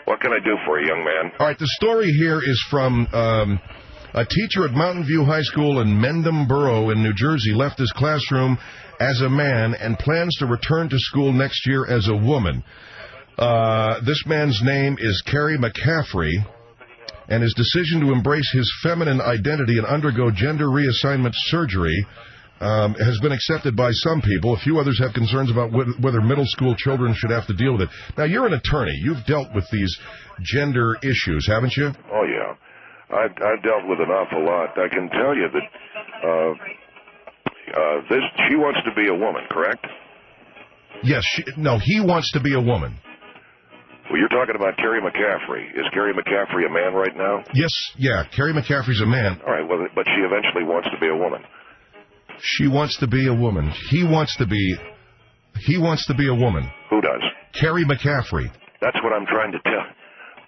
G: What can I do for you, young man?
D: All right, the story here is from a teacher at Mountain View High School in Mendham Borough in New Jersey left his classroom as a man and plans to return to school next year as a woman. This man's name is Kerry McCaffrey, and his decision to embrace his feminine identity and undergo gender reassignment surgery has been accepted by some people. A few others have concerns about whether middle school children should have to deal with it. Now, you're an attorney. You've dealt with these gender issues, haven't you?
G: Oh, yeah. I've dealt with an awful lot. I can tell you that she wants to be a woman, correct?
D: Yes. He wants to be a woman.
G: Well, you're talking about Carrie McCaffrey. Is Carrie McCaffrey a man right now?
D: Yes, yeah. Carrie McCaffrey's a man.
G: All right, well, but she eventually wants to be a woman.
D: She wants to be a woman. He wants to be a woman.
G: Who does?
D: Carrie McCaffrey.
G: That's what I'm trying to tell.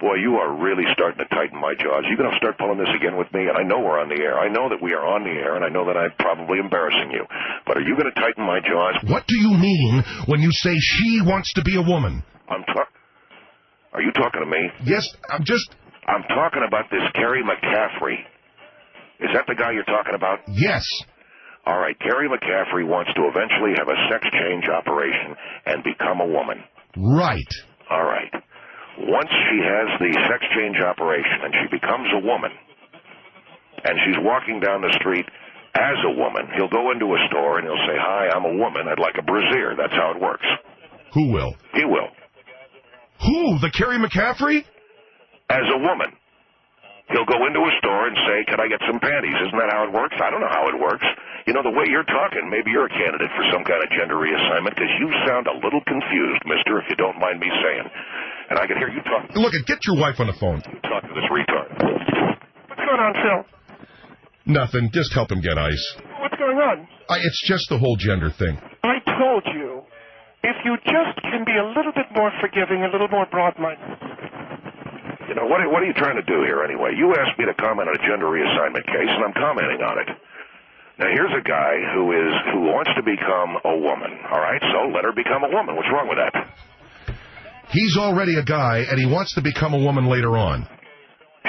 G: Boy, you are really starting to tighten my jaws. You're going to start pulling this again with me, and I know we're on the air. I know that we are on the air, and I know that I'm probably embarrassing you. But are you going to tighten my jaws?
D: What do you mean when you say she wants to be a woman?
G: Are you talking to me?
D: Yes, I'm
G: talking about this Carrie McCaffrey. Is that the guy you're talking about?
D: Yes.
G: All right, Carrie McCaffrey wants to eventually have a sex change operation and become a woman.
D: Right.
G: All right. Once she has the sex change operation and she becomes a woman, and she's walking down the street as a woman, he'll go into a store and he'll say, "Hi, I'm a woman. I'd like a brassiere." That's how it works.
D: Who will?
G: He will.
D: Who? The Carrie McCaffrey?
G: As a woman. He'll go into a store and say, "Can I get some panties?" Isn't that how it works? I don't know how it works. You know, the way you're talking, maybe you're a candidate for some kind of gender reassignment, because you sound a little confused, mister, if you don't mind me saying. And I can hear you talk.
D: Look, get your wife on the phone.
G: Talk to this retard.
U: What's going on, Phil?
D: Nothing. Just help him get ice.
U: What's going on?
D: It's just the whole gender thing.
U: I told you, if you just can be a little bit more forgiving, a little more broad-minded.
G: You know, what are you trying to do here anyway? You asked me to comment on a gender reassignment case, and I'm commenting on it. Now, here's a guy who wants to become a woman, all right? So let her become a woman. What's wrong with that?
D: He's already a guy, and he wants to become a woman later on.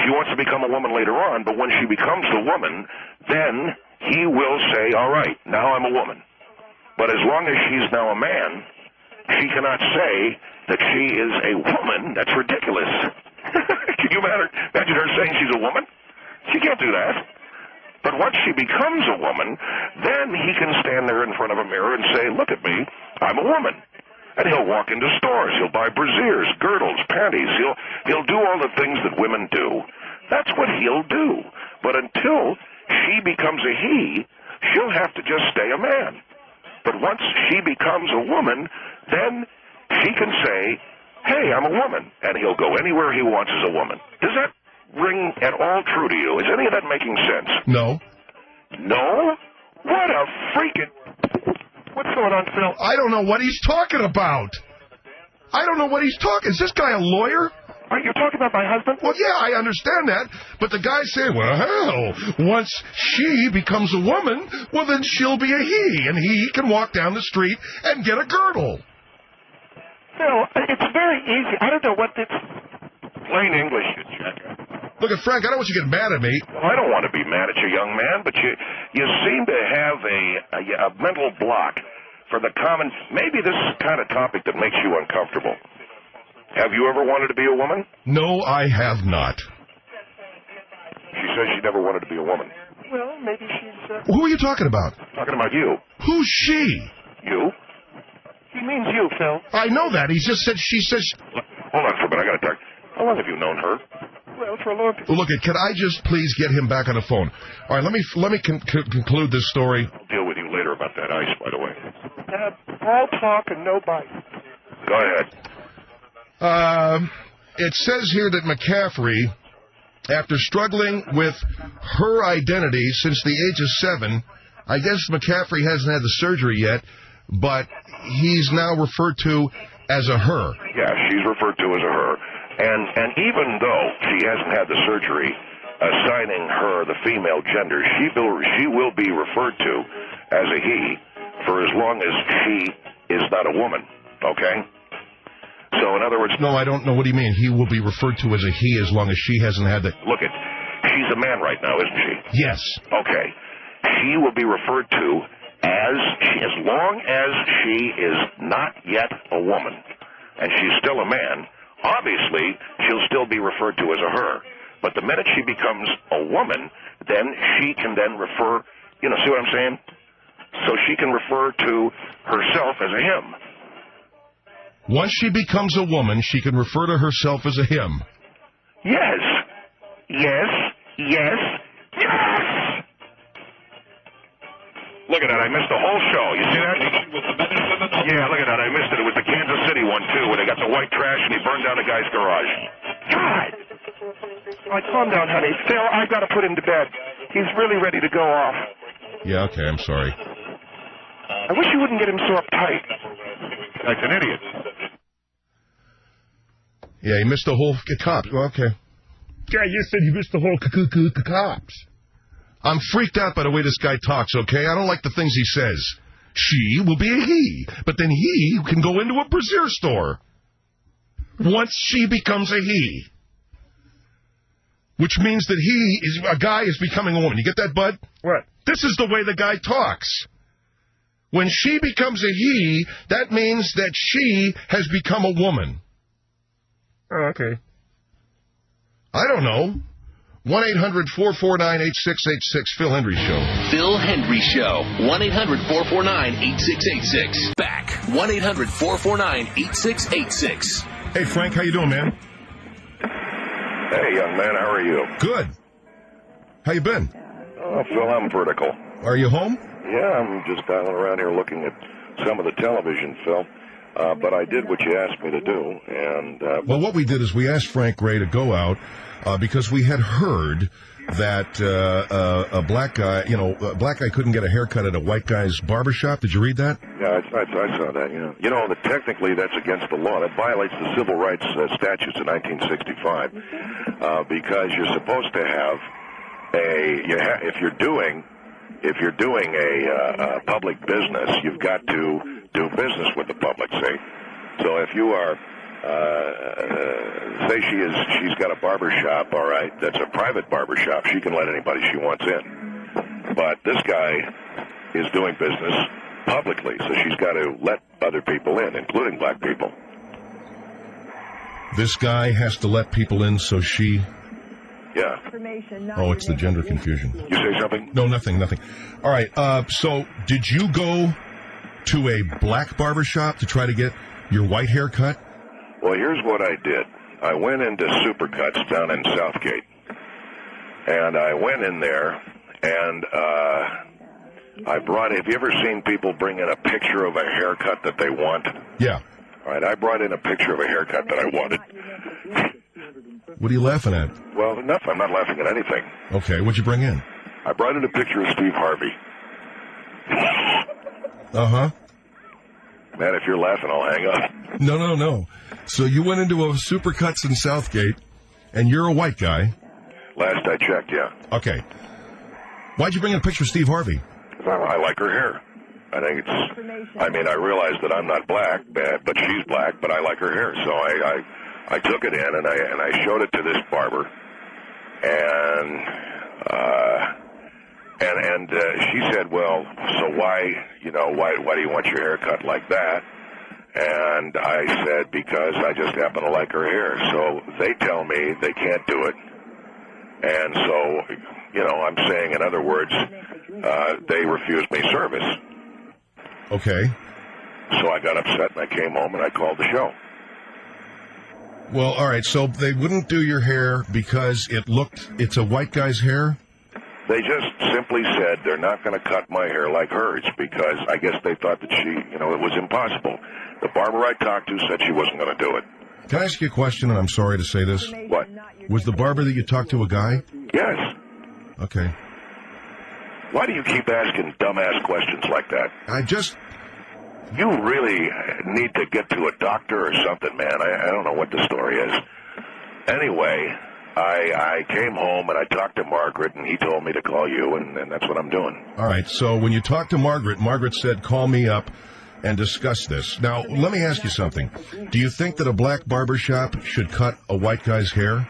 G: She wants to become a woman later on, but when she becomes the woman, then he will say, "All right, now I'm a woman." But as long as she's now a man, she cannot say that she is a woman. That's ridiculous. Can you imagine her saying she's a woman? She can't do that. But once she becomes a woman, then he can stand there in front of a mirror and say, "Look at me, I'm a woman." And he'll walk into stores. He'll buy brassieres, girdles, panties. He'll do all the things that women do. That's what he'll do. But until she becomes a he, she'll have to just stay a man. But once she becomes a woman, then she can say, "Hey, I'm a woman," and he'll go anywhere he wants as a woman. Does that ring at all true to you? Is any of that making sense?
D: No.
G: No? What a freaking...
U: What's going on, Phil?
D: I don't know what he's talking about. Is this guy a lawyer?
U: Are you talking about my husband?
D: Well, yeah, I understand that. But the guy's saying, well, hell, once she becomes a woman, well, then she'll be a he, and he can walk down the street and get a girdle.
U: Phil, it's very easy. I don't know what this...
G: Plain English, you jackass.
D: Look, Frank, I don't want you to get mad at me.
G: Well, I don't want to be mad at you, young man, but you seem to have a mental block for the common... Maybe this is the kind of topic that makes you uncomfortable. Have you ever wanted to be a woman?
D: No, I have not.
G: She says she never wanted to be a woman.
U: Well, maybe she's...
D: Who are you talking about?
G: Talking about you.
D: Who's she?
G: You?
U: He means you, Phil.
D: I know that. He just said she says...
G: Hold on for a minute. I got to talk. How long have you known her?
U: Well, for a long time.
D: Look, can I just please get him back on the phone? All right, let me conclude this story.
G: I'll deal with you later about that ice, by the way.
U: All talk and no bite.
G: Go ahead.
D: It says here that McCaffrey, after struggling with her identity since the age of 7, I guess McCaffrey hasn't had the surgery yet, but he's now referred to as a her.
G: Yeah, she's referred to as a her. And even though she hasn't had the surgery assigning her the female gender, she will be referred to as a he for as long as she is not a woman, okay? So, in other words...
D: No, I don't know what do you mean. He will be referred to as a he as long as she hasn't had the...
G: Look, she's a man right now, isn't she?
D: Yes.
G: Okay. She will be referred to as long as she is not yet a woman, and she's still a man. Obviously, she'll still be referred to as a her. But the minute she becomes a woman, then she can then refer, see what I'm saying? so she can refer to herself as a him.
D: Once she becomes a woman, she can refer to herself as a him.
G: Yes. Yes. Yes. Yes! Look at that. I missed the whole show. You see that? Yeah, look at that. I missed it. It was the Kansas City one, too, where they got the white trash and he burned down the guy's garage. God!
E: All right, calm down, honey. Phil, I've got to put him to bed. He's really ready to go off.
D: Yeah, okay, I'm sorry.
E: I wish you wouldn't get him so uptight.
G: That's an idiot.
D: Yeah, he missed the whole cops. Well, okay.
R: Yeah, you said you missed the whole cops.
D: I'm freaked out by the way this guy talks, okay? I don't like the things he says. She will be a he, but then he can go into a brassiere store. Once she becomes a he. Which means that a guy is becoming a woman. You get that, Bud?
R: What?
D: This is the way the guy talks. When she becomes a he, that means that she has become a woman.
R: Oh, okay.
D: I don't know. 1-800-449-8686, Phil Hendrie Show.
K: Phil Hendrie Show. 1-800-449-8686. Back. 1-800-449-8686.
D: Hey, Frank, how you doing, man?
G: Hey, young man, how are you?
D: Good. How you been?
G: Oh, Phil, I'm vertical.
D: Are you home?
G: Yeah, I'm just dialing around here looking at some of the television, Phil. But I did what you asked me to do, and...
D: Well, what we did is we asked Frank Gray to go out because we had heard that a black guy, a black guy couldn't get a haircut at a white guy's barbershop. Did you read that?
G: Yeah, I saw that, yeah. You know, that technically that's against the law. That violates the Civil Rights Statutes of 1965 because you're supposed to have if you're doing a public business, you've got to do business with the public, see? So if you are, say she's got a barber shop, all right, that's a private barber shop, she can let anybody she wants in. But this guy is doing business publicly, so she's got to let other people in, including black people.
D: This guy has to let people in, so she...
G: Yeah.
D: Oh, it's the gender confusion.
G: You say something?
D: No, nothing. All right, so did you go to a black barbershop to try to get your white hair cut?
G: Well, here's what I did. I went into Supercuts down in Southgate, and I went in there, and have you ever seen people bring in a picture of a haircut that they want?
D: Yeah.
G: All right, I brought in a picture of a haircut that I wanted.
D: What are you laughing at?
G: Well, enough. I'm not laughing at anything.
D: Okay, what'd you bring in?
G: I brought in a picture of Steve Harvey.
D: Uh-huh.
G: Man, if you're laughing, I'll hang up.
D: No. So you went into a Supercuts in Southgate, and you're a white guy.
G: Last I checked, yeah.
D: Okay. Why'd you bring in a picture of Steve Harvey?
G: I like her hair. I think I realize that I'm not black, but she's black, but I like her hair. So I took it in, and I showed it to this barber, and she said, well, so why do you want your hair cut like that? And I said, because I just happen to like her hair. So they tell me they can't do it. And so, I'm saying, in other words, they refused me service.
D: Okay.
G: So I got upset, and I came home, and I called the show.
D: Well, all right, so they wouldn't do your hair because it's a white guy's hair?
G: They just simply said they're not going to cut my hair like hers because I guess they thought that it was impossible. The barber I talked to said she wasn't going to do it.
D: Can I ask you a question, and I'm sorry to say this?
G: What?
D: Was the barber that you talked to a guy?
G: Yes.
D: Okay.
G: Why do you keep asking dumbass questions like that? You really need to get to a doctor or something, man. I don't know what the story is. Anyway, I came home and I talked to Margaret, and he told me to call you, and that's what I'm doing.
D: All right, so when you talked to Margaret said, call me up and discuss this. Now, let me ask you something. Do you think that a black barbershop should cut a white guy's hair?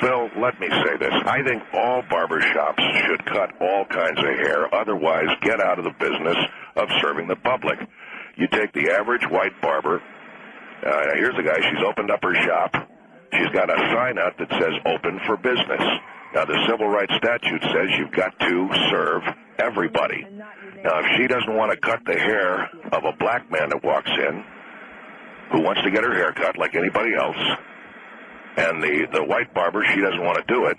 G: Phil, let me say this. I think all barbershops should cut all kinds of hair. Otherwise, get out of the business of serving the public. You take the average white barber. Here's a guy. She's opened up her shop. She's got a sign out that says open for business. Now, the Civil Rights Statute says you've got to serve Everybody. Now, if she doesn't want to cut the hair of a black man that walks in, who wants to get her hair cut like anybody else, and the white barber, she doesn't want to do it,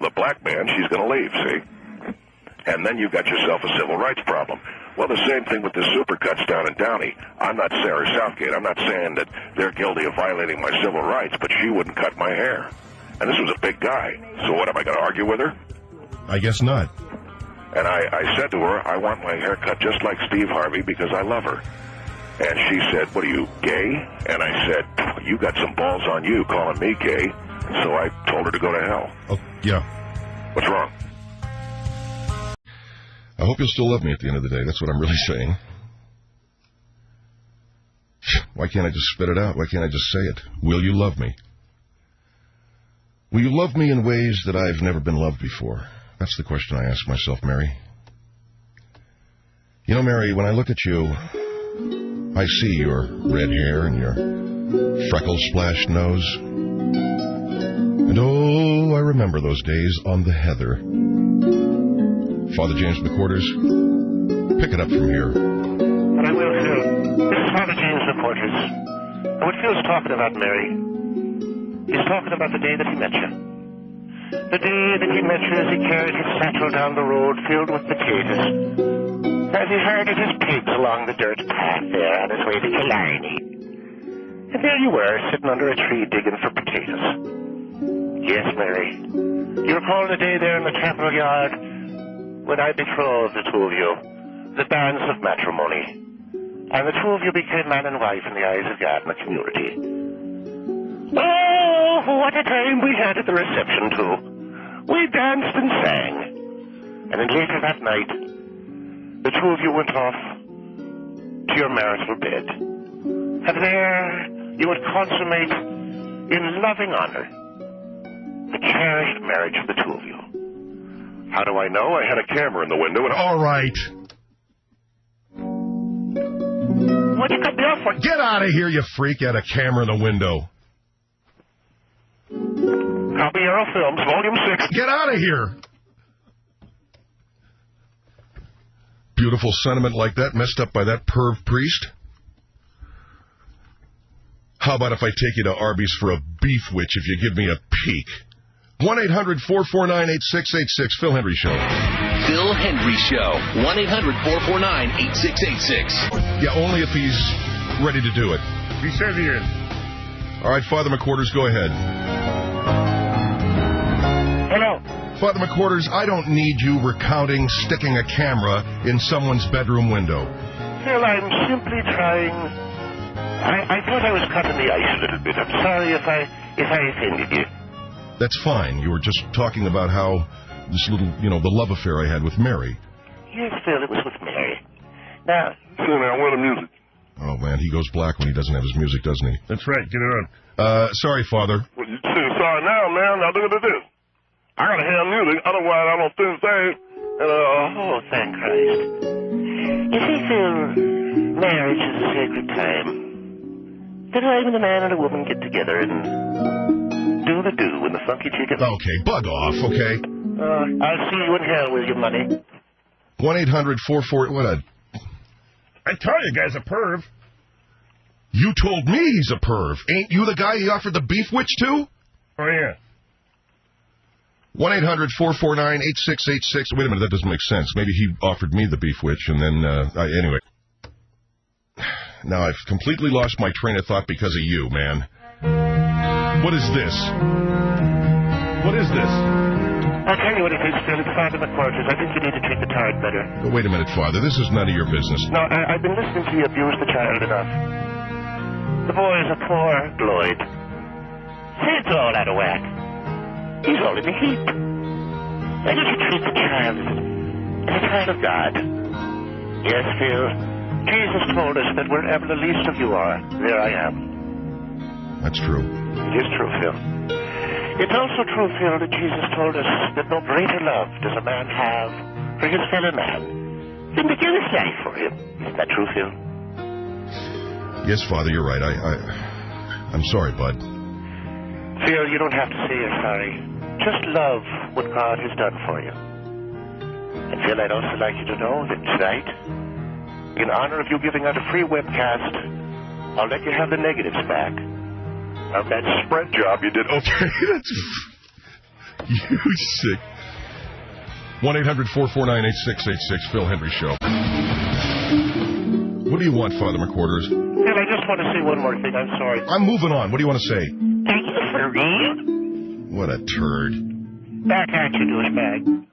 G: the black man, she's going to leave, see? And then you've got yourself a civil rights problem. Well, the same thing with the supercuts down in Downey. I'm not Sarah Southgate. I'm not saying that they're guilty of violating my civil rights, but she wouldn't cut my hair. And this was a big guy. So what, am I going to argue with her?
D: I guess not.
G: And I said to her, I want my hair cut just like Steve Harvey because I love her. And she said, what are you, gay? And I said, you got some balls on you calling me gay. So I told her to go to hell.
D: Oh, yeah.
G: What's wrong?
D: I hope you'll still love me at the end of the day. That's what I'm really saying. Why can't I just spit it out? Why can't I just say it? Will you love me? Will you love me in ways that I've never been loved before? That's the question I ask myself, Mary. You know, Mary, when I look at you, I see your red hair and your freckle-splashed nose. And oh, I remember those days on the heather. Father James McQuarters, pick it up from here.
F: But I will, Phil. This is Father James McQuarters. And what Phil's talking about, Mary, he's talking about the day that he met you. The day that he met you as he carried his satchel down the road filled with potatoes. As he herded his pigs along the dirt path there on his way to Killarney. And there you were, sitting under a tree digging for potatoes. Yes, Mary. You recall the day there in the chapel yard when I betrothed the two of you, the banns of matrimony. And the two of you became man and wife in the eyes of God and the community. Oh, what a time we had at the reception, too. We danced and sang. And then later that night, the two of you went off to your marital bed. And there you would consummate in loving honor the cherished marriage of the two of you.
G: How do I know? I had a camera in the window and...
D: All right.
F: What you cut me off for?
D: Get out of here, you freak. You had a camera in the window.
F: Caballero Films, Volume 6.
D: Get out of here. Beautiful sentiment like that messed up by that perv priest. How about if I take you to Arby's for a beef witch if you give me a peek? 1-800-449-8686. Phil Hendrie Show.
K: Phil Hendrie Show. 1-800-449-8686.
D: Yeah, only if he's ready to do it.
U: He says he is.
D: All right, Father McQuarters, go ahead.
F: Hello.
D: Father McQuarters, I don't need you recounting sticking a camera in someone's bedroom window.
F: Phil, I'm simply trying... I thought I was cutting the ice a little bit. I'm sorry if I offended you.
D: That's fine. You were just talking about how this little, the love affair I had with Mary.
F: Yes, Phil, it was with Mary. Now...
U: So now, where the music?
D: Oh, man, he goes black when he doesn't have his music, doesn't he?
U: That's right. Get it on.
D: Sorry, Father.
U: Well, you say sorry now, man. Now look at this. I gotta have music, otherwise I don't feel the same.
F: Oh, thank Christ. You see, Phil, marriage is a sacred time. The time when a man and a woman get together and do the do when the funky chicken...
D: Okay, bug off, okay?
F: I'll see you in hell with your money.
D: 1-800-44... What a...
U: I tell you, guy's a perv.
D: You told me he's a perv. Ain't you the guy he offered the beef witch to?
U: Oh, yeah.
D: 1-800-449-8686. Wait a minute, that doesn't make sense. Maybe he offered me the beef witch, and then... anyway. Now I've completely lost my train of thought because of you, man. What is this? What is this?
F: I'll tell you what it is, Phil. It's Father McQuarters. I think you need to treat the child better.
D: Wait a minute, Father. This is none of your business.
F: No, I've been listening to you abuse the child enough. The boy is a poor Lloyd. Say it's all out of whack. He's all in the heap. Why don't you treat the child as a child of God? Yes, Phil. Jesus told us that wherever the least of you are, there I am.
D: That's true.
F: It is true, Phil. It's also true, Phil, that Jesus told us that no greater love does a man have for his fellow man than to give his life for him. Isn't that true, Phil?
D: Yes, Father, you're right. I'm sorry, bud.
F: Phil, you don't have to say you're sorry. Just love what God has done for you. And Phil, I'd also like you to know that tonight, in honor of you giving out a free webcast, I'll let you have the negatives back of that spread job you did.
D: Okay, that's... You sick. 1-800-449-8686, Phil Hendrie Show. What do you want, Father McQuarters?
F: Phil, I just want to say one more thing. I'm sorry.
D: I'm moving on. What do you want to say?
F: Thank you for me.
D: What a turd.
F: Back at you, douchebag.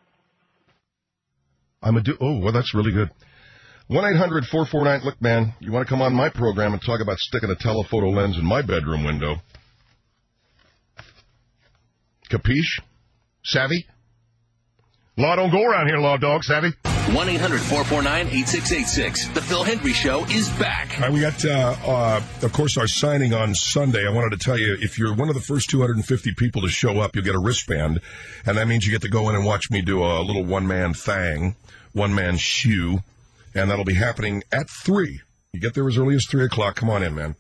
D: Oh, well, that's really good. 1-800-449... Look, man, you want to come on my program and talk about sticking a telephoto lens in my bedroom window? Capiche? Savvy? Law don't go around here, law dog. Savvy?
K: 1-800-449-8686. The Phil Hendrie Show is back.
D: All right, we got, of course, our signing on Sunday. I wanted to tell you, if you're one of the first 250 people to show up, you'll get a wristband, and that means you get to go in and watch me do a little one-man thing, one-man shoe, and that'll be happening at 3. You get there as early as 3 o'clock. Come on in, man.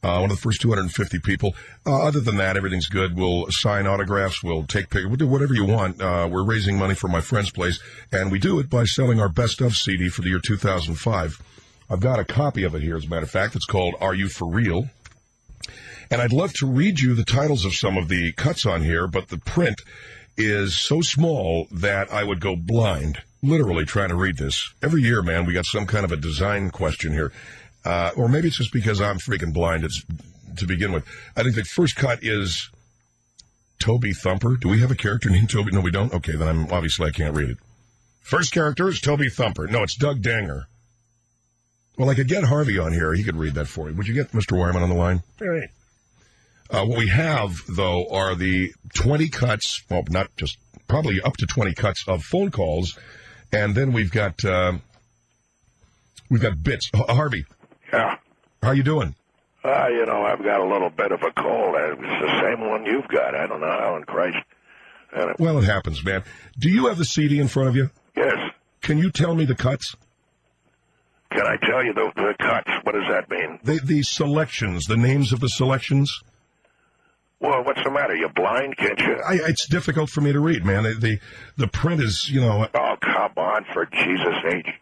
D: One of the first 250 people. Other than that, everything's good. We'll sign autographs. We'll take pictures. We'll do whatever you want. We're raising money for my friend's place, and we do it by selling our Best Of CD for the year 2005. I've got a copy of it here, as a matter of fact. It's called Are You For Real? And I'd love to read you the titles of some of the cuts on here, but the print is so small that I would go blind, literally trying to read this. Every year, man, we got some kind of a design question here. Or maybe it's just because I'm freaking blind to begin with. I think the first cut is Toby Thumper. Do we have a character named Toby? No, we don't? Okay, then obviously I can't read it. First character is Toby Thumper. No, it's Doug Danger. Well, I could get Harvey on here. He could read that for you. Would you get Mr. Wyman on the line?
U: All right.
D: What we have, though, are the 20 cuts, well, not just, probably up to 20 cuts of phone calls, and then we've got bits. Harvey.
G: Yeah.
D: How you doing?
G: I've got a little bit of a cold. It's the same one you've got. I don't know how in Christ.
D: Well, it happens, man. Do you have the CD in front of you?
G: Yes.
D: Can you tell me the cuts?
G: Can I tell you the cuts? What does that mean?
D: The selections, the names of the selections.
G: Well, what's the matter? You're blind, can't you?
D: It's difficult for me to read, man. The print is,
G: Oh, come on, for Jesus' sake.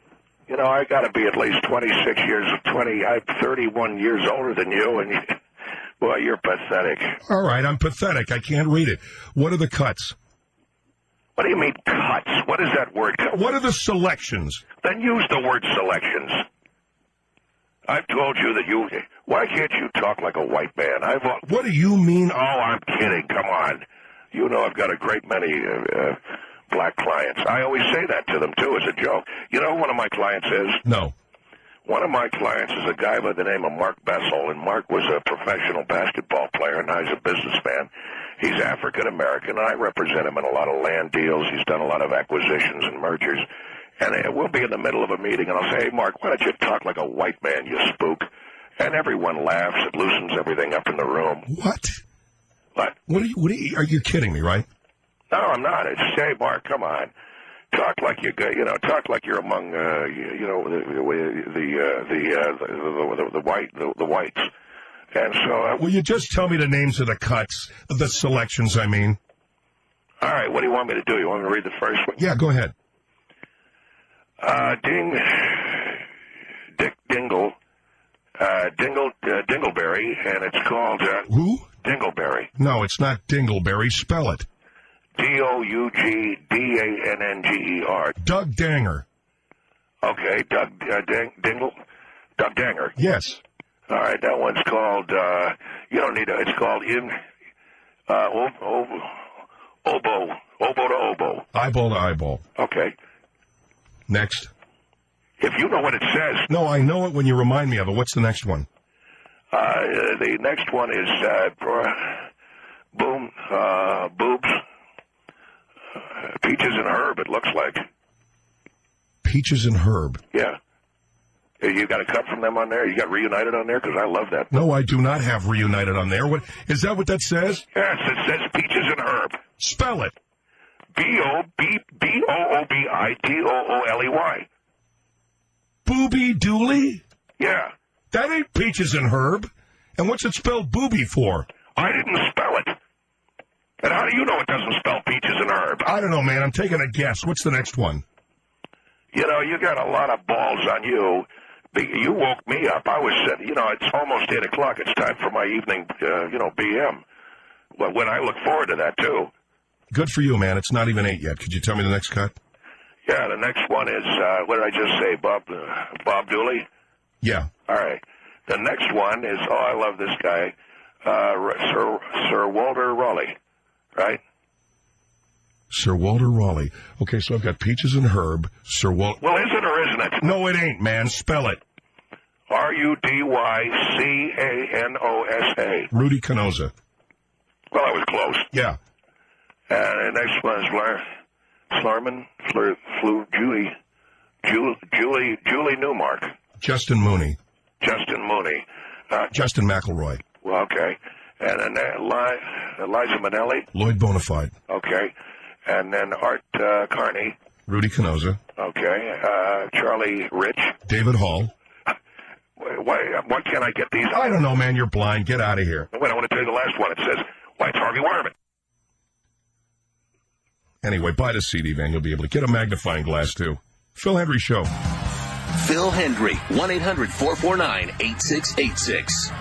G: I got to be at least 26 years of 20. I'm 31 years older than you, and boy, you're pathetic.
D: All right, I'm pathetic. I can't read it. What are the cuts?
G: What do you mean cuts? What is that word?
D: What are the selections?
G: Then use the word selections. I've told you that why can't you talk like a white man?
D: What do you mean?
G: Oh, I'm kidding. Come on. I've got a great many black clients. I always say that to them, too, as a joke. You know who one of my clients is?
D: No.
G: One of my clients is a guy by the name of Mark Bessel, and Mark was a professional basketball player, and now he's a businessman. He's African-American, and I represent him in a lot of land deals. He's done a lot of acquisitions and mergers. And we'll be in the middle of a meeting, and I'll say, hey, Mark, why don't you talk like a white man, you spook? And everyone laughs. It loosens everything up in the room.
D: What?
G: What?
D: Are you kidding me, right?
G: No, I'm not. It's, hey, Mark, come on. Talk like talk like you're among, the whites. And so.
D: Will you just tell me the names of the cuts, the selections, I mean?
G: All right, what do you want me to do? You want me to read the first one?
D: Yeah, go ahead.
G: Dingleberry, and it's called,
D: who?
G: Dingleberry.
D: No, it's not Dingleberry. Spell it.
G: Dougdanner.
D: Doug Danger.
G: Okay, Doug Danger.
D: Yes.
G: All right, that one's called, you don't need it's called oboe to oboe.
D: Eyeball to eyeball.
G: Okay.
D: Next.
G: If you know what it says.
D: No, I know it when you remind me of it. What's the next one?
G: The next one is, boobs. Peaches and Herb, it looks like.
D: Peaches and Herb?
G: Yeah. You got a cut from them on there? You got Reunited on there? Because I love that.
D: No, I do not have Reunited on there. What is that what that says?
G: Yes, it says Peaches and Herb.
D: Spell it.
G: Boobidooley.
D: Booby Dooley?
G: Yeah.
D: That ain't Peaches and Herb. And what's it spelled booby for?
G: I didn't spell it. And how do you know it doesn't spell Peaches and Herb?
D: I don't know, man. I'm taking a guess. What's the next one?
G: You know, you got a lot of balls on you. You woke me up. I was sitting, you know, it's almost 8 o'clock. It's time for my evening, BM. Well, when I look forward to that, too.
D: Good for you, man. It's not even 8 yet. Could you tell me the next cut?
G: Yeah, the next one is, what did I just say, Bob Dooley?
D: Yeah.
G: All right. The next one is, I love this guy, Sir Walter Raleigh, right?
D: Sir Walter Raleigh. Okay, so I've got Peaches and Herb, Sir Walter...
G: Well, is it or isn't it?
D: No, it ain't, man. Spell it.
G: Rudycanosa.
D: Rudy Canosa.
G: Well, I was close.
D: Yeah.
G: The next one is Julie Newmark.
D: Justin Mooney.
G: Justin
D: McElroy.
G: Well, okay. And then Eliza Minnelli.
D: Lloyd Bonafide.
G: Okay. And then Art Carney.
D: Rudy Canosa.
G: Okay. Charlie Rich.
D: David Hall.
G: Why can't I get these?
D: I don't know, man. You're blind. Get out of here.
G: Wait, I want to tell you the last one. It says, why, it's Harvey Wireman.
D: Anyway, buy the CD, Van. You'll be able to get a magnifying glass, too. Phil Hendrie Show.
K: Phil Hendrie, 1-800-449-8686.